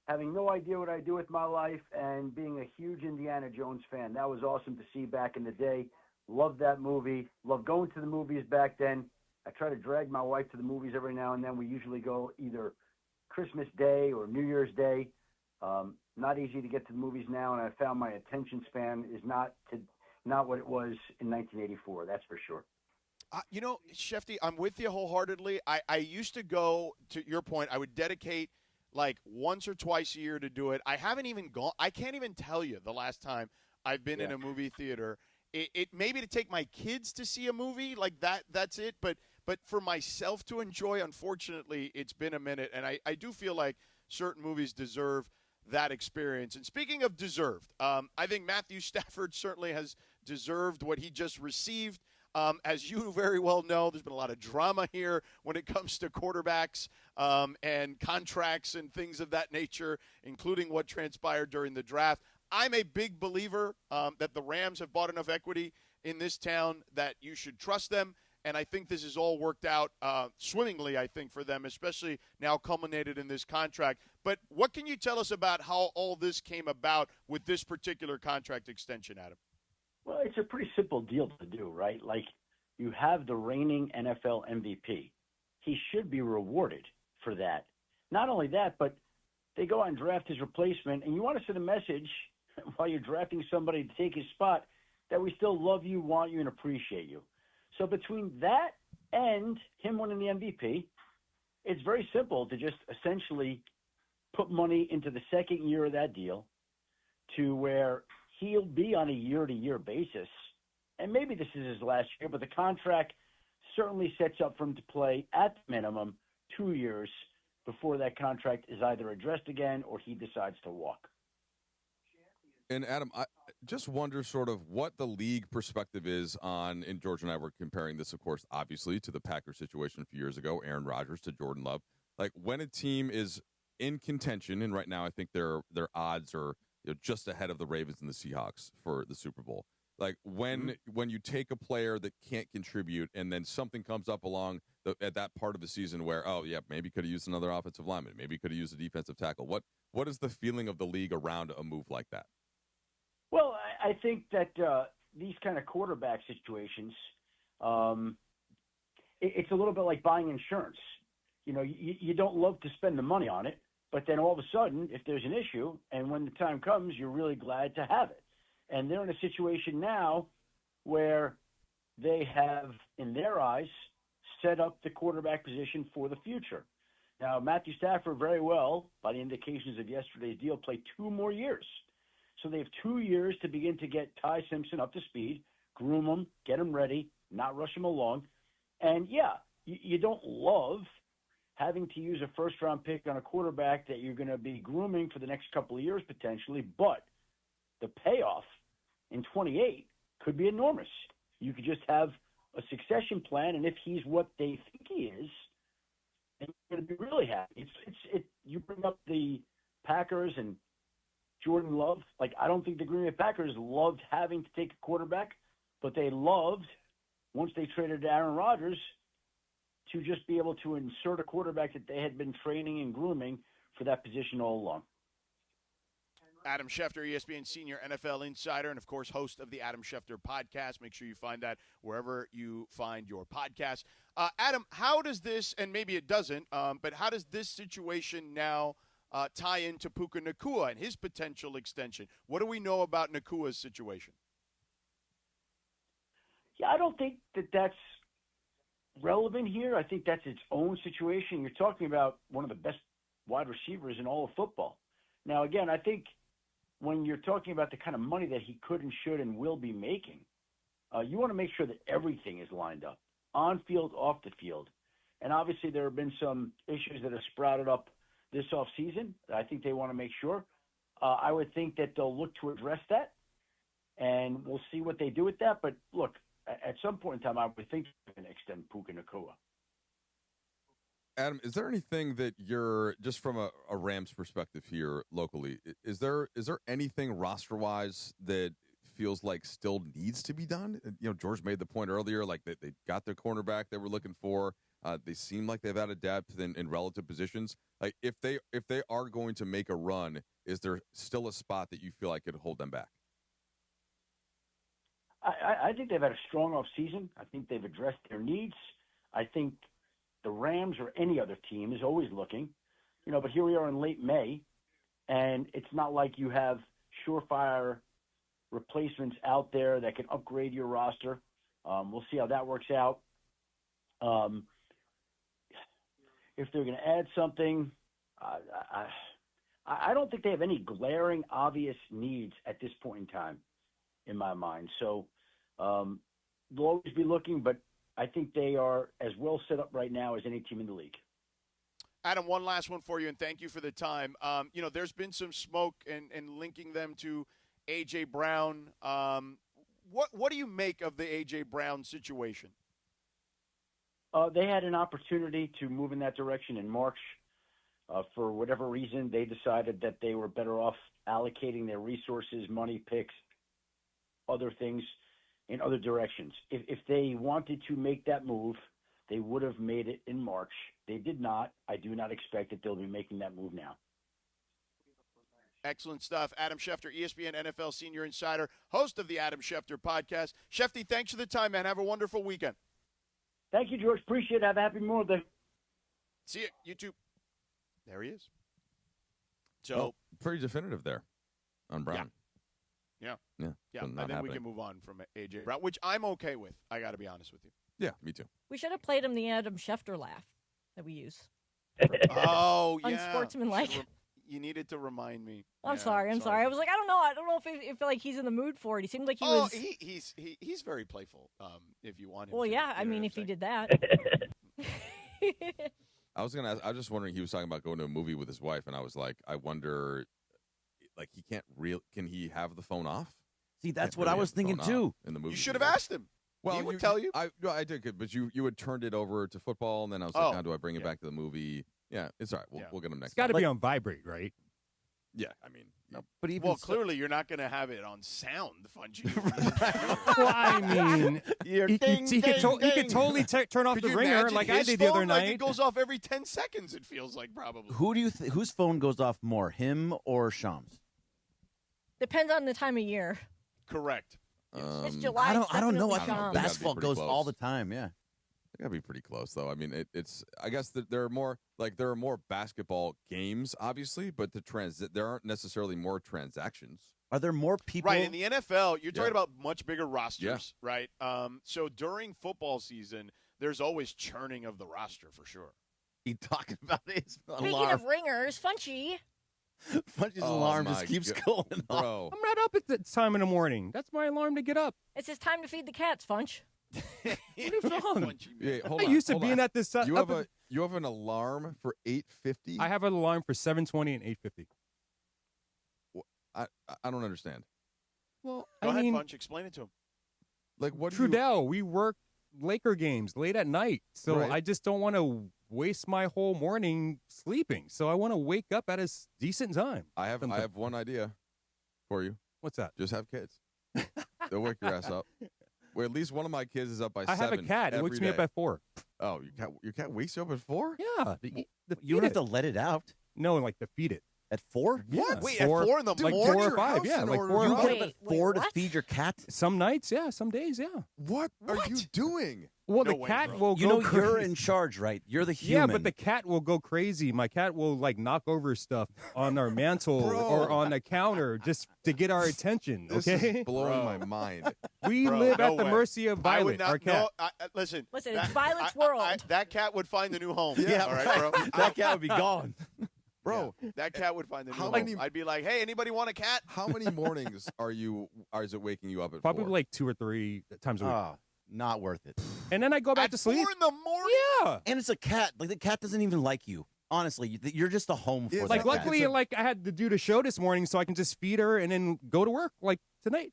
having no idea what I do with my life, and being a huge Indiana Jones fan. That was awesome to see back in the day. Loved that movie. Loved going to the movies back then. I try to drag my wife to the movies every now and then. We usually go either Christmas Day or New Year's Day. Not easy to get to the movies now, and I found my attention span is not what it was in 1984. That's for sure. Shefty, I'm with you wholeheartedly. I used to go, to your point, I would dedicate like once or twice a year to do it. I haven't even gone. I can't even tell you the last time I've been in a movie theater. it maybe to take my kids to see a movie like that. That's it. But for myself to enjoy, unfortunately, it's been a minute, and I do feel like certain movies deserve that experience. And speaking of deserved, I think Matthew Stafford certainly has deserved what he just received. As you very well know, there's been a lot of drama here when it comes to quarterbacks and contracts and things of that nature, including what transpired during the draft. I'm a big believer that the Rams have bought enough equity in this town that you should trust them. And I think this has all worked out swimmingly, I think, for them, especially now culminated in this contract. But what can you tell us about how all this came about with this particular contract extension, Adam? Well, it's a pretty simple deal to do, right? Like, you have the reigning NFL MVP. He should be rewarded for that. Not only that, but they go out and draft his replacement, and you want to send a message while you're drafting somebody to take his spot that we still love you, want you, and appreciate you. So between that and him winning the MVP, it's very simple to just essentially put money into the second year of that deal to where he'll be on a year-to-year basis. And maybe this is his last year, but the contract certainly sets up for him to play at the minimum 2 years before that contract is either addressed again or he decides to walk. And Adam, I just wonder sort of what the league perspective is on, and George and I were comparing this, of course, obviously, to the Packers situation a few years ago, Aaron Rodgers to Jordan Love. Like, when a team is in contention, and right now I think their odds are just ahead of the Ravens and the Seahawks for the Super Bowl. Like, when you take a player that can't contribute and then something comes up along at that part of the season where, oh, yeah, maybe could have used another offensive lineman, maybe could have used a defensive tackle. What is the feeling of the league around a move like that? Well, I think that these kind of quarterback situations, it's a little bit like buying insurance. You know, you don't love to spend the money on it, but then all of a sudden, if there's an issue, and when the time comes, you're really glad to have it. And they're in a situation now where they have, in their eyes, set up the quarterback position for the future. Now, Matthew Stafford very well, by the indications of yesterday's deal, played 2 more years. So they have 2 years to begin to get Tai Simpson up to speed, groom him, get him ready, not rush him along. And, yeah, you don't love having to use a first-round pick on a quarterback that you're going to be grooming for the next couple of years potentially, but the payoff in 28 could be enormous. You could just have a succession plan, and if he's what they think he is, then you're going to be really happy. You bring up the Packers and Jordan Love. Like, I don't think the Green Bay Packers loved having to take a quarterback, but they loved, once they traded Aaron Rodgers, to just be able to insert a quarterback that they had been training and grooming for that position all along. Adam Schefter, ESPN Senior NFL Insider, and, of course, host of the Adam Schefter podcast. Make sure you find that wherever you find your podcast. Adam, how does this, and maybe it doesn't, but how does this situation now tie into Puka Nacua and his potential extension? What do we know about Nacua's situation? Yeah, I don't think that that's relevant here. I think that's its own situation. You're talking about one of the best wide receivers in all of football. Now, again, I think when you're talking about the kind of money that he could and should and will be making, you want to make sure that everything is lined up, on field, off the field. And obviously there have been some issues that have sprouted up this offseason. I think they want to make sure. I would think that they'll look to address that, and we'll see what they do with that. But, look, at some point in time, I would think they're going to extend Puka Nacua. Adam, is there anything that you're, just from a Rams perspective here locally, is there anything roster-wise that feels like still needs to be done? You know, George made the point earlier, like they got their cornerback they were looking for. They seem like they've added depth in relative positions. Like, if they are going to make a run, is there still a spot that you feel like could hold them back? I think they've had a strong offseason. I think they've addressed their needs. I think the Rams or any other team is always looking, but here we are in late May, and it's not like you have surefire replacements out there that can upgrade your roster. We'll see how that works out. If they're going to add something, I don't think they have any glaring, obvious needs at this point in time, in my mind. So They'll always be looking, but I think they are as well set up right now as any team in the league. Adam, one last one for you, and thank you for the time. There's been some smoke and linking them to A.J. Brown. What do you make of the A.J. Brown situation? They had an opportunity to move in that direction in March. For whatever reason, they decided that they were better off allocating their resources, money, picks, other things in other directions. If they wanted to make that move, they would have made it in March. They did not. I do not expect that they'll be making that move now. Excellent stuff. Adam Schefter, ESPN NFL Senior Insider, host of the Adam Schefter podcast. Shefty, thanks for the time, man. Have a wonderful weekend. Thank you, George. Appreciate it. Have a happy Memorial Day. See you. You too. There he is. So pretty definitive there on Brown. Yeah. So And then we can move on from A.J. Brown, which I'm okay with. I got to be honest with you. Yeah, me too. We should have played him the Adam Schefter laugh that we use. Oh, yeah. Unsportsmanlike. You needed to remind me. I'm sorry. I was like, I don't know if like he's in the mood for it. He seemed like he was. He's very playful. If you want him. Well, to, yeah. I mean, if he did that. I was gonna ask. I was just wondering. He was talking about going to a movie with his wife, and I was like, I wonder, like, he can't Can he have the phone off? See, that's what I was thinking too. In the movie, you should have asked him. Well, he would tell you. I did, but you had turned it over to football, and then I was like, how do I bring it back to the movie? Yeah, it's all right. We'll get him next. It's got to time. be on vibrate, right? Yeah, I mean, but even clearly you're not going to have it on sound. Funky. Well, I mean, he could totally turn off the ringer like I did the other night. Like it goes off every 10 seconds. It feels like probably. Who do you whose phone goes off more, him or Shams? Depends on the time of year. Correct. It's July. I don't know. I think Shams. basketball goes all the time. Yeah. They gotta be pretty close, though. I mean, it's. I guess there are more basketball games, obviously, but there aren't necessarily more transactions. Are there more people? Right in the NFL, you're talking about much bigger rosters, right? So during football season, there's always churning of the roster for sure. He talking about his alarm. Speaking of ringers, Funchy. Funchy's alarm just keeps going off. Bro. I'm not up at that time in the morning. That's my alarm to get up. It's his time to feed the cats, Funch. What is wrong? Yeah, I used to being at this. You have an alarm for 8:50. I have an alarm for 7:20 and 8:50. I don't understand. Well, Go ahead, Funch. Explain it to him. Like what? Trudell, we work Laker games late at night, so Right. I just don't want to waste my whole morning sleeping. So I want to wake up at a decent time. I have one idea for you. What's that? Just have kids. They'll wake your ass up. Well, at least one of my kids is up by 7. I have a cat. It wakes me up at 4. Oh, your cat wakes you up at 4? Yeah. You don't have to let it out. No, like to feed it. At 4? Yeah. Wait, at 4 in the morning? Like 4 or 5. Yeah, like 4 You or 5. get up at 4 to feed your cat? Some nights, yeah. Some days, yeah. What are you doing? Well, No the way, cat bro. will go You know, crazy. you're in charge, right? You're the human. Yeah, but the cat will go crazy. My cat will like knock over stuff on our mantle or on the counter just to get our attention. This Okay, is blowing my mind. we Bro, live no at the way. mercy of I Violet, would not. our cat. No, listen. Listen, it's Violet's world. That cat would find a new home. Yeah, all right, bro. that cat would be gone. Bro, Yeah, that cat would find a new how home. many- I'd be like, hey, anybody want a cat? How many mornings is it waking you up at Probably 4? like 2 or 3 times a week, Not worth it. and then I go back At to sleep. 4 in the morning? Yeah. And it's a cat. Like, the cat doesn't even like you. Honestly, you're just a home for Yeah, that Like cat. luckily, like I had to do the show this morning, so I can just feed her and then go to work like today.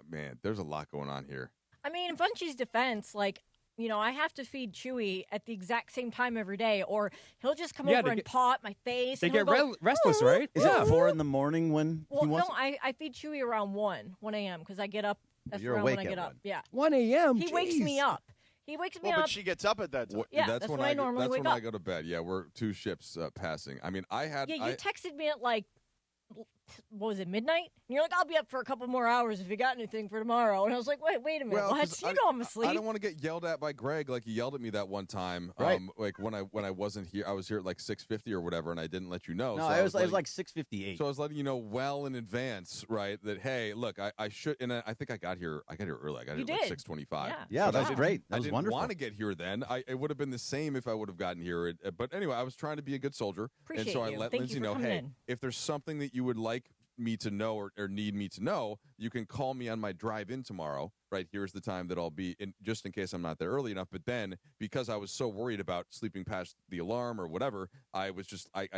Man, there's a lot going on here. I mean, in Funchy's defense, like, you know, I have to feed Chewy at the exact same time every day, or he'll just come Yeah, over they and get- paw at my face. They and he'll get go, restless, right? Is Yeah. it 4 in the morning when Well, he wants? no, I feed Chewy around 1 a.m. because I get up. That's You're around when I awake get at up. 1. Yeah. 1 a.m. He wakes me Jeez. up. He wakes me Well, but up. she gets up at that time. Yeah, that's when I normally wake That's when I up. go to bed. Yeah, we're 2 ships passing. I mean, Yeah, you texted me at like, what was it, midnight? And you're like, I'll be up for a couple more hours if you got anything for tomorrow. And I was like, wait a minute, Well, what? 'cause You know I'm asleep. I don't want to get yelled at by Greg like he yelled at me that one time. Right. Like when I wasn't here, I was here at like 6:50 or whatever, and I didn't let you know. No, so it I was like 6:58. So I was letting you know well in advance, right? That hey, look, I should, and I think I got here early. I got You here like did. 6:25. Yeah, But that I was didn't- great. That I was didn't wonderful. want to get here then. It would have been the same if I would have gotten here. But anyway, I was trying to be a good soldier, Appreciate and so I you. let Thank Lindsay you for know, coming hey, in. if there's something that you would like me to know or need me to know, you can call me on my drive in tomorrow. Right, here's the time that I'll be in, just in case I'm not there early enough. But then, because I was so worried about sleeping past the alarm or whatever, I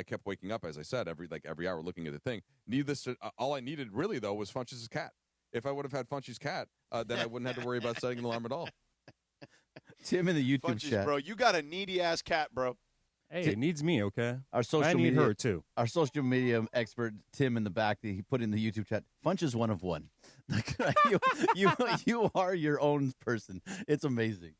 kept waking up, as I said, every hour looking at the thing. All I needed really though was Funch's cat. If I would have had Funch's cat, then I wouldn't have to worry about setting an alarm at all. Tim in the YouTube Funches, chat, bro, you got a needy ass cat, bro. Hey, it needs me, okay? I need her too. Our social media expert Tim in the back, he put in the YouTube chat. Funch is one of one. you are your own person. It's amazing.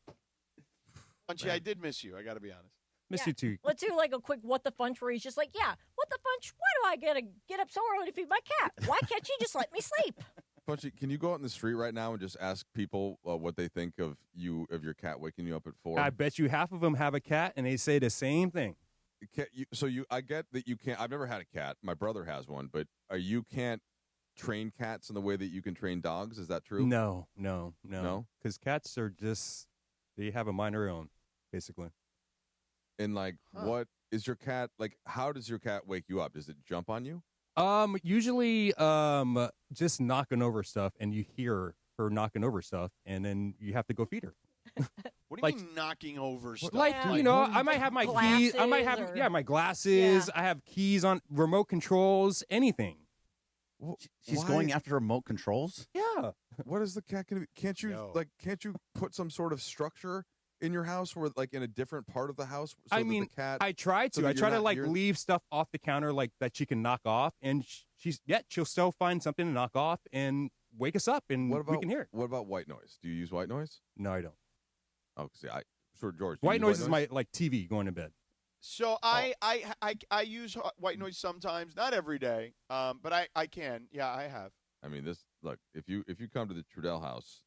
Funchy, I did miss you. I got to be honest. Miss you too. Let's do like a quick what the Funch where he's just like, yeah, what the Funch? Why do I gotta get up so early to feed my cat? Why can't you just let me sleep? Funchy, can you go out in the street right now and just ask people what they think of your cat waking you up at 4? I bet you half of them have a cat and they say the same thing. I get that you can't. I've never had a cat. My brother has one, but you can't train cats in the way that you can train dogs. Is that true? No. Because cats are they have a mind of their own, basically. And what is your cat like? How does your cat wake you up? Does it jump on you? Usually, just knocking over stuff, and you hear her knocking over stuff, and then you have to go feed her. What do you mean knocking over stuff? I might have my keys. I might have my glasses. Yeah. I have keys on remote controls. Anything. She's going after remote controls. Yeah. What is the cat going to? Can't you put some sort of structure in your house, or in a different part of the house? So the cat, I try to. I try to leave stuff off the counter that she can knock off, and she'll still find something to knock off and wake us up, and we can hear it. What about white noise? Do you use white noise? No, I don't. Oh, see, George. White noise is my TV going to bed. So I use white noise sometimes, not every day, but I can. Yeah, I have. I mean, look, if you come to the Trudell house,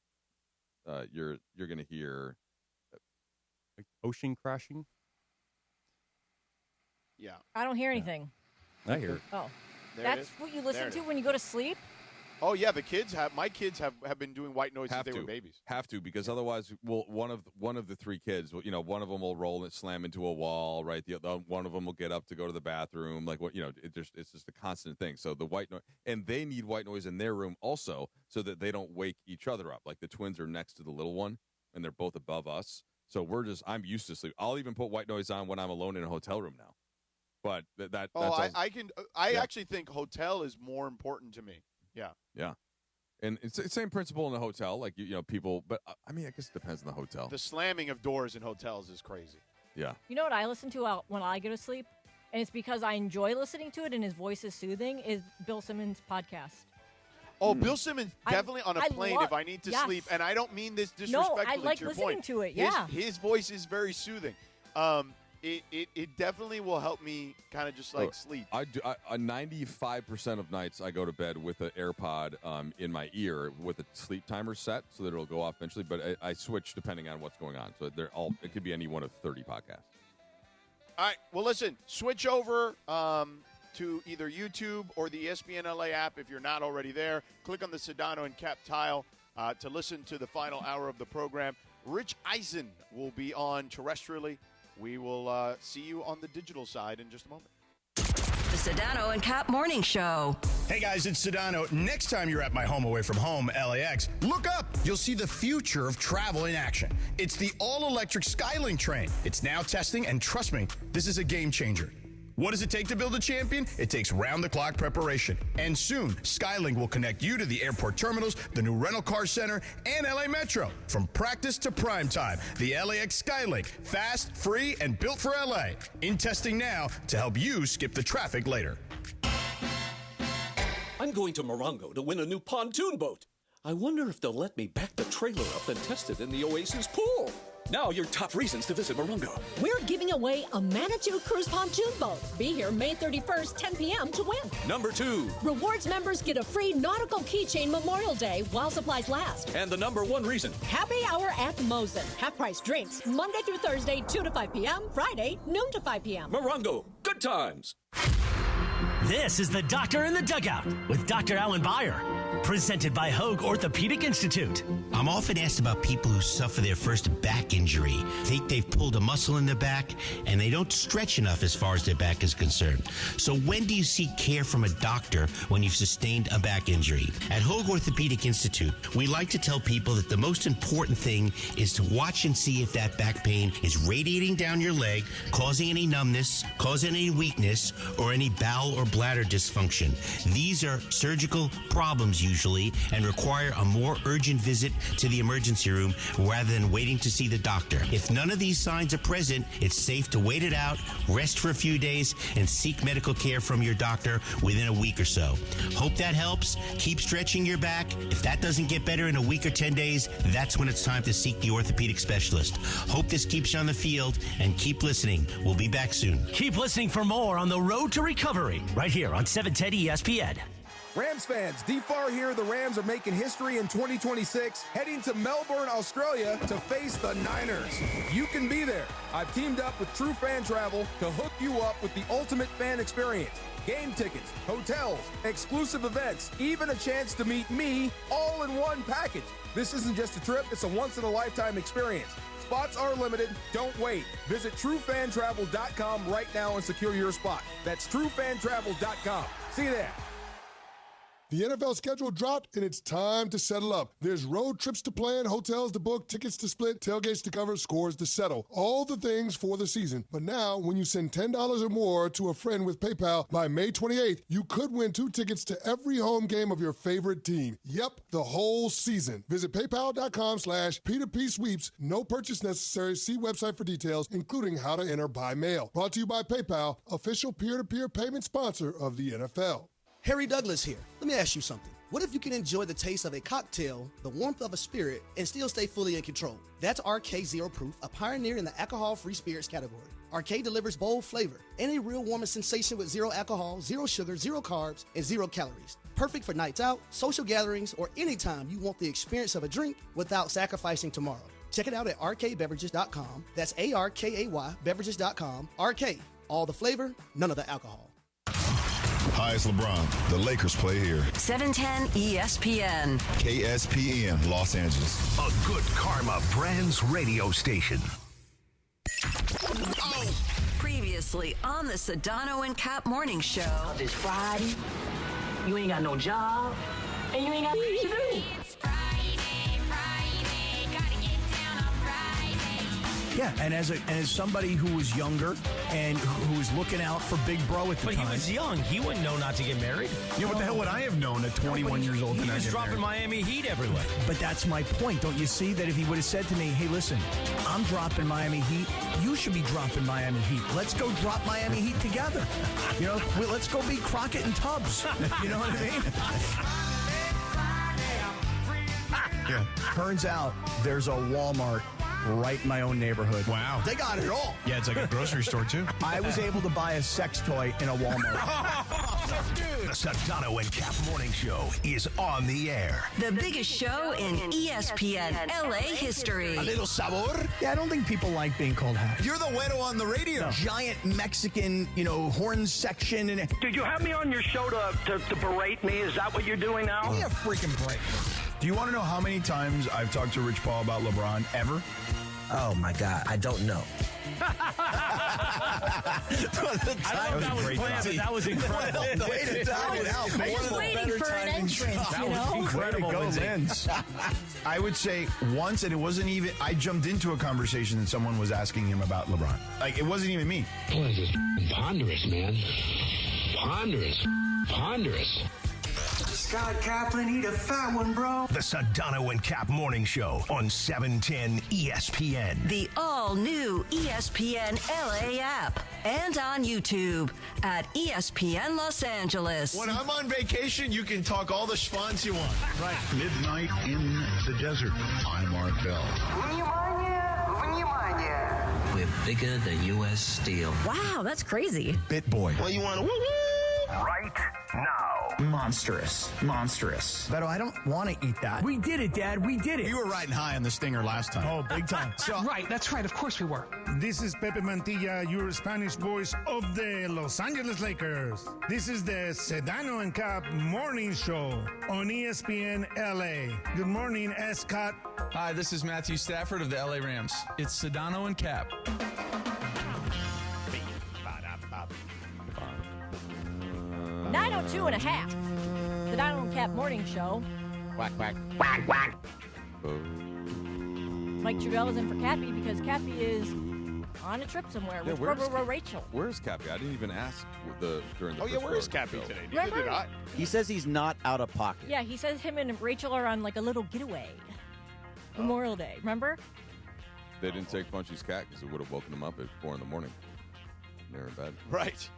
you're going to hear ocean crashing. Yeah. I don't hear anything. I hear it. Oh, that's what you listen to when you go to sleep? Oh yeah, my kids have been doing white noise since they were babies. Have to, because otherwise, one of the three kids, one of them will roll and slam into a wall, right? The other one of them will get up to go to the bathroom, it's just a constant thing. So the white noise, and they need white noise in their room also, so that they don't wake each other up. Like the twins are next to the little one, and they're both above us. So I'm used to sleep. I'll even put white noise on when I'm alone in a hotel room now. But I actually think hotel is more important to me. Yeah. Yeah. And it's the same principle in the hotel, people, but I mean, I guess it depends on the hotel. The slamming of doors in hotels is crazy. Yeah. You know what I listen to when I go to sleep? And it's because I enjoy listening to it and his voice is soothing, is Bill Simmons' podcast. Oh, Bill Simmons, definitely on a plane if I need to sleep. And I don't mean this disrespectfully, I like to your listening point. To it, yeah. His voice is very soothing. It definitely will help me kind of just sleep. I do. 95% of nights I go to bed with an AirPod in my ear with a sleep timer set so that it'll go off eventually. But I switch depending on what's going on. So it could be any one of 30 podcasts. All right. Well, listen. Switch over to either YouTube or the ESPN LA app if you're not already there. Click on the Sedano and Kap tile to listen to the final hour of the program. Rich Eisen will be on terrestrially. We will see you on the digital side in just a moment. The Sedano and Kap Morning Show. Hey guys, it's Sedano. Next time you're at my home away from home, LAX, look up. You'll see the future of travel in action. It's the all-electric Skylink train. It's now testing, and trust me, this is a game changer. What does it take to build a champion? It takes round-the-clock preparation. And soon, Skylink will connect you to the airport terminals, the new rental car center, and LA Metro. From practice to prime time, the LAX Skylink. Fast, free, and built for LA. In testing now to help you skip the traffic later. I'm going to Morongo to win a new pontoon boat. I wonder if they'll let me back the trailer up and test it in the Oasis pool. Now your top reasons to visit Morongo. We're giving away a Manitou Cruise pontoon boat. Be here May 31st, 10 p.m. to win. Number 2. Rewards members get a free nautical keychain Memorial Day while supplies last. And the number 1 reason. Happy hour at Mosen. Half-price drinks. Monday through Thursday, 2 to 5 p.m. Friday, noon to 5 p.m. Morongo. Good times. This is the Doctor in the Dugout with Dr. Alan Byer. Presented by Hoag Orthopedic Institute. I'm often asked about people who suffer their first back injury, think they've pulled a muscle in their back, and they don't stretch enough as far as their back is concerned. So when do you seek care from a doctor when you've sustained a back injury? At Hoag Orthopedic Institute, we like to tell people that the most important thing is to watch and see if that back pain is radiating down your leg, causing any numbness, causing any weakness, or any bowel or bladder dysfunction. These are surgical problems usually and require a more urgent visit to the emergency room rather than waiting to see the doctor. If none of these signs are present, it's safe to wait it out, rest for a few days, and seek medical care from your doctor within a week or so. Hope that helps. Keep stretching your back. If that doesn't get better in a week or 10 days, that's when it's time to seek the orthopedic specialist. Hope this keeps you on the field, and keep listening. We'll be back soon. Keep listening for more on The Road to Recovery, right here on 710 ESPN. Rams fans, D-Far here. The Rams are making history in 2026, heading to Melbourne, Australia to face the Niners. You can be there. I've teamed up with True Fan Travel to hook you up with the ultimate fan experience. Game tickets, hotels, exclusive events, even a chance to meet me, all in one package. This isn't just a trip, it's a once-in-a-lifetime experience. Spots are limited. Don't wait. Visit TrueFanTravel.com right now and secure your spot. That's TrueFanTravel.com. See you there. The NFL schedule dropped, and it's time to settle up. There's road trips to plan, hotels to book, tickets to split, tailgates to cover, scores to settle. All the things for the season. But now, when you send $10 or more to a friend with PayPal by May 28th, you could win 2 tickets to every home game of your favorite team. Yep, the whole season. Visit PayPal.com/P2P sweeps. No purchase necessary. See website for details, including how to enter by mail. Brought to you by PayPal, official peer-to-peer payment sponsor of the NFL. Harry Douglas here. Let me ask you something. What if you can enjoy the taste of a cocktail, the warmth of a spirit, and still stay fully in control? That's RK Zero Proof, a pioneer in the alcohol-free spirits category. RK delivers bold flavor and a real warming sensation with 0 alcohol, 0 sugar, 0 carbs, and 0 calories. Perfect for nights out, social gatherings, or anytime you want the experience of a drink without sacrificing tomorrow. Check it out at rkbeverages.com. That's ARKAY beverages.com. RK, all the flavor, none of the alcohol. Hi, it's LeBron. The Lakers play here. 710 ESPN. KSPN, Los Angeles. A Good Karma Brands radio station. Previously on the Sedano and Kap morning show. It's Friday. You ain't got no job. And you ain't got shit to do. Yeah, and as somebody who was younger and who was looking out for Big Bro at the time. But he was young. He wouldn't know not to get married. Yeah, what the hell would I have known at 21 years old? He was dropping Miami Heat everywhere. But that's my point. Don't you see that if he would have said to me, hey, listen, I'm dropping Miami Heat. You should be dropping Miami Heat. Let's go drop Miami Heat together. You know, let's go be Crockett and Tubbs. You know what I mean? Yeah. Turns out there's a Walmart right in my own neighborhood. Wow. They got it all. Yeah, it's like a grocery store, too. I was able to buy a sex toy in a Walmart. The Sedano and Kap morning show is on the air. The biggest show in ESPN LA history. A little sabor? Yeah, I don't think people like being called hack. You're the güero on the radio. No. Giant Mexican, horn section. And Did you have me on your show to berate me? Is that what you're doing now? Give me a freaking break. Do you want to know how many times I've talked to Rich Paul about LeBron ever? Oh, my God. I don't know. I don't know if that was planned, but that was incredible. I was waiting for an entrance, That was incredible. I would say once, and it wasn't even, I jumped into a conversation that someone was asking him about LeBron. Like, it wasn't even me. Boy, this is ponderous, man. Ponderous. Scott Kaplan, eat a fat one, bro. The Sedano and Kap morning show on 710 ESPN. The all-new ESPN LA app. And on YouTube at ESPN Los Angeles. When I'm on vacation, you can talk all the schwanz you want. Right. Midnight in the desert. I'm Art Bell. We're bigger than U.S. Steel. Wow, that's crazy. Bit boy. Well, you want to woo-woo? Right now. Monstrous. Beto, I don't want to eat that. We did it, Dad. We did it. You were riding high on the stinger last time. Oh, big time. Right, that's right. Of course we were. This is Pepe Mantilla, your Spanish voice of the Los Angeles Lakers. This is the Sedano Kap morning show on ESPN LA. Good morning, Scott. Hi, this is Matthew Stafford of the LA Rams. It's Sedano and Kap. 9:02 and a half. The Sedano Kap morning show. Quack, quack. Quack, quack. Mike Trudell is in for Cappy because Cappy is on a trip somewhere with Rachel. Where's Cappy? I didn't even ask during the where is Cappy today? Neither did I. He says he's not out of pocket. Yeah, he says him and Rachel are on like a little getaway. Memorial Day, remember? They didn't take Funchy's cat because it would have woken him up at 4 in the morning. They're in bed. Right.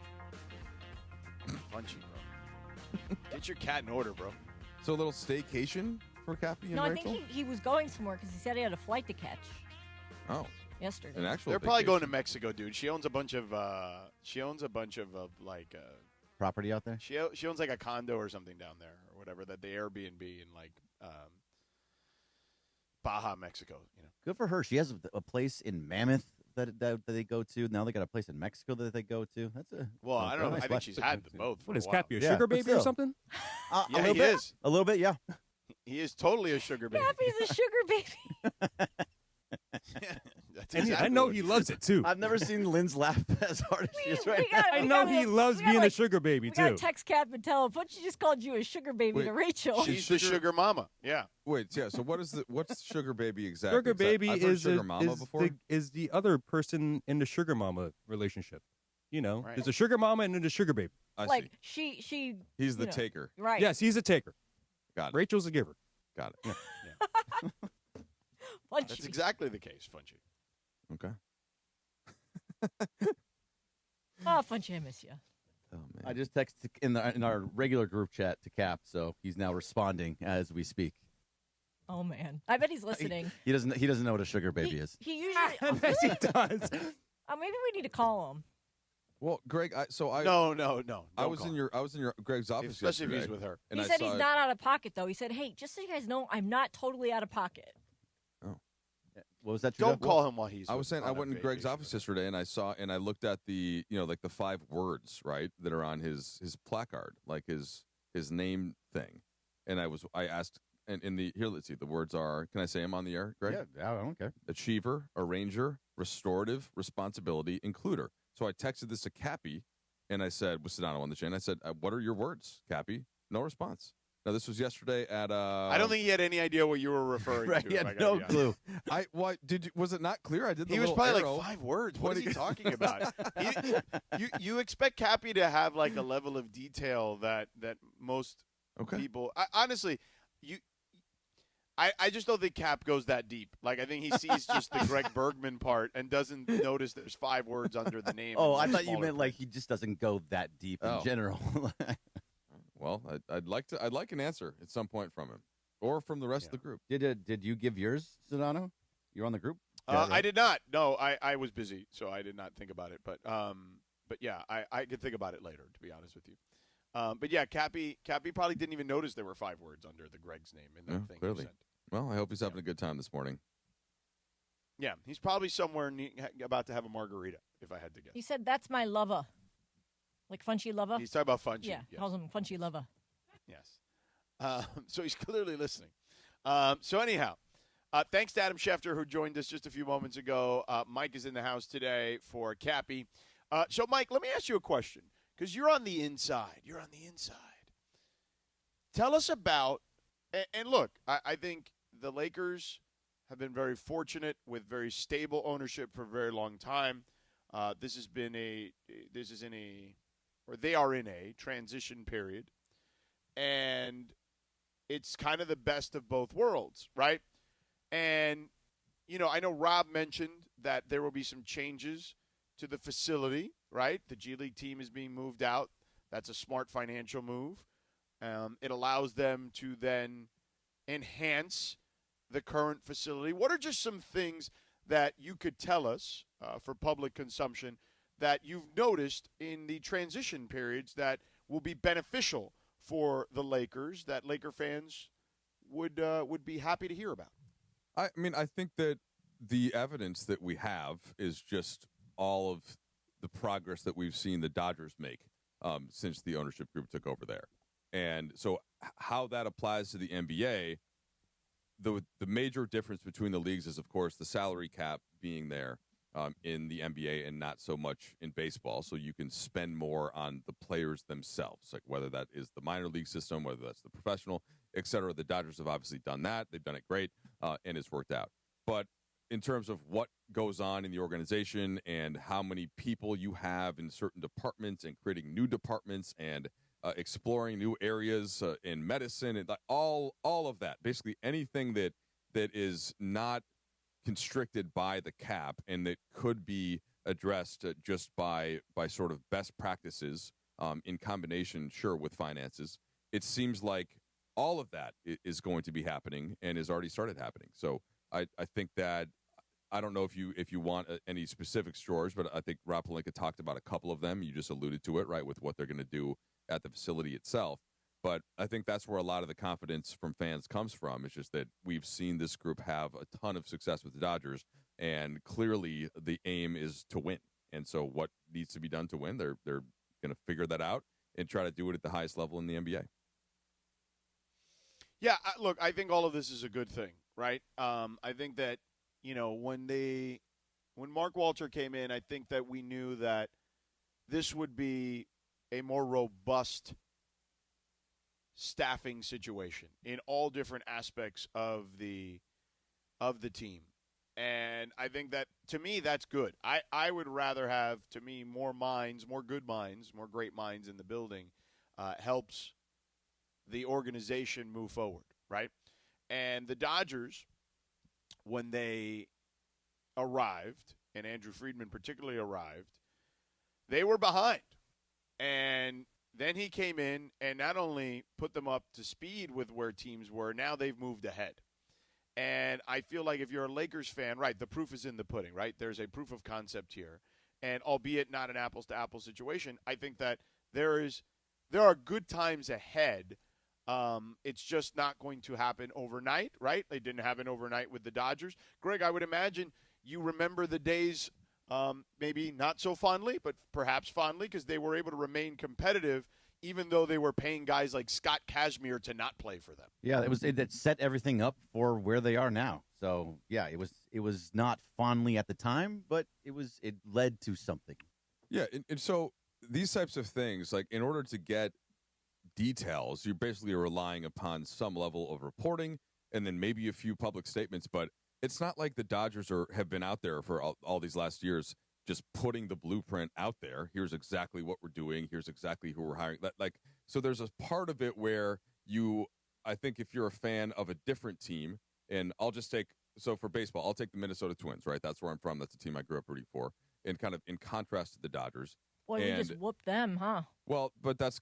Funchy, bro. Get your cat in order, bro. So a little staycation for Cappy and No, Rachel? I think he was going somewhere because he said he had a flight to catch. Oh. Yesterday. An actual They're probably going to Mexico, dude. She owns a bunch of like property out there. She owns like a condo or something down there or whatever that they Airbnb in like Baja, Mexico. You know, good for her. She has a place in Mammoth that they go to. Now they got a place in Mexico that they go to. That's a I don't know. nice I think she's had them both. What is Cappy, a sugar baby or something? Yeah, he is. A little bit, yeah. He is totally a sugar baby. Cappy's a sugar baby. Exactly I know he loves it too. I've never seen Lynn's laugh as hard as she is right now. I know he loves being a sugar baby We too. gotta text Cap and tell him, but she just called you a sugar baby to Rachel. She's the sugar mama. Yeah. Wait, yeah. So what's sugar baby exactly? Sugar baby I've heard is sugar mama before. is the other person in the sugar mama relationship. You know, Right. there's a sugar mama and then a sugar baby. I like see. she. He's the you know, taker. Right. Yes, he's a taker. Got it. Rachel's a giver. Got it. Yeah. That's exactly the case, Funchy. Okay. Oh, Funchy, I miss you. Oh man. I just texted in our regular group chat to Cap, so he's now responding as we speak. Oh man, I bet he's listening. He doesn't know what a sugar baby is. He usually. Yes, he does. Maybe we need to call him. Well, Greg, No. I was in your Greg's office especially yesterday, if he's with her. and He I said saw he's not out of pocket though. He said, "Hey, just so you guys know, I'm not totally out of pocket." What was that? Don't call him while he's. I was saying I went in Greg's office yesterday and I looked at the like the 5 words right that are on his placard, like his name thing, and I asked and in the here let's see, the words are, can I say them on the air, Greg? Yeah, I don't care. Achiever, arranger, restorative, responsibility, includer. So I texted this to Cappy and I said with Sedano on the chain, I said, what are your words, Cappy? No response. Now, this was yesterday at. I don't think he had any idea what you were referring right, to. he had no clue. Was it not clear? I did. He was probably like 5 words. What is he talking about? You expect Cappy to have like a level of detail that most people. Honestly, I just don't think Cap goes that deep. Like I think he sees just the Greg Bergman part and doesn't notice there's 5 words under the name. Oh, I thought you meant like he just doesn't go that deep in general. Well, I'd like an answer at some point from him, or from the rest of the group. Did you give yours, Sedano? You're on the group. I did not. No, I was busy, so I did not think about it. But yeah, I could think about it later. To be honest with you, but yeah, Cappy probably didn't even notice there were 5 words under the Greg's name in that thing. Clearly. Well, I hope he's having a good time this morning. Yeah, he's probably somewhere about to have a margarita, if I had to guess. He said, "That's my lover." Like Funchy Lover? He's talking about Funchy. Yeah, yes. calls him Funchy Lover. Yes. So he's clearly listening. So anyhow, thanks to Adam Shefter, who joined us just a few moments ago. Mike is in the house today for Cappy. So, Mike, let me ask you a question, because you're on the inside. Tell us about – and look, I think the Lakers have been very fortunate with very stable ownership for a very long time. They are in a transition period, and it's kind of the best of both worlds, right? And, I know Rob mentioned that there will be some changes to the facility, right? The G League team is being moved out. That's a smart financial move. It allows them to then enhance the current facility. What are just some things that you could tell us for public consumption that you've noticed in the transition periods that will be beneficial for the Lakers that Laker fans would be happy to hear about? I mean, I think that the evidence that we have is just all of the progress that we've seen the Dodgers make since the ownership group took over there. And so how that applies to the NBA, the major difference between the leagues is, of course, the salary cap being there in the NBA and not so much in baseball. So you can spend more on the players themselves, like whether that is the minor league system, whether that's the professional, et cetera. The Dodgers have obviously done that. They've done it great, and it's worked out. But in terms of what goes on in the organization and how many people you have in certain departments and creating new departments and exploring new areas in medicine and all of that, basically anything that is not constricted by the cap and that could be addressed just by sort of best practices in combination, sure, with finances. It seems like all of that is going to be happening and has already started happening. So I think that I don't know if you want any specifics, George, but I think Rob Pelinka talked about a couple of them. You just alluded to it, right, with what they're going to do at the facility itself. But I think that's where a lot of the confidence from fans comes from. It's just that we've seen this group have a ton of success with the Dodgers, and clearly the aim is to win. And so what needs to be done to win, they're going to figure that out and try to do it at the highest level in the NBA. Yeah, look, I think all of this is a good thing, right? I think that, when Mark Walter came in, I think that we knew that this would be a more robust staffing situation in all different aspects of the team. And I think that, to me, that's good. I would rather have, to me, more minds, more good minds, more great minds in the building helps the organization move forward, right? And the Dodgers, when they arrived, and Andrew Friedman particularly arrived, they were behind. And then he came in and not only put them up to speed with where teams were, now they've moved ahead. And I feel like if you're a Lakers fan, right, the proof is in the pudding, right? There's a proof of concept here. And albeit not an apples-to-apples situation, I think that there are good times ahead. It's just not going to happen overnight, right? It didn't happen overnight with the Dodgers. Greg, I would imagine you remember the days, maybe not so fondly, but perhaps fondly, because they were able to remain competitive even though they were paying guys like Scott Kazmir to not play for them. Yeah, it set everything up for where they are now. So, yeah, it was not fondly at the time, but it led to something. Yeah, and so these types of things, like in order to get details, you're basically relying upon some level of reporting and then maybe a few public statements, but it's not like the Dodgers have been out there for all these last years just putting the blueprint out there. Here's exactly what we're doing. Here's exactly who we're hiring. So there's a part of it where I think if you're a fan of a different team, and for baseball, I'll take the Minnesota Twins, right? That's where I'm from. That's the team I grew up rooting for, and kind of in contrast to the Dodgers. Boy, we just whooped them, huh? Well, but that's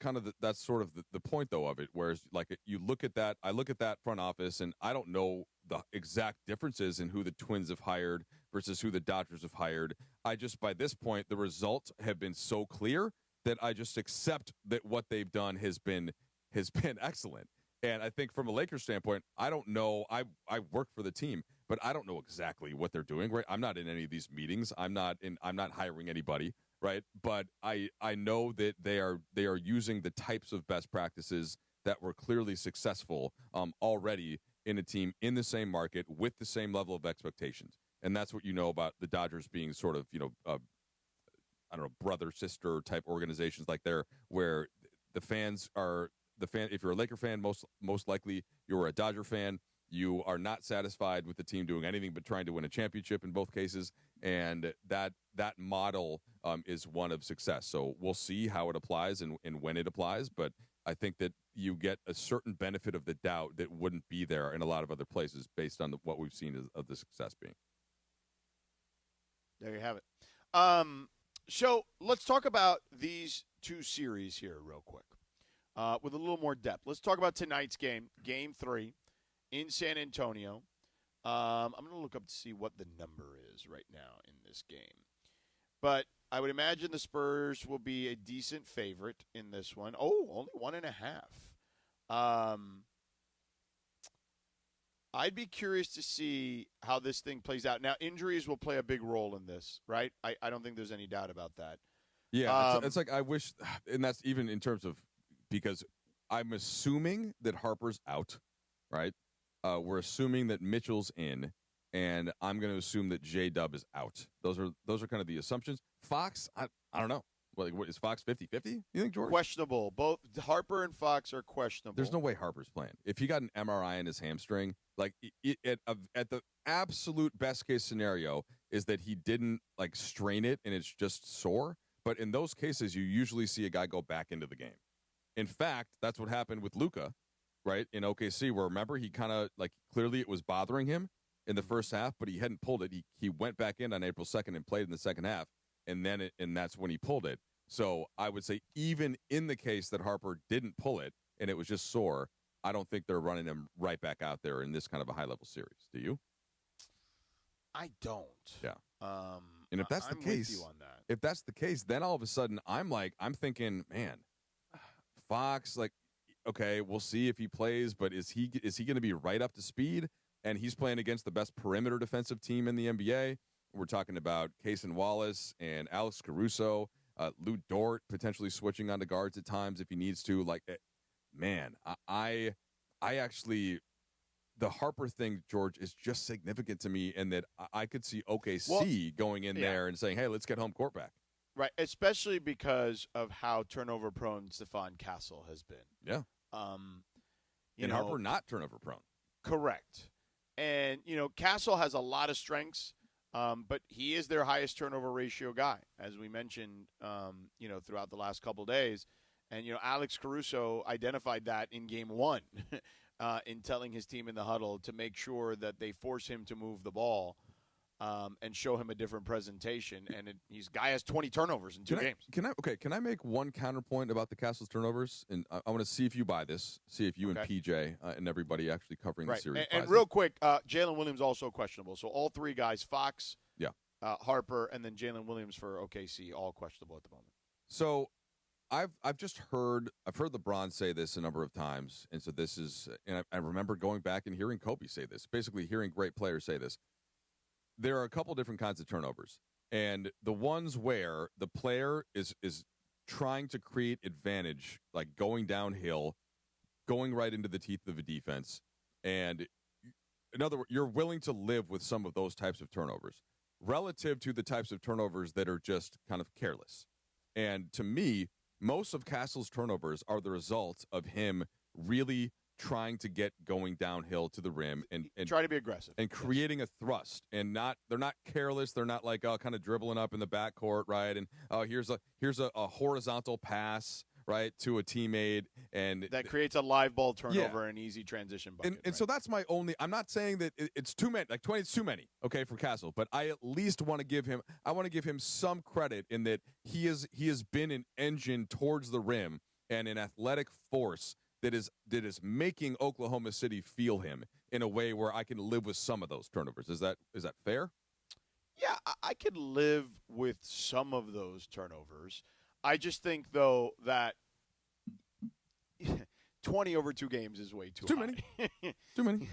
sort of the point, though, of it. Whereas, you look at that, I look at that front office, and I don't know the exact differences in who the Twins have hired versus who the Dodgers have hired. By this point, the results have been so clear that I just accept that what they've done has been excellent. And I think from a Lakers standpoint, I don't know. I work for the team, but I don't know exactly what they're doing. Right? I'm not in any of these meetings. I'm not hiring anybody. Right, but I know that they are using the types of best practices that were clearly successful already in a team in the same market with the same level of expectations, and that's what you know about the Dodgers being sort of brother sister type organizations like there, where the fans are If you're a Laker fan, most likely you're a Dodger fan. You are not satisfied with the team doing anything but trying to win a championship in both cases, and that model is one of success. So we'll see how it applies and when it applies, but I think that you get a certain benefit of the doubt that wouldn't be there in a lot of other places based on what we've seen of the success being. There you have it. So let's talk about these two series here real quick with a little more depth. Let's talk about tonight's game, Game 3. In San Antonio. I'm going to look up to see what the number is right now in this game. But I would imagine the Spurs will be a decent favorite in this one. Oh, only 1.5. I'd be curious to see how this thing plays out. Now, injuries will play a big role in this, right? I don't think there's any doubt about that. Yeah, it's like I wish, and that's even in terms of, because I'm assuming that Harper's out, right? We're assuming that Mitchell's in, and I'm going to assume that J-Dub is out. Those are kind of the assumptions. Fox, I don't know. What is Fox 50-50? You think, George? Questionable. Both Harper and Fox are questionable. There's no way Harper's playing. If he got an MRI in his hamstring, like at the absolute best case scenario is that he didn't like strain it and it's just sore. But in those cases, you usually see a guy go back into the game. In fact, that's what happened with Luka, right, in OKC, where remember he kind of like clearly it was bothering him in the first half, but he hadn't pulled it. He went back in on April 2nd and played in the second half, and that's when he pulled it. So I would say even in the case that Harper didn't pull it and it was just sore, I don't think they're running him right back out there in this kind of a high-level series. Do you? I don't. Yeah. And if that's the case, with you on that. if that's the case, then all of a sudden I'm thinking, man, Fox, like, okay, we'll see if he plays, but is he going to be right up to speed? And he's playing against the best perimeter defensive team in the NBA. We're talking about Cason Wallace and Alex Caruso, Lou Dort potentially switching onto guards at times if he needs to. Like, man, I actually, the Harper thing, George, is just significant to me, in that I could see OKC going in there and saying, hey, let's get home court back. Right, especially because of how turnover-prone Stephon Castle has been. Yeah. Harper not turnover-prone. Correct. And, Castle has a lot of strengths, but he is their highest turnover ratio guy, as we mentioned, throughout the last couple days. And, Alex Caruso identified that in game one in telling his team in the huddle to make sure that they force him to move the ball and show him a different presentation. And guy has 20 turnovers in two games. Can I make one counterpoint about the Castle's turnovers? And I want to see if you buy this, see if you and PJ and everybody actually covering the series And real quick, Jalen Williams also questionable. So all three guys, Fox, Harper, and then Jalen Williams for OKC, all questionable at the moment. So I've heard LeBron say this a number of times, and so this is, and I remember going back and hearing Kobe say this, basically hearing great players say this. There are a couple different kinds of turnovers, and the ones where the player is trying to create advantage, like going downhill, going right into the teeth of a defense, and in other words, you're willing to live with some of those types of turnovers relative to the types of turnovers that are just kind of careless. And to me, most of Castle's turnovers are the result of him really trying to get going downhill to the rim and try to be aggressive and creating a thrust, and they're not careless. They're not like kind of dribbling up in the backcourt, right? And here's a horizontal pass, right, to a teammate, and that creates a live ball turnover and easy transition bucket. And so that's my only. I'm not saying that it's too many, like 20 is too many, okay, for Castle, but I at least want to give him. I want to give him some credit in that he has been an engine towards the rim and an athletic force that is making Oklahoma City feel him in a way where I can live with some of those turnovers. Is that fair? Yeah, I could live with some of those turnovers. I just think, though, that 20 over 2 games is way too high. Many. Too many.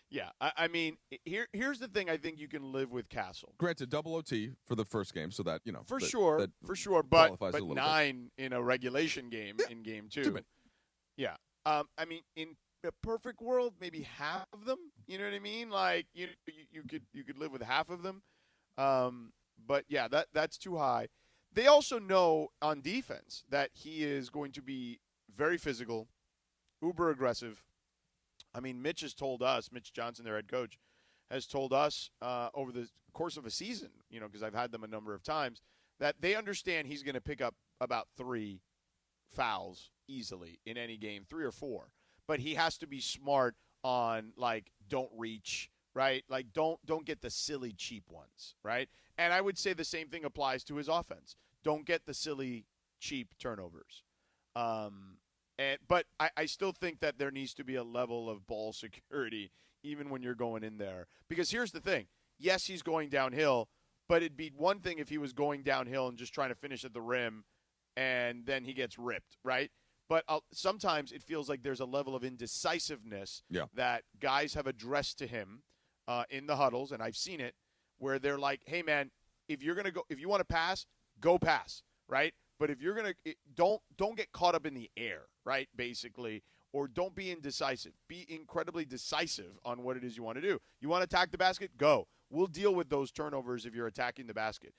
Yeah. I mean, here's the thing I think you can live with Castle. Granted, double OT for the first game, so that, For sure, but 9 in a regulation game in game 2. Too many. Yeah. I mean, in a perfect world, maybe half of them. You know what I mean? Like you could live with half of them. But yeah, that's too high. They also know on defense that he is going to be very physical, uber aggressive. I mean, Mitch Johnson, their head coach, has told us over the course of a season, because I've had them a number of times, that they understand he's going to pick up about 3 fouls easily in any game, 3 or 4. But he has to be smart on, like, don't reach, right? Like, don't get the silly, cheap ones, right? And I would say the same thing applies to his offense. Don't get the silly, cheap turnovers. But I still think that there needs to be a level of ball security even when you're going in there. Because here's the thing. Yes, he's going downhill, but it'd be one thing if he was going downhill and just trying to finish at the rim and then he gets ripped, right? But sometimes it feels like there's a level of indecisiveness Yeah. that guys have addressed to him in the huddles, and I've seen it, where they're like, hey, man, if you want to pass, go pass, right? But if you're going to don't get caught up in the air, right, basically, or don't be indecisive. Be incredibly decisive on what it is you want to do. You want to attack the basket? Go. We'll deal with those turnovers if you're attacking the basket.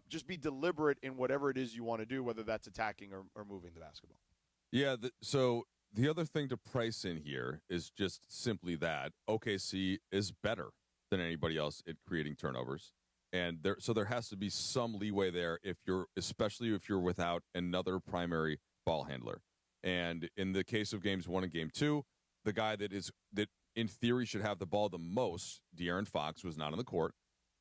Just be deliberate in whatever it is you want to do, whether that's attacking or moving the basketball. Yeah, so the other thing to price in here is just simply that OKC is better than anybody else at creating turnovers. And there has to be some leeway there especially if you're without another primary ball handler. And in the case of games 1 and game 2, the guy that in theory should have the ball the most, De'Aaron Fox, was not on the court.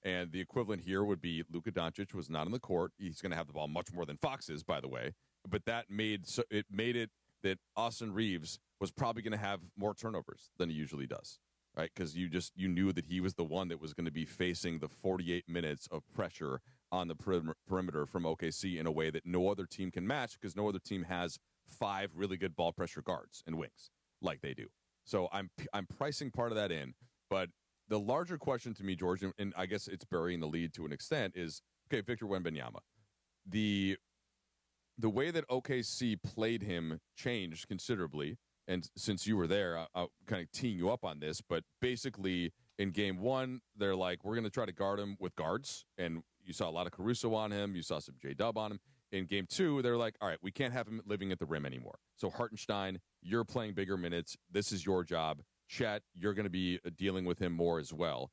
And the equivalent here would be Luka Doncic was not on the court. He's going to have the ball much more than Fox is, by the way. But that made it that Austin Reeves was probably going to have more turnovers than he usually does. Right, because you knew that he was the one that was going to be facing the 48 minutes of pressure on the perimeter from OKC in a way that no other team can match, because no other team has 5 really good ball pressure guards and wings like they do. So I'm pricing part of that in. But the larger question to me, George, and I guess it's burying the lead to an extent, is, okay, Victor Wembanyama. The way that OKC played him changed considerably. And since you were there, I'll kind of teeing you up on this. But basically, in game 1, they're like, we're going to try to guard him with guards. And you saw a lot of Caruso on him. You saw some J-Dub on him. In game 2, they're like, all right, we can't have him living at the rim anymore. So Hartenstein, you're playing bigger minutes. This is your job. Chet, you're going to be dealing with him more as well.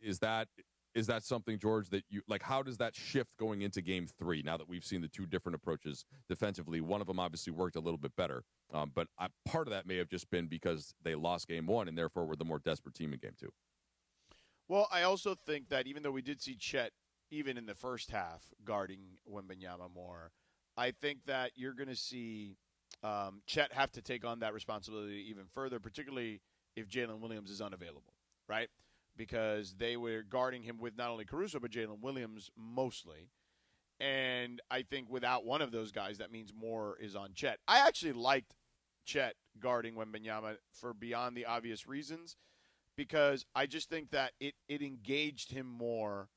Is that something, George, that you like? How does that shift going into game 3 now that we've seen the 2 different approaches defensively? One of them obviously worked a little bit better, but part of that may have just been because they lost game 1 and therefore were the more desperate team in game 2. Well, I also think that even though we did see Chet, even in the first half, guarding Wembanyama more, I think that you're going to see Chet have to take on that responsibility even further, particularly if Jalen Williams is unavailable, right? Because they were guarding him with not only Caruso, but Jalen Williams mostly. And I think without one of those guys, that means more is on Chet. I actually liked Chet guarding Wembanyama for beyond the obvious reasons, because I just think that it engaged him more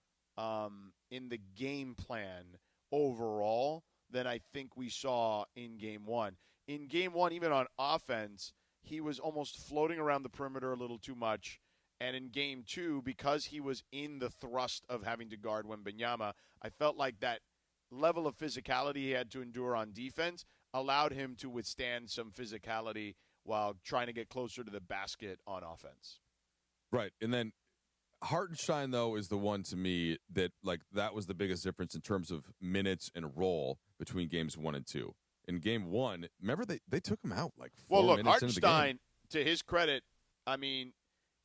in the game plan overall than I think we saw in game 1. In game 1, even on offense, he was almost floating around the perimeter a little too much. And in game 2, because he was in the thrust of having to guard Wembanyama, I felt like that level of physicality he had to endure on defense allowed him to withstand some physicality while trying to get closer to the basket on offense. Right. And then Hartenstein, though, is the one to me that, like, that was the biggest difference in terms of minutes and role between games 1 and 2. In game 1, remember they took him out like 4 minutes into the game. Hartenstein, to his credit, I mean,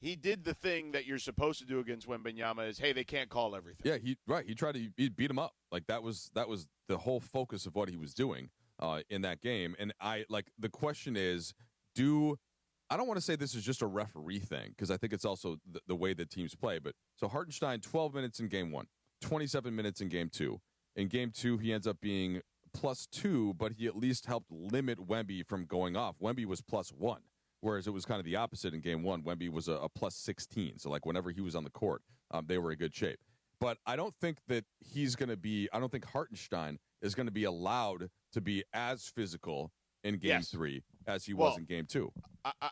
he did the thing that you're supposed to do against Wembanyama is, hey, they can't call everything. Yeah, he beat him up. Like that was the whole focus of what he was doing in that game. And the question is, I don't want to say this is just a referee thing, because I think it's also the way that teams play. But so Hartenstein, 12 minutes in game 1, 27 minutes in game 2. In game 2, he ends up being +2, but he at least helped limit Wemby from going off. Wemby was +1. Whereas it was kind of the opposite in game 1. Wemby was a +16. So, like, whenever he was on the court, they were in good shape. But I don't think that I don't think Hartenstein is going to be allowed to be as physical in game 3 as he was in game 2.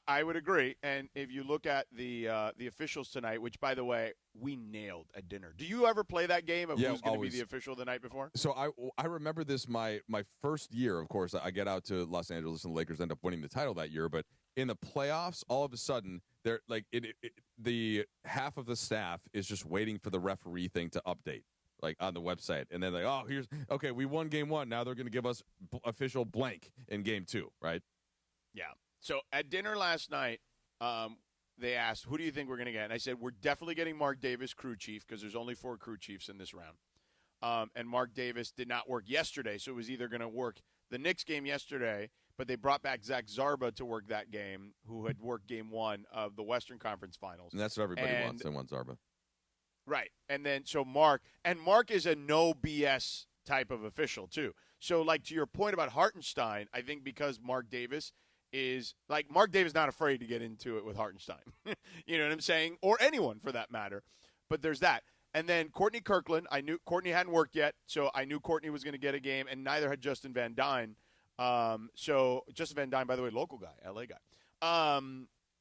I would agree. And if you look at the officials tonight, which, by the way, we nailed at dinner. Do you ever play that game of who's going to be the official the night before? So I remember this my first year. Of course, I get out to Los Angeles and the Lakers end up winning the title that year. But in the playoffs, all of a sudden, they're like the half of the staff is just waiting for the referee thing to update, like on the website, and then we won game 1. Now they're going to give us official blank in game 2, right? Yeah. So at dinner last night, they asked, who do you think we're going to get? And I said, we're definitely getting Mark Davis, crew chief, because there's only 4 crew chiefs in this round. And Mark Davis did not work yesterday, so it was either going to work the Knicks game yesterday, but they brought back Zach Zarba to work that game, who had worked game 1 of the Western Conference Finals. And that's what everybody wants. They want Zarba. Right. And then so Mark is a no BS type of official too. So, like, to your point about Hartenstein, I think because Mark Davis is – like, Mark Davis not afraid to get into it with Hartenstein. You know what I'm saying? Or anyone, for that matter. But there's that. And then Courtney Kirkland, I knew Courtney hadn't worked yet, so I knew Courtney was going to get a game, and neither had Justin Van Dyne. So Justin Van Dyne, by the way, local guy, LA guy.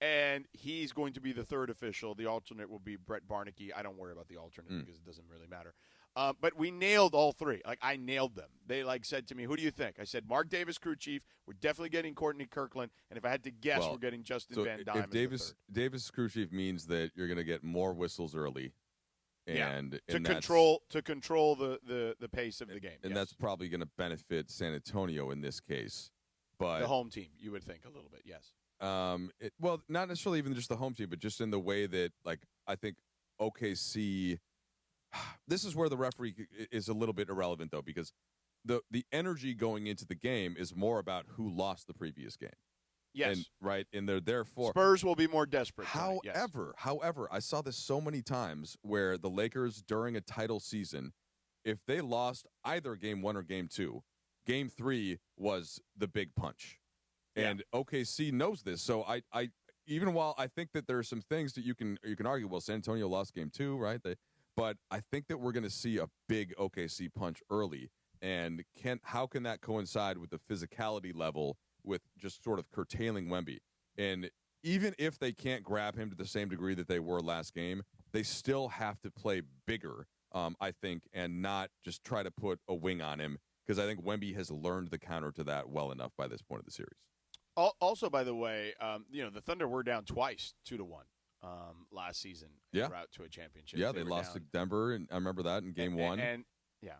And he's going to be the third official. The alternate will be Brett Barnicky. I don't worry about the alternate because it doesn't really matter. But we nailed all three. Like, I nailed them. They, like, said to me, who do you think? I said, Mark Davis, crew chief. We're definitely getting Courtney Kirkland. And if I had to guess, we're getting Justin Van Dyne. If Davis crew chief means that you're going to get more whistles early. And to control the pace of the game. And that's probably going to benefit San Antonio in this case. But the home team, you would think a little bit, yes. Well, not necessarily even just the home team, but just in the way that, like, I think OKC – this is where the referee is a little bit irrelevant, though, because the energy going into the game is more about who lost the previous game. Yes. And, right? And they're therefore – Spurs will be more desperate. However, I saw this so many times where the Lakers, during a title season, if they lost either Game 1 or Game 2, Game 3 was the big punch. And OKC knows this. So I even while I think that there are some things that you can argue, well, San Antonio lost Game 2, right? But I think that we're going to see a big OKC punch early. And how can that coincide with the physicality level with just sort of curtailing Wemby? And even if they can't grab him to the same degree that they were last game, they still have to play bigger, I think, and not just try to put a wing on him, because I think Wemby has learned the counter to that well enough by this point of the series. Also, by the way, the Thunder were down twice, 2-1, last season. Route to a championship. Yeah, they lost to Denver, and I remember that in Game 1.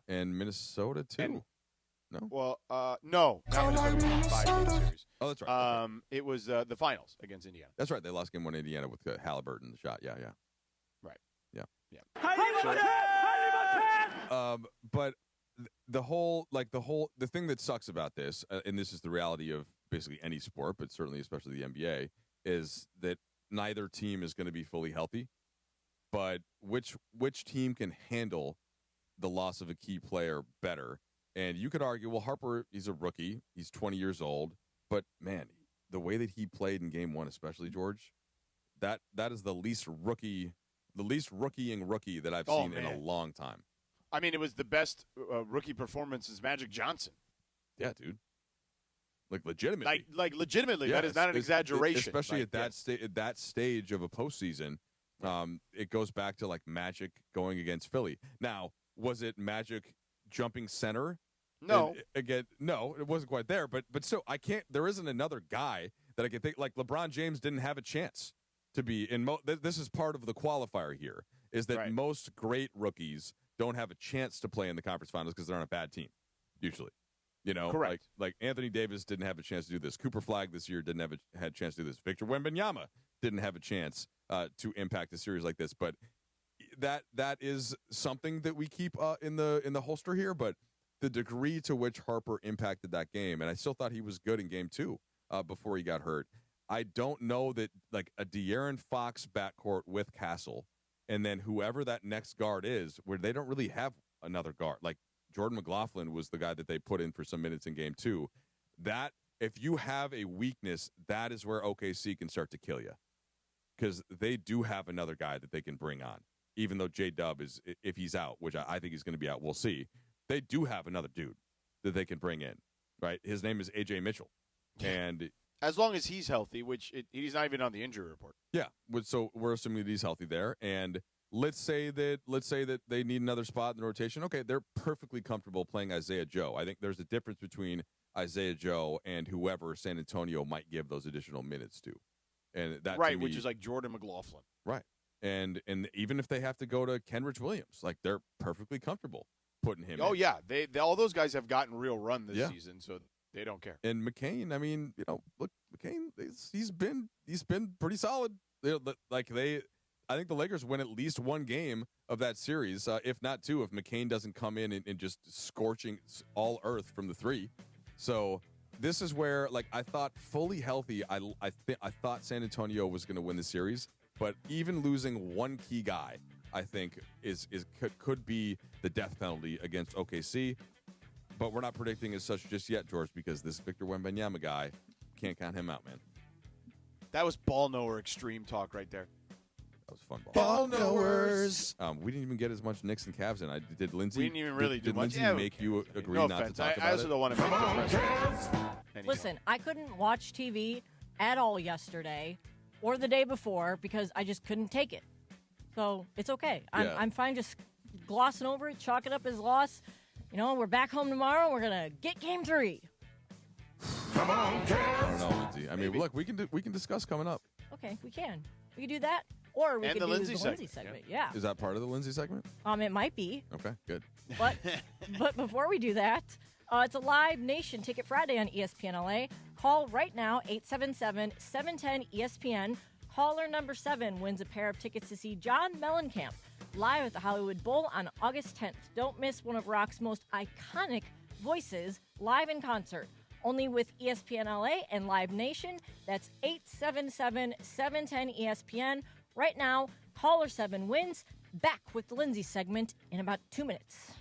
And Minnesota too. No. Well, no. That was a 5-game series. Oh, that's right. It was the finals against Indiana. That's right. They lost Game 1 in Indiana with Halliburton the shot. Yeah. Right. Yeah. But the thing that sucks about this, and this is the reality of basically any sport, but certainly especially the NBA, is that neither team is going to be fully healthy. But which team can handle the loss of a key player better? And you could argue, well, Harper, he's a rookie, he's 20 years old, but man, the way that he played in Game 1, especially George, that is the least rookieing rookie that I've seen in a long time. I mean, it was the best rookie performance since Magic Johnson. Yeah, dude. Like legitimately. Like legitimately. Yeah, that is not an exaggeration. Especially at that stage of a postseason. It goes back to like Magic going against Philly. Now, was it Magic jumping center? No. No, it wasn't quite there. But still, there isn't another guy that I can think, like LeBron James didn't have a chance to be in. This is part of the qualifier here, is that most great rookies don't have a chance to play in the conference finals because they're on a bad team, usually. You know, correct. Like Anthony Davis didn't have a chance to do this. Cooper Flagg this year didn't have had a chance to do this. Victor Wembanyama didn't have a chance to impact a series like this. But that is something that we keep in the holster here. But the degree to which Harper impacted that game, and I still thought he was good in Game 2 before he got hurt. I don't know that like a De'Aaron Fox backcourt with Castle, and then whoever that next guard is, where they don't really have another guard. Like Jordan McLaughlin was the guy that they put in for some minutes in Game 2. That, if you have a weakness, that is where OKC can start to kill you, because they do have another guy that they can bring on. Even though J-Dub is, if he's out, which I think he's going to be out, we'll see. They do have another dude that they can bring in, right? His name is A.J. Mitchell. And as long as he's healthy, which he's not even on the injury report. Yeah, so we're assuming that he's healthy there. And let's say that they need another spot in the rotation. Okay, they're perfectly comfortable playing Isaiah Joe. I think there's a difference between Isaiah Joe and whoever San Antonio might give those additional minutes to. And that, right, to me, which is like Jordan McLaughlin. Right. And even if they have to go to Kenrich Williams, like they're perfectly comfortable putting him in. Oh, yeah. All those guys have gotten real run this season, so they don't care. And McCain, I mean, look, McCain, he's been pretty solid. I think the Lakers win at least one game of that series, if not two, if McCain doesn't come in and just scorching all earth from the three. So this is where, like, I thought fully healthy, I thought San Antonio was going to win the series. But even losing one key guy, I think, could be the death penalty against OKC. But we're not predicting as such just yet, George, because this Victor Wembanyama guy, can't count him out, man. That was ball knower extreme talk right there. That was fun. Ball knowers. We didn't even get as much Knicks and Cavs in. Did Lindsay? We didn't even really do did much. Lindsay make you agree no not offense. to talk about I it? also don't want to make the press. Listen, I couldn't watch TV at all yesterday or the day before because I just couldn't take it. So it's okay. I'm fine just glossing over it, chalk it up as loss. You know, we're back home tomorrow. We're going to get game 3. Come on, I don't know, Lindsay. I mean, look, we can discuss coming up. Okay, we can. We can do that. Or we And could the do Lindsay the Lindsay segment. Yeah. Is that part of the Lindsay segment? It might be. Okay, good. But before we do that, it's a Live Nation Ticket Friday on ESPN LA. Call right now, 877-710-ESPN. Caller number 7 wins a pair of tickets to see John Mellencamp live at the Hollywood Bowl on August 10th. Don't miss one of rock's most iconic voices live in concert. Only with ESPN LA and Live Nation. That's 877-710-ESPN. Right now, caller 7 wins. Back with the Lindsay segment in about 2 minutes.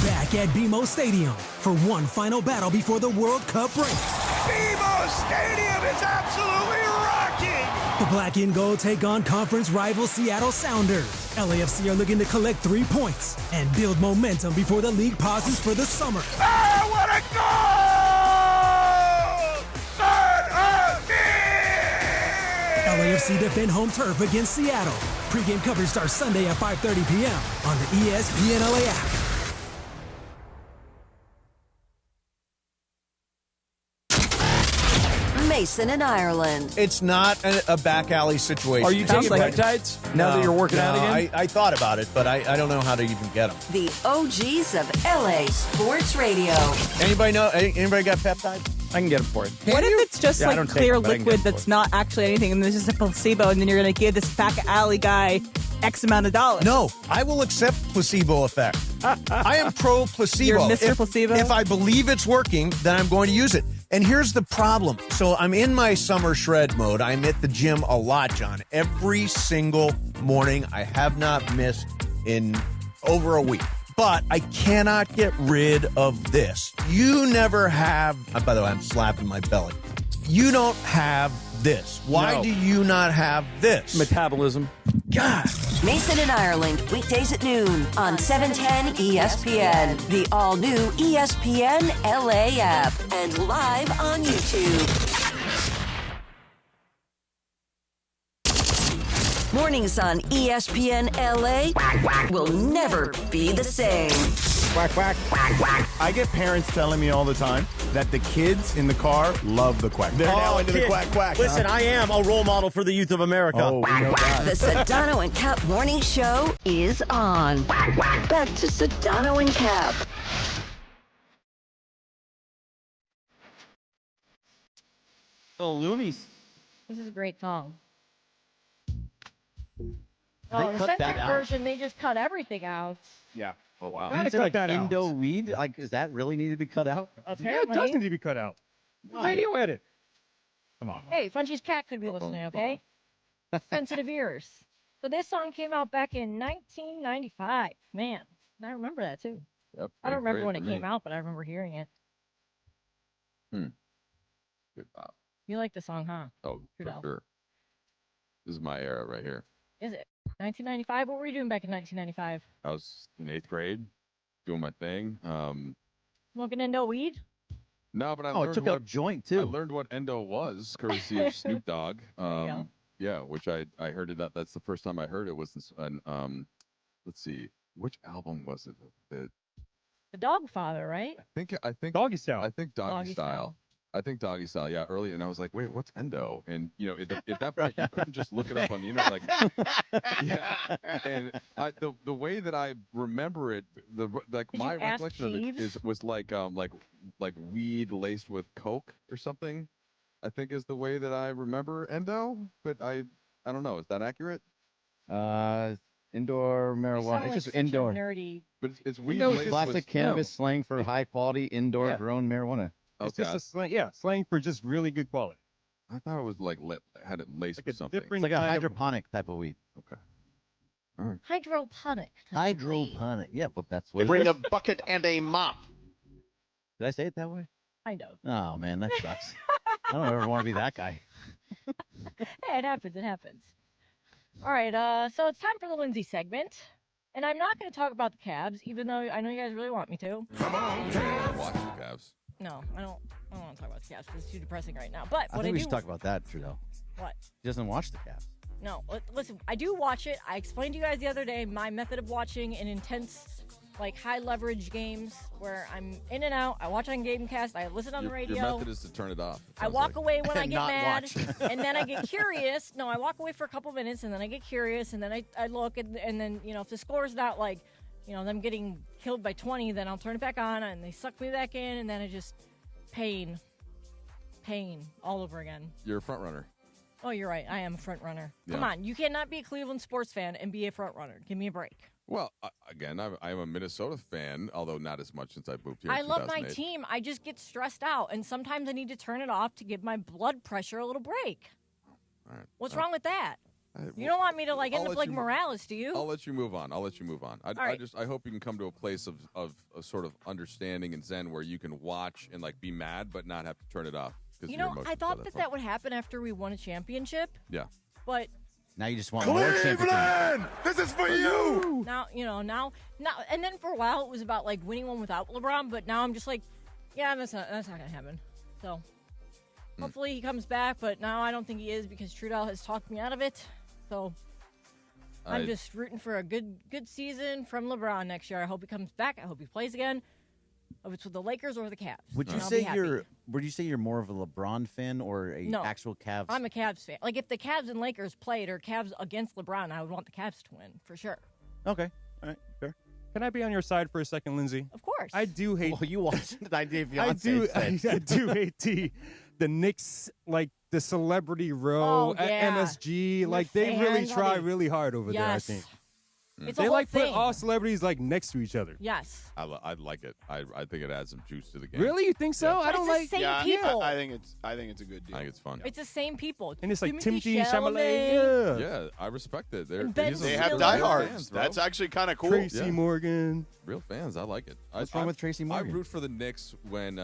Back at BMO Stadium for one final battle before the World Cup break. BMO Stadium is absolutely rocking! The black and gold take on conference rival Seattle Sounders. LAFC are looking to collect 3 points and build momentum before the league pauses for the summer. Ah, what a goal! LAFC defend home turf against Seattle. Pre-game coverage starts Sunday at 5:30 p.m. on the ESPN LA app. Mason in Ireland. It's not a back alley situation. Are you taking peptides now that you're working out again? I thought about it, but I don't know how to even get them. The OGs of LA Sports Radio. Anybody know? Anybody got peptides? I can get them for you. What if it's just like clear liquid that's not actually anything and there's just a placebo and then you're going to give this back alley guy X amount of dollars? No, I will accept placebo effect. I am pro placebo. You're Mr. Placebo? If I believe it's working, then I'm going to use it. And here's the problem. So I'm in my summer shred mode. I'm at the gym a lot, John. Every single morning. I have not missed in over a week. But I cannot get rid of this. You never have, by the way, I'm slapping my belly. You don't have this. Why do you not have this? Metabolism. God. Mason in Ireland, weekdays at noon on 710 ESPN, the all-new ESPN LA app, and live on YouTube. Mornings on ESPN LA will never be the same. Quack, quack. I get parents telling me all the time that the kids in the car love the quack. They're now into the quack, quack. Listen, I am a role model for the youth of America. Oh, we know that. The Sedano and Kap morning show is on. Back to Sedano and Kap. Oh, Loomies. This is a great song. They Oh, the cut that censored out. version, they just cut everything out. Yeah. Oh, wow. Gotta Is it cut like that out. Indo weed? Like, does that really need to be cut out? Apparently. Yeah, it does need to be cut out. Radio edit. Come on. Hey, Frenchie's cat could be listening, okay? Sensitive ears. So this song came out back in 1995. Man, I remember that too. Yep, I don't remember great when it for me. came out, but I remember hearing it. Good Bob. You like the song, huh? Oh, Trudell. for sure. This is my era right here. Is it? 1995? What were you doing back in 1995? I was in 8th grade, doing my thing. Smoking endo weed? No, but I Oh, it learned took what out joint, too. I learned what endo was, courtesy of Snoop Dogg. go. Yeah, which I heard it. That's the first time I heard it was this. Let's see, which album was it? The Dogfather, right? I think Doggy Style. I think Doggy, Doggy Style. Style. I think Doggy Style. Yeah, early, and I was like, wait, what's endo? And you know, at that point, you couldn't just look it up on the internet. Like, yeah. And the way that I remember it, my you ask recollection of it was like weed laced with coke or something. I think is the way that I remember endo, but I don't know. Is that accurate? Indoor marijuana. It's just indoor. Nerdy. But it's weed No, laced it's classic with cannabis slang for high quality indoor grown marijuana. It's Okay. just a slang, slang for just really good quality. I thought it was like had it laced with something. different It's like a kind of- hydroponic type of weed. Okay. Hydroponic. Hydroponic. Yeah, but that's what Bring a bucket and a mop. Did I say it that way? Kind of. Oh, man, that sucks. I don't ever want to be that guy. Hey, it happens. It happens. All right. So it's time for the Lindsay segment. And I'm not going to talk about the Cavs, even though I know you guys really want me to. Come on, Cavs. Watch the Cavs. No, I don't want to talk about the Cavs because it's too depressing right now. But I think we should talk about that, Trudell. What? He doesn't watch the Cavs. No, listen, I do watch it. I explained to you guys the other day my method of watching an intense, like, high-leverage games where I'm in and out. I watch on Gamecast. I listen on the radio. Your method is to turn it off. I walk away when I get mad, and then I get curious. No, I walk away for a couple minutes, and then I get curious, and then I look, and then, if the score's not, like, them getting killed by 20, then I'll turn it back on, and they suck me back in, and then I just pain all over again. You're a front runner. Oh, you're right. I am a front runner. Yeah. Come on. You cannot be a Cleveland sports fan and be a front runner. Give me a break. Well, again, I'm a Minnesota fan, although not as much since I moved here. I love my team. I just get stressed out, and sometimes I need to turn it off to give my blood pressure a little break. All right. What's wrong with that? You don't want me to end up like Morales, do you? I'll let you move on. I hope you can come to a place of a sort of understanding and zen where you can watch and be mad, but not have to turn it off. I thought that would happen after we won a championship. Yeah. But now you just want more championships. This is for you. Now, and then for a while it was about winning one without LeBron, but now I'm just that's not going to happen. So hopefully he comes back, but now I don't think he is because Trudell has talked me out of it. So I'm just rooting for a good season from LeBron next year. I hope he comes back. I hope he plays again. If it's with the Lakers or the Cavs. Would you say you're more of a LeBron fan or actual Cavs? I'm a Cavs fan. If the Cavs and Lakers played or Cavs against LeBron, I would want the Cavs to win for sure. Okay. All right. Fair. Can I be on your side for a second, Lindsay? Of course. I do hate. Well, you watched the idea I do hate the Knicks, the celebrity row at MSG. They really try really hard over there, I think. It's they a whole put thing. all celebrities next to each other. Yes. I like it. I think it adds some juice to the game. Really? You think so? Yeah. I don't like. Same people. I think it's a good deal. I think it's fun. It's the same people. And it's Timothy Chalamet. Yeah, I respect it. They have diehards. That's actually kind of cool. Tracy Morgan. Real fans. I like it. What's wrong with Tracy Morgan? I root for the Knicks when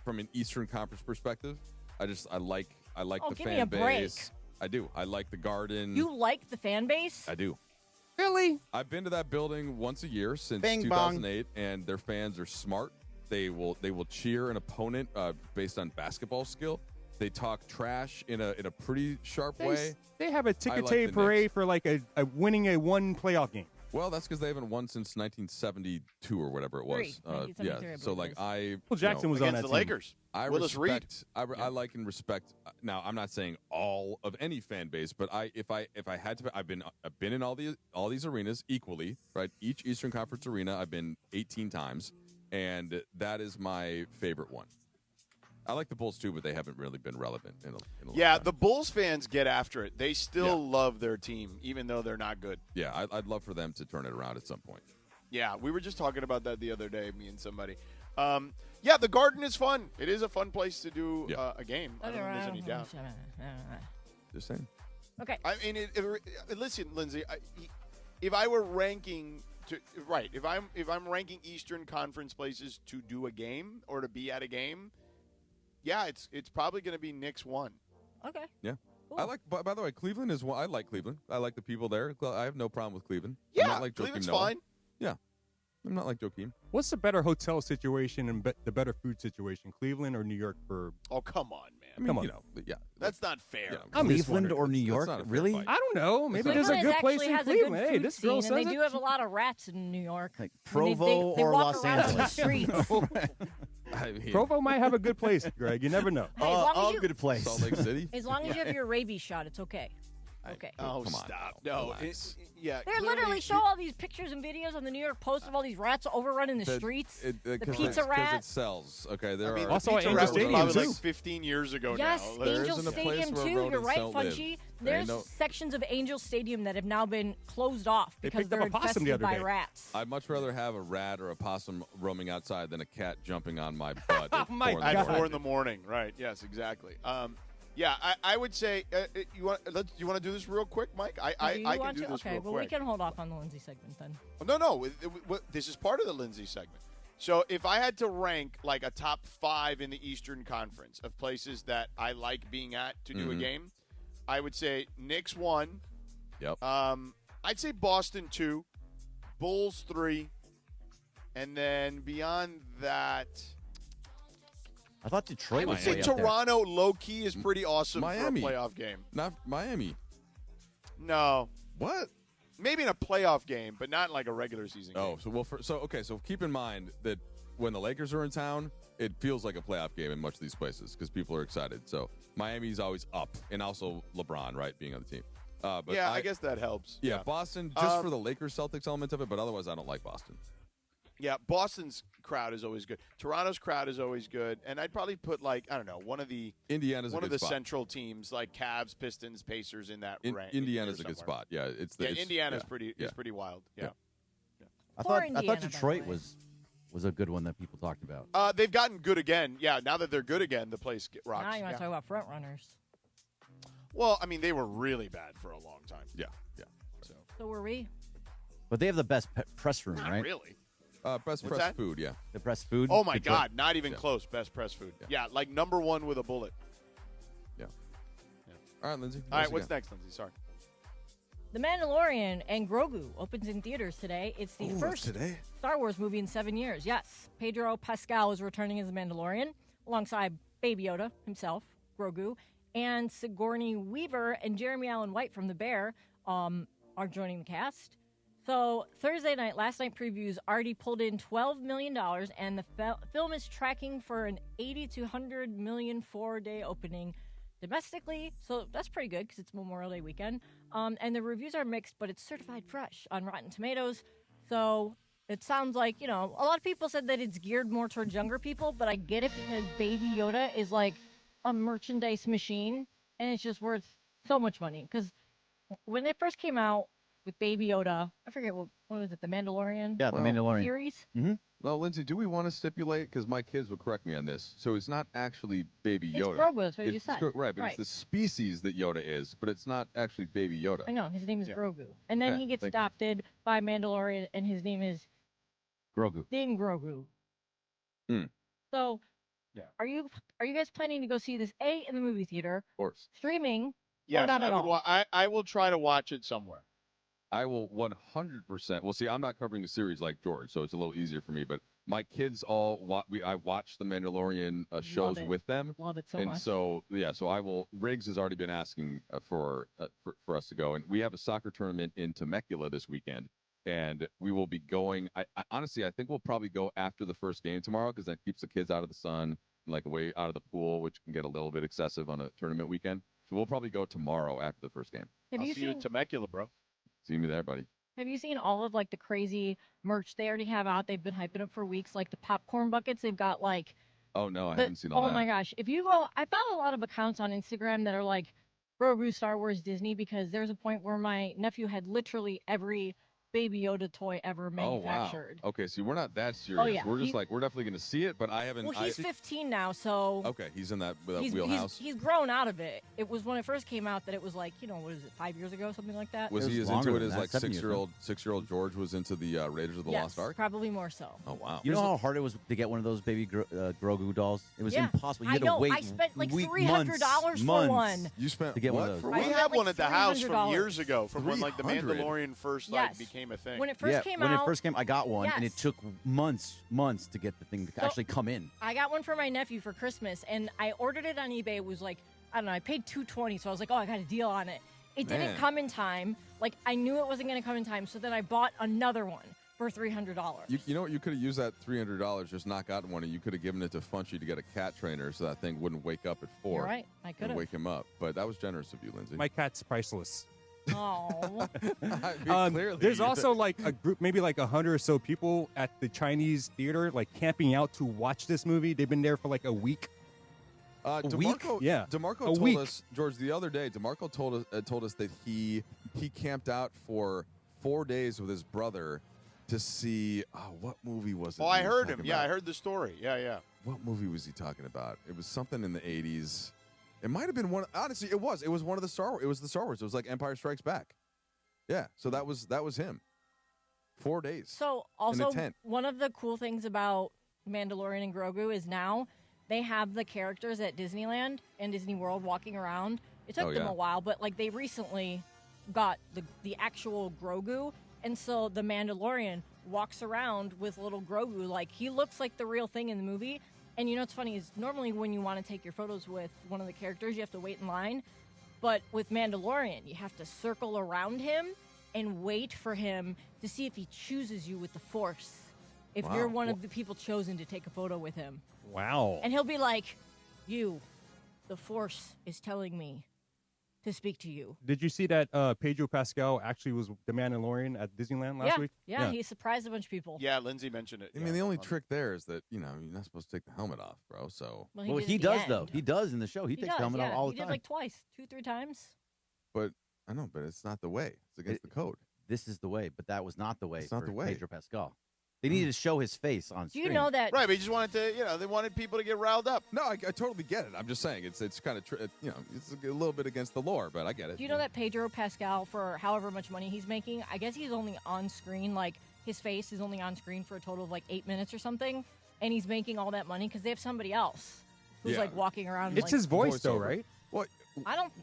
from an Eastern Conference perspective. I like the give me fan a break. base. I do. I like the Garden. You like the fan base? I do. Really? I've been to that building once a year since Bang 2008, and their fans are smart. They will cheer an opponent based on basketball skill. They talk trash in a pretty sharp way. They have a ticker tape parade for a winning a one playoff game. Well, that's because they haven't won since 1972 or whatever it was. Yeah. So Well, Jackson was on against that the team. Lakers. I Willis Reed. I like and respect. Now, I'm not saying all of any fan base, but if I had to, I've been in all these arenas equally, right? Each Eastern Conference arena I've been 18 times, and that is my favorite one. I like the Bulls too, but they haven't really been relevant in a long time. The Bulls fans get after it. They still love their team, even though they're not good. Yeah, I'd love for them to turn it around at some point. Yeah, we were just talking about that the other day, me and somebody. The Garden is fun. It is a fun place to do a game. I don't think there's any doubt. Just saying. Okay. I mean, listen, Lindsay. If I were ranking, if I'm ranking Eastern Conference places to do a game or to be at a game, it's probably going to be Knicks 1. Okay. Yeah. Cool. I like. By the way, Cleveland is one. I like Cleveland. I like the people there. I have no problem with Cleveland. Yeah, I'm not like Cleveland's Joakim Noah. fine. Yeah. I'm not like Joakim. What's the better hotel situation and the better food situation, Cleveland or New York? Oh, come on, man. I mean, Come on. That's not fair. Cleveland or New York? Really? I don't know. Maybe there's a good place in Cleveland. Hey, this girl says and they do have a lot of rats in New York. Like Provo they or walk Los around Angeles? On the streets. Provo might have a good place, Greg. You never know. Hey, as long as good place. Salt Lake City. As long as you have your rabies shot, it's okay. Okay. Oh, Come on. stop. No. They literally show all these pictures and videos on the New York Post of all these rats overrunning the streets. The pizza rat. It sells. Okay, there I mean, are. Also at Pizza Angel Rat was Stadium, probably too. like 15 years ago Yes, now. There Angel isn't a place Stadium where too. You're rodents right, don't live. Funchy. There There's ain't sections of Angel Stadium that have now been closed off They because picked up they're a possum the infested other by day. rats. I'd much rather have a rat or a possum roaming outside than a cat jumping on my butt. Oh, my at 4 in the At morning. 4 in the morning. Right. Yes, exactly. Yeah, I would say you want to do this real quick, Mike? I can do this real quick. Okay, well, we can hold off on the Lindsay segment then. No. This is part of the Lindsay segment. So if I had to rank like a top 5 in the Eastern Conference of places that I like being at to do a game, I would say Knicks 1. Yep. I'd say Boston 2, Bulls 3, and then beyond that, I thought Detroit. I would say Toronto low key is pretty awesome Miami. for a playoff game. Not Miami. No. What? Maybe in a playoff game, but not in like a regular season game. So keep in mind that when the Lakers are in town, it feels like a playoff game in much of these places because people are excited. So Miami's always up, and also LeBron, right, being on the team. But yeah, I guess that helps. Yeah, Boston, just for the Lakers-Celtics element of it, but otherwise I don't like Boston. Yeah, Boston's crowd is always good. Toronto's crowd is always good, and I'd probably put one of the central teams like Cavs, Pistons, Pacers in that range. Indiana's a good spot. Yeah, Indiana's pretty wild. Yeah. I thought Detroit was a good one that people talked about. They've gotten good again. Yeah, now that they're good again, the place rocks. Now you want to talk about front runners. Well, I mean, they were really bad for a long time. Yeah. So were we. But they have the best press room, Not right? really. Best press food, yeah. The press food. Oh my God, not even close. Best press food. Yeah, like number 1 with a bullet. Yeah. All right, Lindsay. All right, what's next, Lindsay? Sorry. The Mandalorian and Grogu opens in theaters today. It's the first Star Wars movie in 7 years. Yes, Pedro Pascal is returning as the Mandalorian alongside Baby Yoda himself, Grogu, and Sigourney Weaver and Jeremy Allen White from The Bear are joining the cast. So Thursday night, last night previews already pulled in $12 million, and the film is tracking for an 80 to 100 million 4-day opening domestically. So that's pretty good because it's Memorial Day weekend. And the reviews are mixed, but it's certified fresh on Rotten Tomatoes. So it sounds like, a lot of people said that it's geared more towards younger people, but I get it because Baby Yoda is like a merchandise machine, and it's just worth so much money. Because when it first came out, with Baby Yoda, I forget what was it, the Mandalorian? Yeah, the Mandalorian series. Mm-hmm. Well, Lindsay, do we want to stipulate, because my kids will correct me on this, so it's not actually Baby Yoda. It's Grogu, that's what you said. Right, but it's the species that Yoda is, but it's not actually Baby Yoda. I know, his name is Grogu. And then he gets adopted by Mandalorian, and his name is Grogu. Din Grogu. So, are you guys planning to go see this, A, in the movie theater? Of course. Streaming? Yes, or not at all? I will try to watch it somewhere. I will 100%. Well, see, I'm not covering the series like George, so it's a little easier for me. But my kids I watch the Mandalorian shows with them. Love it so much. And so I will. Riggs has already been asking for us to go, and we have a soccer tournament in Temecula this weekend, and we will be going. I honestly, I think we'll probably go after the first game tomorrow because that keeps the kids out of the sun, like away out of the pool, which can get a little bit excessive on a tournament weekend. So we'll probably go tomorrow after the first game. I'll see you in Temecula, bro. See me there, buddy. Have you seen all of the crazy merch they already have out? They've been hyping up for weeks, like the popcorn buckets. They've got Oh no, I haven't seen all that. Oh my gosh! If you go, I found a lot of accounts on Instagram that are like Grogu, Star Wars, Disney, because there's a point where my nephew had literally every Baby Yoda toy ever manufactured. Oh wow. Okay, so we're not that serious. Oh, yeah. We're just we're definitely going to see it, but I haven't. Well, he's 15 now, so. Okay, he's in that wheelhouse. He's grown out of it. It was when it first came out that it was what is it, 5 years ago, something like that? Was he as into it as 6-year-old George was into the Raiders of the Lost Ark? Probably more so. Oh wow! You know how hard it was to get one of those baby Grogu dolls? It was impossible. You had to wait. I spent $300 for one. You spent to get one of those. We had one at the house from years ago, from when the Mandalorian first became a thing. When it first came when out. it first came, I got one, and it took months to get the thing to actually come in. I got one for my nephew for Christmas, and I ordered it on eBay. It was I don't know, I paid $220, so I was like, oh, I got a deal on it. It didn't come in time. I knew it wasn't going to come in time, so then I bought another one for $300. You know what? You could have used that $300, just not gotten one, and you could have given it to Funchy to get a cat trainer so that thing wouldn't wake up at 4. You're right. I could have. Wake him up. But that was generous of you, Lindsay. My cat's priceless. Oh. There's also a group, maybe 100 or so people at the Chinese theater, camping out to watch this movie. They've been there for a week. DeMarco, Yeah. DeMarco told us, George, the other day. DeMarco told us that he camped for 4 days with his brother to see what movie was it? Oh, I heard him. Yeah, I heard the story. Yeah. What movie was he talking about? It was something in the 80s. It might have been one. Honestly, it was. It was one of the Star Wars. It was the Star Wars. It was like Empire Strikes Back. Yeah. So that was him. 4 days. So in a also tent. one of the cool things about Mandalorian and Grogu is now they have the characters at Disneyland and Disney World walking around. It took them a while, but like they recently got the actual Grogu, and so the Mandalorian walks around with little Grogu. Like he looks like the real thing in the movie. And you know what's funny is normally when you want to take your photos with one of the characters, you have to wait in line. But with Mandalorian, you have to circle around him and wait for him to see if he chooses you with the Force. If you're one of the people chosen to take a photo with him. Wow. And he'll be like, the Force is telling me to speak to you. Did you see that Pedro Pascal actually was the Mandalorian at Disneyland last week? Yeah, he surprised a bunch of people. Yeah, Lindsay mentioned it. I mean, the only trick there is that, you're not supposed to take the helmet off, bro. So. Well, he does, though. He does in the show. He takes the helmet off all the time. He did like twice, 2-3 times. But, I know, but it's not the way. It's against the code. This is the way, but that was not the way It's not for the way. Pedro Pascal. They needed to show his face on Do screen. you know that? Right, but he just wanted to, they wanted people to get riled up. No, I totally get it. I'm just saying it's kind of, it's a little bit against the lore, but I get it. Do you know that Pedro Pascal, for however much money he's making, I guess he's only on screen, like his face is only on screen for a total of like 8 minutes or something, and he's making all that money because they have somebody else who's like walking around. It's like, his voice, though, right? What? I don't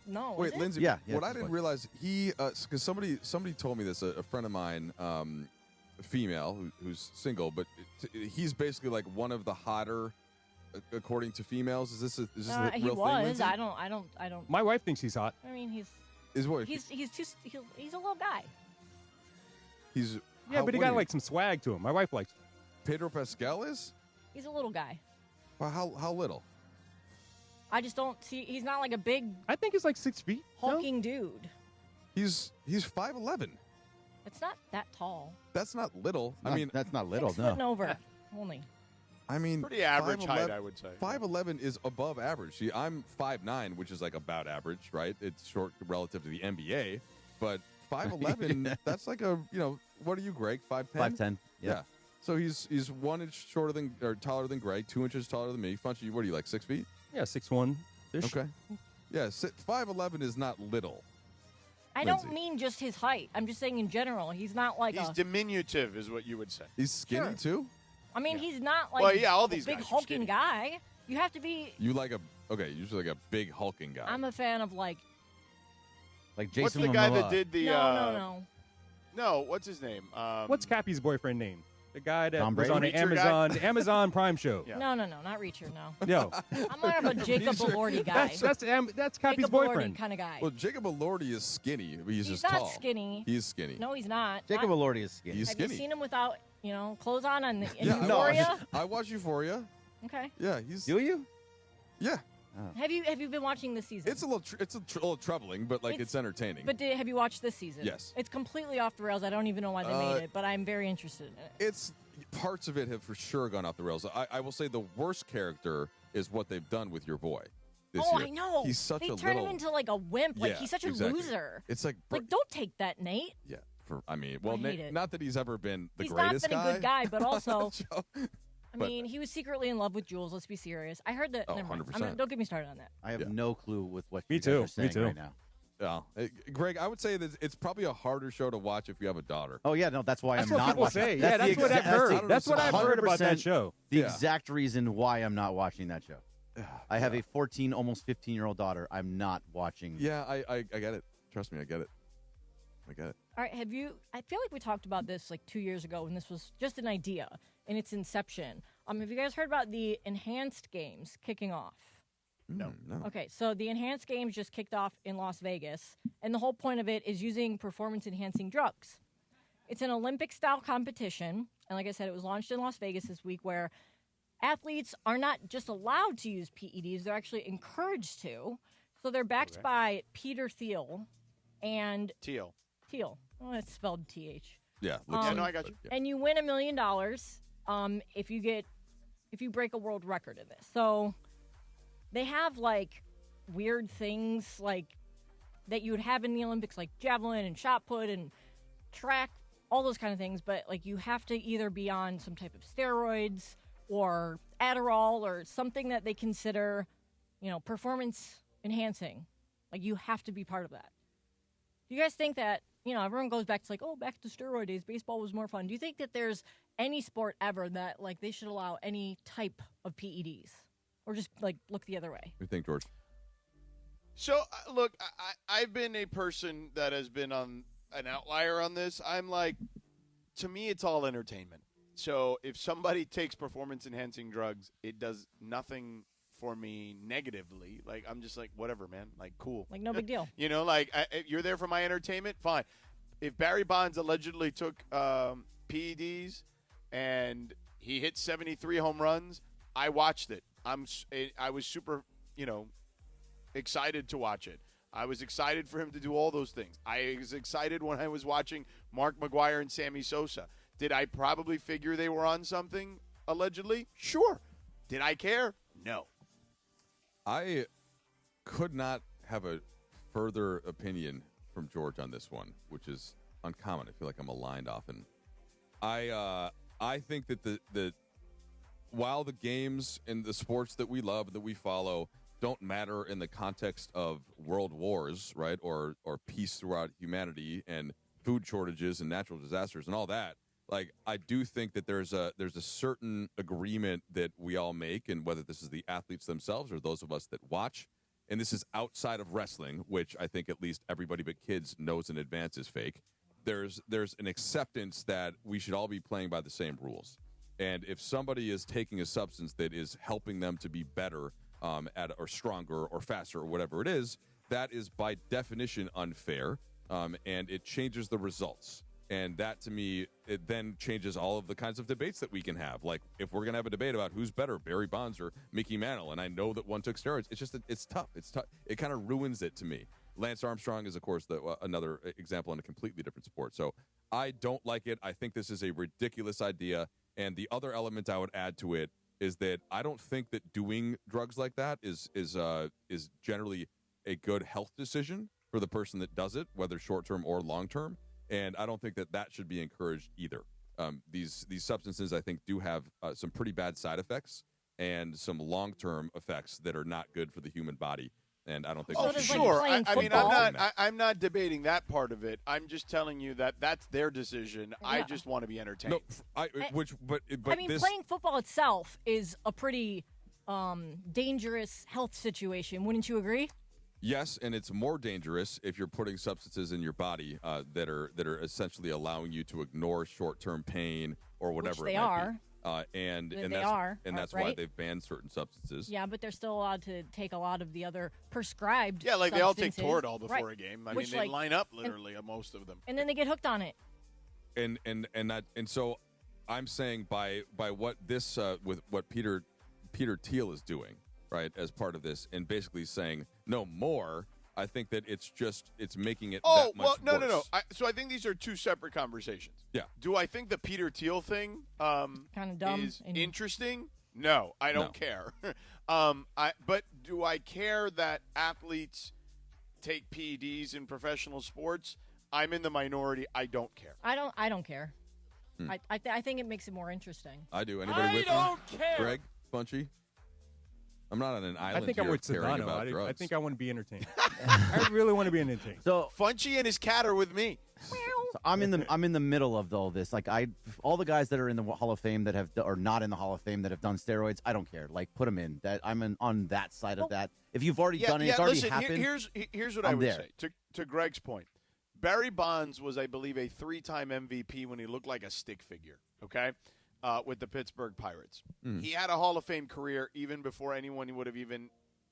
know. Wait, is it? Lindsay. Yeah, what I it's didn't voice. realize because somebody told me this. A friend of mine, a female who's single, but he's basically like one of the hotter, according to females. Is this a real he thing? was. Lindsay? I don't. My wife thinks he's hot. I mean, he's what? he's a little guy. He's Yeah, but he got like some swag to him. My wife likes him. Pedro Pascal is. He's a little guy. Well, how little? I just don't see. He's not like a big I think he's like 6 feet. hulking dude. He's 5'11". It's not that tall. That's not little. I mean, that's not little. 6 foot and over only. I mean, Pretty average 5'11" height, I would say. 5'11" is above average. See, I'm 5'9", which is like about average, right? It's short relative to the NBA, but 5'11", that's like a, what are you, Greg? 5'10"? 5'10", yeah. So he's 1 inch taller than Greg, 2 inches taller than me. Funchy, what are you, like 6 feet? Yeah, 6'1". Okay. Yeah, 5'11" is not little. I Lindsay. don't mean just his height. I'm just saying in general. He's not like He's diminutive, is what you would say. He's skinny too? I mean, he's not like all these a big guys are hulking skinny. guy. You have to be. You like usually like a big hulking guy. I'm a fan of like. Like Jason What's the guy Momoa. that did the? No, what's his name? What's Cappy's boyfriend name? The guy that Tom was on Brady? the Amazon Prime show. Yeah. No, not Reacher. No. No. I'm more of a Jacob Elordi guy. That's Cappy's Jacob boyfriend. Elordi kind of guy. Well, Jacob Elordi is skinny, but he's just not tall. skinny. He's skinny. No, he's not. Jacob Not- Elordi is skinny. He's Have skinny. you seen him without clothes on in Yeah, Euphoria? I watch Euphoria. Okay. Yeah, he's. Do you? Yeah, Have you been watching this season? it's a little troubling, but like it's entertaining. But have you watched this season? Yes. It's completely off the rails. I don't even know why they made it, but I'm very interested in it. It's parts of it have for sure gone off the rails. I will say the worst character is what they've done with your boy this Oh, year. I know. He's such they a turn little. him into like a wimp. Like Yeah, he's such a exactly. loser. It's like don't take that, Nate. yeah. Well, I hate it. not that he's ever been the He's greatest not been a good guy, but also, But- I mean, he was secretly in love with Jules. Let's be serious. I heard that. Oh, never mind. 100%. Don't get me started on that. I have no clue with what Me you guys too. are saying Me too. right now. Yeah. Greg, I would say that it's probably a harder show to watch if you have a daughter. Oh yeah, no, that's why That's I'm what not people watching. say. Yeah, that's what I've heard. That's what I've heard about that 100% show. The Yeah. exact reason why I'm not watching that show. I have a 14, almost 15-year-old daughter. I'm not watching. Yeah, I get it. Trust me, I get it. I get it. All right, I feel like we talked about this like 2 years ago when this was just an idea in its inception. Have you guys heard about the enhanced games kicking off? No. Okay, so the enhanced games just kicked off in Las Vegas, and the whole point of it is using performance-enhancing drugs. It's an Olympic-style competition, and like I said, it was launched in Las Vegas this week, where athletes are not just allowed to use PEDs, they're actually encouraged to. So they're backed by Peter Thiel and... Teal. Oh, it's spelled T-H. Yeah. Yeah, no, I got you. And you win $1 million if you break a world record in this. So they have like weird things like that you would have in the Olympics, like javelin and shot put and track, all those kind of things. But like you have to either be on some type of steroids or Adderall or something that they consider performance enhancing. Like, you have to be part of that. Do you guys think that, everyone goes back to back to steroid days, baseball was more fun. Do you think that there's any sport ever that, they should allow any type of PEDs? Or just, look the other way? What do you think, George? So, look, I've been a person that has been on an outlier on this. I'm to me, it's all entertainment. So if somebody takes performance-enhancing drugs, it does nothing for me negatively. I'm just whatever, man. Cool. No big deal. You're there for my entertainment? Fine. If Barry Bonds allegedly took PEDs and he hit 73 home runs, I watched it. I was super, excited to watch it. I was excited for him to do all those things. I was excited when I was watching Mark McGwire and Sammy Sosa. Did I probably figure they were on something, allegedly? Sure. Did I care? No. I could not have a further opinion from George on this one, which is uncommon. I feel like I'm aligned often. I think that the while the games and the sports that we love, that we follow, don't matter in the context of world wars, right, or peace throughout humanity and food shortages and natural disasters and all that, I do think that there's a certain agreement that we all make, and whether this is the athletes themselves or those of us that watch, and this is outside of wrestling, which I think at least everybody but kids knows in advance is fake. There's an acceptance that we should all be playing by the same rules. And if somebody is taking a substance that is helping them to be better or stronger or faster or whatever it is, that is by definition unfair, and it changes the results. And that, to me, it then changes all of the kinds of debates that we can have. If we're going to have a debate about who's better, Barry Bonds or Mickey Mantle, and I know that one took steroids, it's tough. It's tough. It kind of ruins it to me. Lance Armstrong is, of course, another example in a completely different sport. So I don't like it. I think this is a ridiculous idea. And the other element I would add to it is that I don't think that doing drugs like that is generally a good health decision for the person that does it, whether short-term or long-term. And I don't think that should be encouraged either. These substances, I think, do have some pretty bad side effects and some long-term effects that are not good for the human body. And I don't think. Oh, sure. I'm not debating that part of it. I'm just telling you that that's their decision. Yeah. I just want to be entertained. Playing football itself is a pretty dangerous health situation. Wouldn't you agree? Yes, and it's more dangerous if you're putting substances in your body that are essentially allowing you to ignore short-term pain or whatever Which they it might are. Be. And that's right? why they've banned certain substances. Yeah, but they're still allowed to take a lot of the other prescribed. Yeah, substances. They all take Toradol before a game. Which, they line up literally, most of them. And then they get hooked on it. And so I'm saying by what this with what Peter Thiel is doing, right, as part of this, and basically saying no more. I think that it's making it that much worse. No. So I think these are two separate conversations. Yeah. Do I think the Peter Thiel thing kind of dumb is interesting? No, I don't care. But do I care that athletes take PEDs in professional sports? I'm in the minority. I don't care. I don't care. I think it makes it more interesting. I do. Anybody with me? I don't care. Greg, Funchy? I'm not on an island. I think I'm with Sedano. I think I want to be entertained. I really want to be entertained. So Funchy and his cat are with me. So I'm in the middle of all this. All the guys that are in the Hall of Fame that are not in the Hall of Fame that have done steroids, I don't care. Put them in. I'm on that side of that. If you've already done it, it's already happened. Here's what I would say to Greg's point. Barry Bonds was, I believe, a 3-time MVP when he looked like a stick figure. Okay. With the Pittsburgh Pirates. Mm. He had a Hall of Fame career even before anyone would have even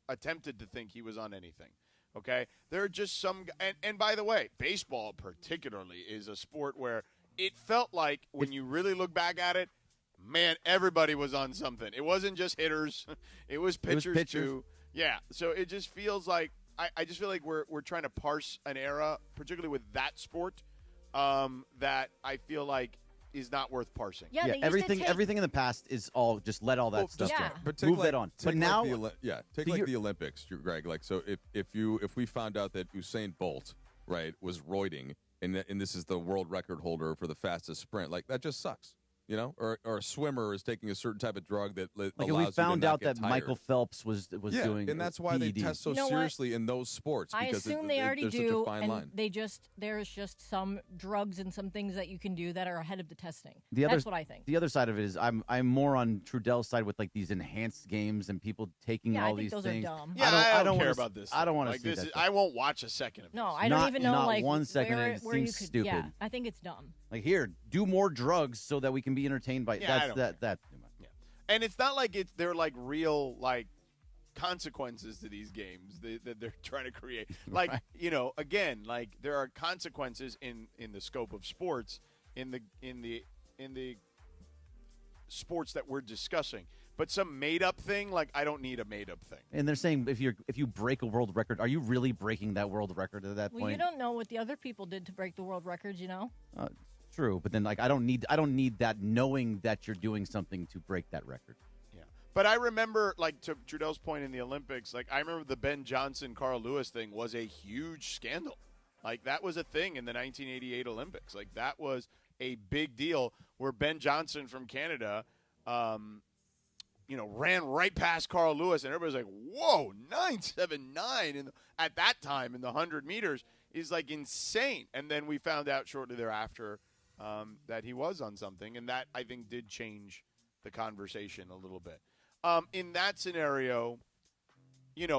attempted to think he was on anything. Okay? There are just some – and by the way, baseball particularly is a sport where it felt like when you really look back at it, man, everybody was on something. It wasn't just hitters. It was pitchers too. Yeah. So it just feels like I just feel like we're trying to parse an era, particularly with that sport, that I feel like – is not worth parsing. Yeah, everything in the past is all just let all that stuff go. But move that on. But now, the Olympics, Greg. So if we found out that Usain Bolt, right, was roiding, and this is the world record holder for the fastest sprint, that just sucks. or a swimmer is taking a certain type of drug that allows Like you we to found not out get that tired. Michael Phelps was doing, and that's why they PEDs. test so You know what? seriously in those sports. I Because assume they already there's do, such a fine and line. there's just some drugs and some things that you can do that are ahead of the testing. The other, That's what I think. The other side of it is I'm more on Trudell's side with like these enhanced games and people taking Yeah, all I think these those things. are dumb. Yeah, I don't care wanna about see- this. I don't want to like see this. that. I won't watch a second of it. No, I don't even know. Not like 1 second. where, It where you seems could. stupid. Yeah, I think it's dumb. Like here, do more drugs so that we can be entertained by. Yeah, I don't that. Yeah. And it's not like they're like real like consequences to these games that they're trying to create. Like again, like there are consequences in the scope of sports in the sports that we're discussing. But some made up thing, like I don't need a made up thing. And they're saying if you break a world record, are you really breaking that world record at that Well, point? you don't know what the other people did to break the world records. True, but then like I don't need that knowing that you're doing something to break that record. Yeah. But I remember, like to Trudell's point in the Olympics, like I remember the Ben Johnson, Carl Lewis thing was a huge scandal. Like that was a thing in the 1988 Olympics. Like that was a big deal where Ben Johnson from Canada, ran right past Carl Lewis, and everybody's like, "Whoa, 9.79!" At that time in the 100 meters is like insane. And then we found out shortly thereafter that he was on something, and that I think did change the conversation a little bit. In that scenario,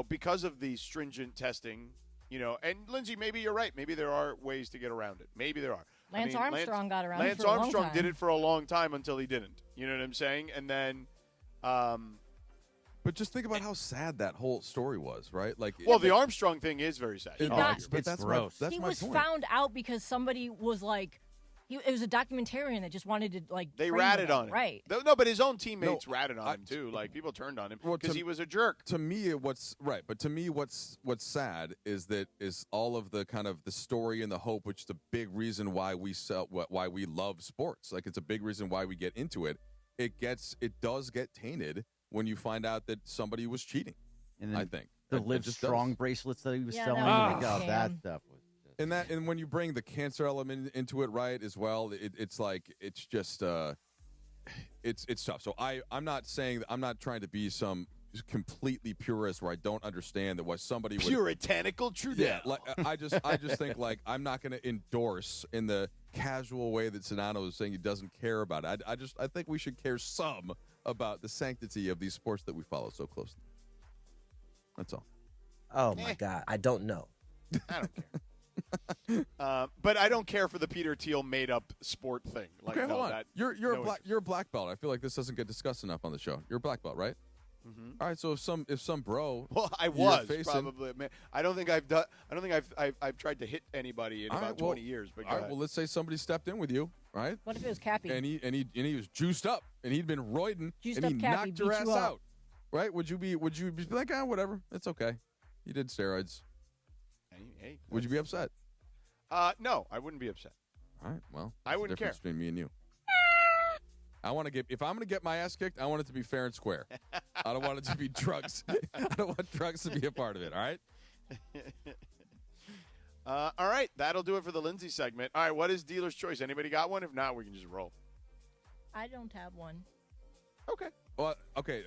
because of the stringent testing, and Lindsay, maybe you're right. Maybe there are ways to get around it. Maybe there are. Lance Armstrong got around it Lance for a long Armstrong time. did it for a long time until he didn't. You know what I'm saying? And then but just think about how sad that whole story was, right? Like, the Armstrong thing is very sad. But that's gross. That's he my was point. found out because somebody was like, it was a documentarian that just wanted to like. They train ratted with on him, right? No, but his own teammates ratted on him too. Like people turned on him because he was a jerk. To me, what's sad is all of the kind of the story and the hope, which is a big reason why we love sports. Like it's a big reason why we get into it. It does get tainted when you find out that somebody was cheating. And then I think the It Live just Strong does. bracelets that he was Yeah, selling, that was like, a that scam. stuff was. And when you bring the cancer element into it, right, as well, it's just it's tough. So I'm not trying to be some completely purist where I don't understand that why somebody would Puritanical Trudell. Yeah, like I just think like I'm not going to endorse in the casual way that Sedano is saying he doesn't care about it. I think we should care some about the sanctity of these sports that we follow so closely. That's all. Oh my God, I don't know. I don't care. But I don't care for the Peter Thiel made up sport thing. Like, Okay, no, hold on. that- You're no a black belt. I feel like this doesn't get discussed enough on the show. You're a black belt, right? Mm-hmm. All right. So if some bro, Well, I you're was facing- probably. Man, I don't think I've tried to hit anybody in All about right, well, 20 years. But go all right. ahead. Well, let's say somebody stepped in with you, right? What if it was Cappy? And he was juiced up, and he'd been roiding, Juiced and he up Cappy, knocked your beat ass you up. out, right? Would you be like, whatever, it's okay, you did steroids? Hey, Would you be upset? No, I wouldn't be upset. All right. Well, I that's the wouldn't difference between me and you. If I'm going to get my ass kicked, I want it to be fair and square. I don't want it to be drugs. I don't want drugs to be a part of it. All right. All right, that'll do it for the Lindsay segment. All right, what is dealer's choice? Anybody got one? If not, we can just roll. I don't have one. Okay. Well, okay.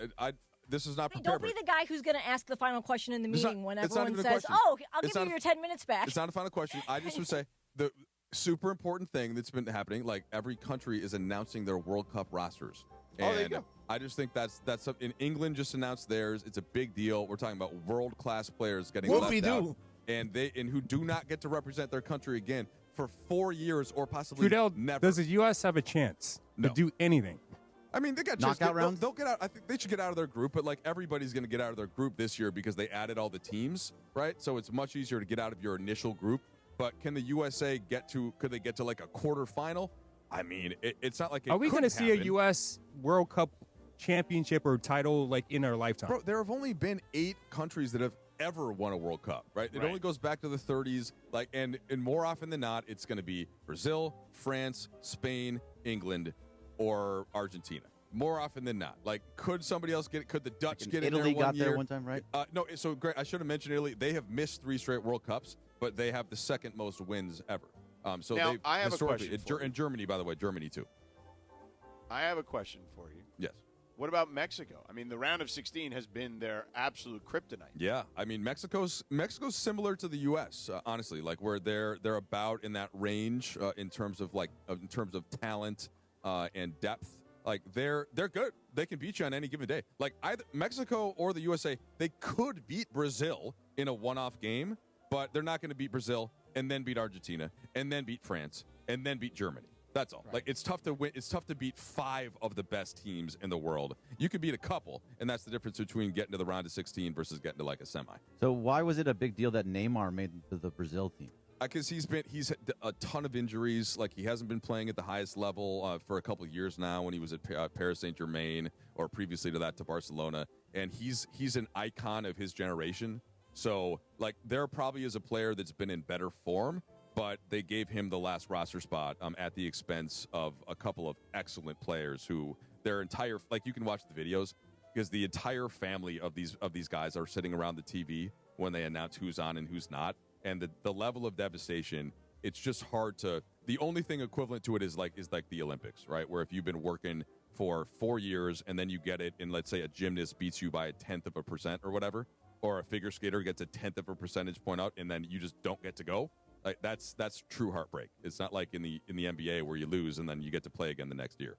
This is not Hey, prepared. don't be the guy who's going to ask the final question in the It's meeting not- when it's not everyone even a says, question. "Oh, I'll It's give you not your a- 10 minutes back." It's not a final question. I just would say the super important thing that's been happening, like every country is announcing their World Cup rosters. Oh, there you And go. I just think that's in England just announced theirs. It's a big deal. We're talking about world-class players getting left out. And who do not get to represent their country again for 4 years or possibly Trudell, never. does the U.S. have a chance to do anything? I mean, they got Knockout rounds? They'll get out. I think they should get out of their group, but like everybody's going to get out of their group this year because they added all the teams, right? So it's much easier to get out of your initial group. But can the USA could they get to like a quarterfinal? I mean, it's not like it Are we going to see a U.S. World Cup championship or title like in our lifetime? Bro, there have only been 8 countries that have ever won a World Cup, right? It only goes back to the 30s, and more often than not, it's going to be Brazil, France, Spain, England, or Argentina. More often than not. Like, could somebody else get it? Could the Dutch get in there Italy one got year? there one time, right? No, so great. I should have mentioned Italy. They have missed 3 straight World Cups, but they have the second most wins ever. So Now, they I have a historically, question for you. and Germany, by the way, Germany too. I have a question for you. Yes. What about Mexico? I mean, the round of 16 has been their absolute kryptonite. Yeah, I mean, Mexico's similar to the U.S. Honestly, like where they're about in that range in terms of talent and depth. Like they're good. They can beat you on any given day. Like either Mexico or the USA, they could beat Brazil in a one-off game, but they're not going to beat Brazil and then beat Argentina and then beat France and then beat Germany. That's all. Right. Like it's tough to win. It's tough to beat 5 of the best teams in the world. You can beat a couple, and that's the difference between getting to the round of 16 versus getting to like a semi. So why was it a big deal that Neymar made the Brazil team? Because he's had a ton of injuries. Like he hasn't been playing at the highest level for a couple of years now. When he was at Paris Saint-Germain, or previously to that to Barcelona, and he's an icon of his generation. So like there probably is a player that's been in better form, but they gave him the last roster spot at the expense of a couple of excellent players who their entire, like you can watch the videos because the entire family of these guys are sitting around the TV when they announce who's on and who's not. And the level of devastation, it's just hard to, the only thing equivalent to it is like the Olympics, right? Where if you've been working for 4 years and then you get it and let's say a gymnast beats you by 0.1% or whatever, or a figure skater gets a 0.1 percentage point out and then you just don't get to go. Like that's true heartbreak. It's not like in the NBA where you lose and then you get to play again the next year.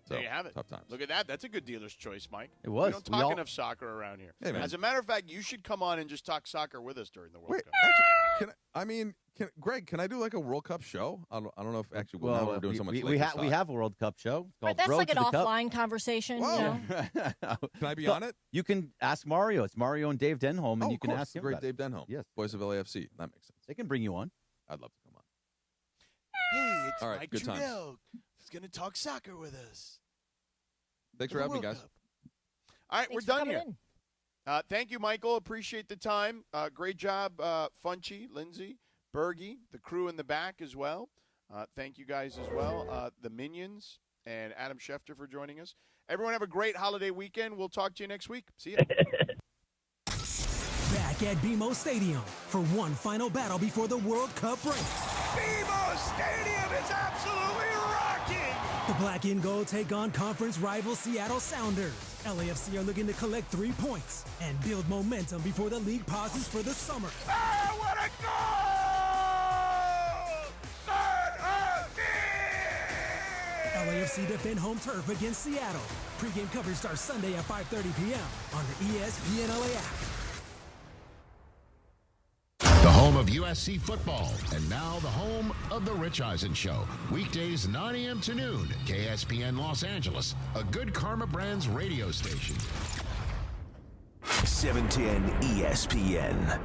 So, there you have it. Tough times. Look at that. That's a good dealer's choice, Mike. It was. We don't talk enough soccer around here. Hey, as a matter of fact, you should come on and just talk soccer with us during the World Cup. Actually, Greg, can I do like a World Cup show? I don't know if actually now we're doing so much. We have a World Cup show. Right, that's like an offline conversation. You know? Can I be on it? You can ask Mario. It's Mario and Dave Denholm, and you can ask him. Great about it. Dave Denholm. Yes, Voice of LAFC. That makes sense. They can bring you on. I'd love to come on. Hey, it's All right, Mike good times. Trudell. He's going to talk soccer with us. Thanks for having me, guys. All right, we're done here. Thank you, Michael. Appreciate the time. Great job, Funchy, Lindsay, Bergie, the crew in the back as well. Thank you guys as well. The Minions and Adam Schefter for joining us. Everyone have a great holiday weekend. We'll talk to you next week. See you. Back at BMO Stadium for one final battle before the World Cup break. BMO Stadium is absolutely rocking! The black and gold take on conference rival Seattle Sounders. LAFC are looking to collect 3 points and build momentum before the league pauses for the summer. Ah, what a goal! LAFC defend home turf against Seattle. Pre-game coverage starts Sunday at 5:30 p.m. on the ESPN LA app. The home of USC football, and now the home of The Rich Eisen Show. Weekdays 9 a.m. to noon, KSPN Los Angeles, a Good Karma Brands radio station. 710 ESPN.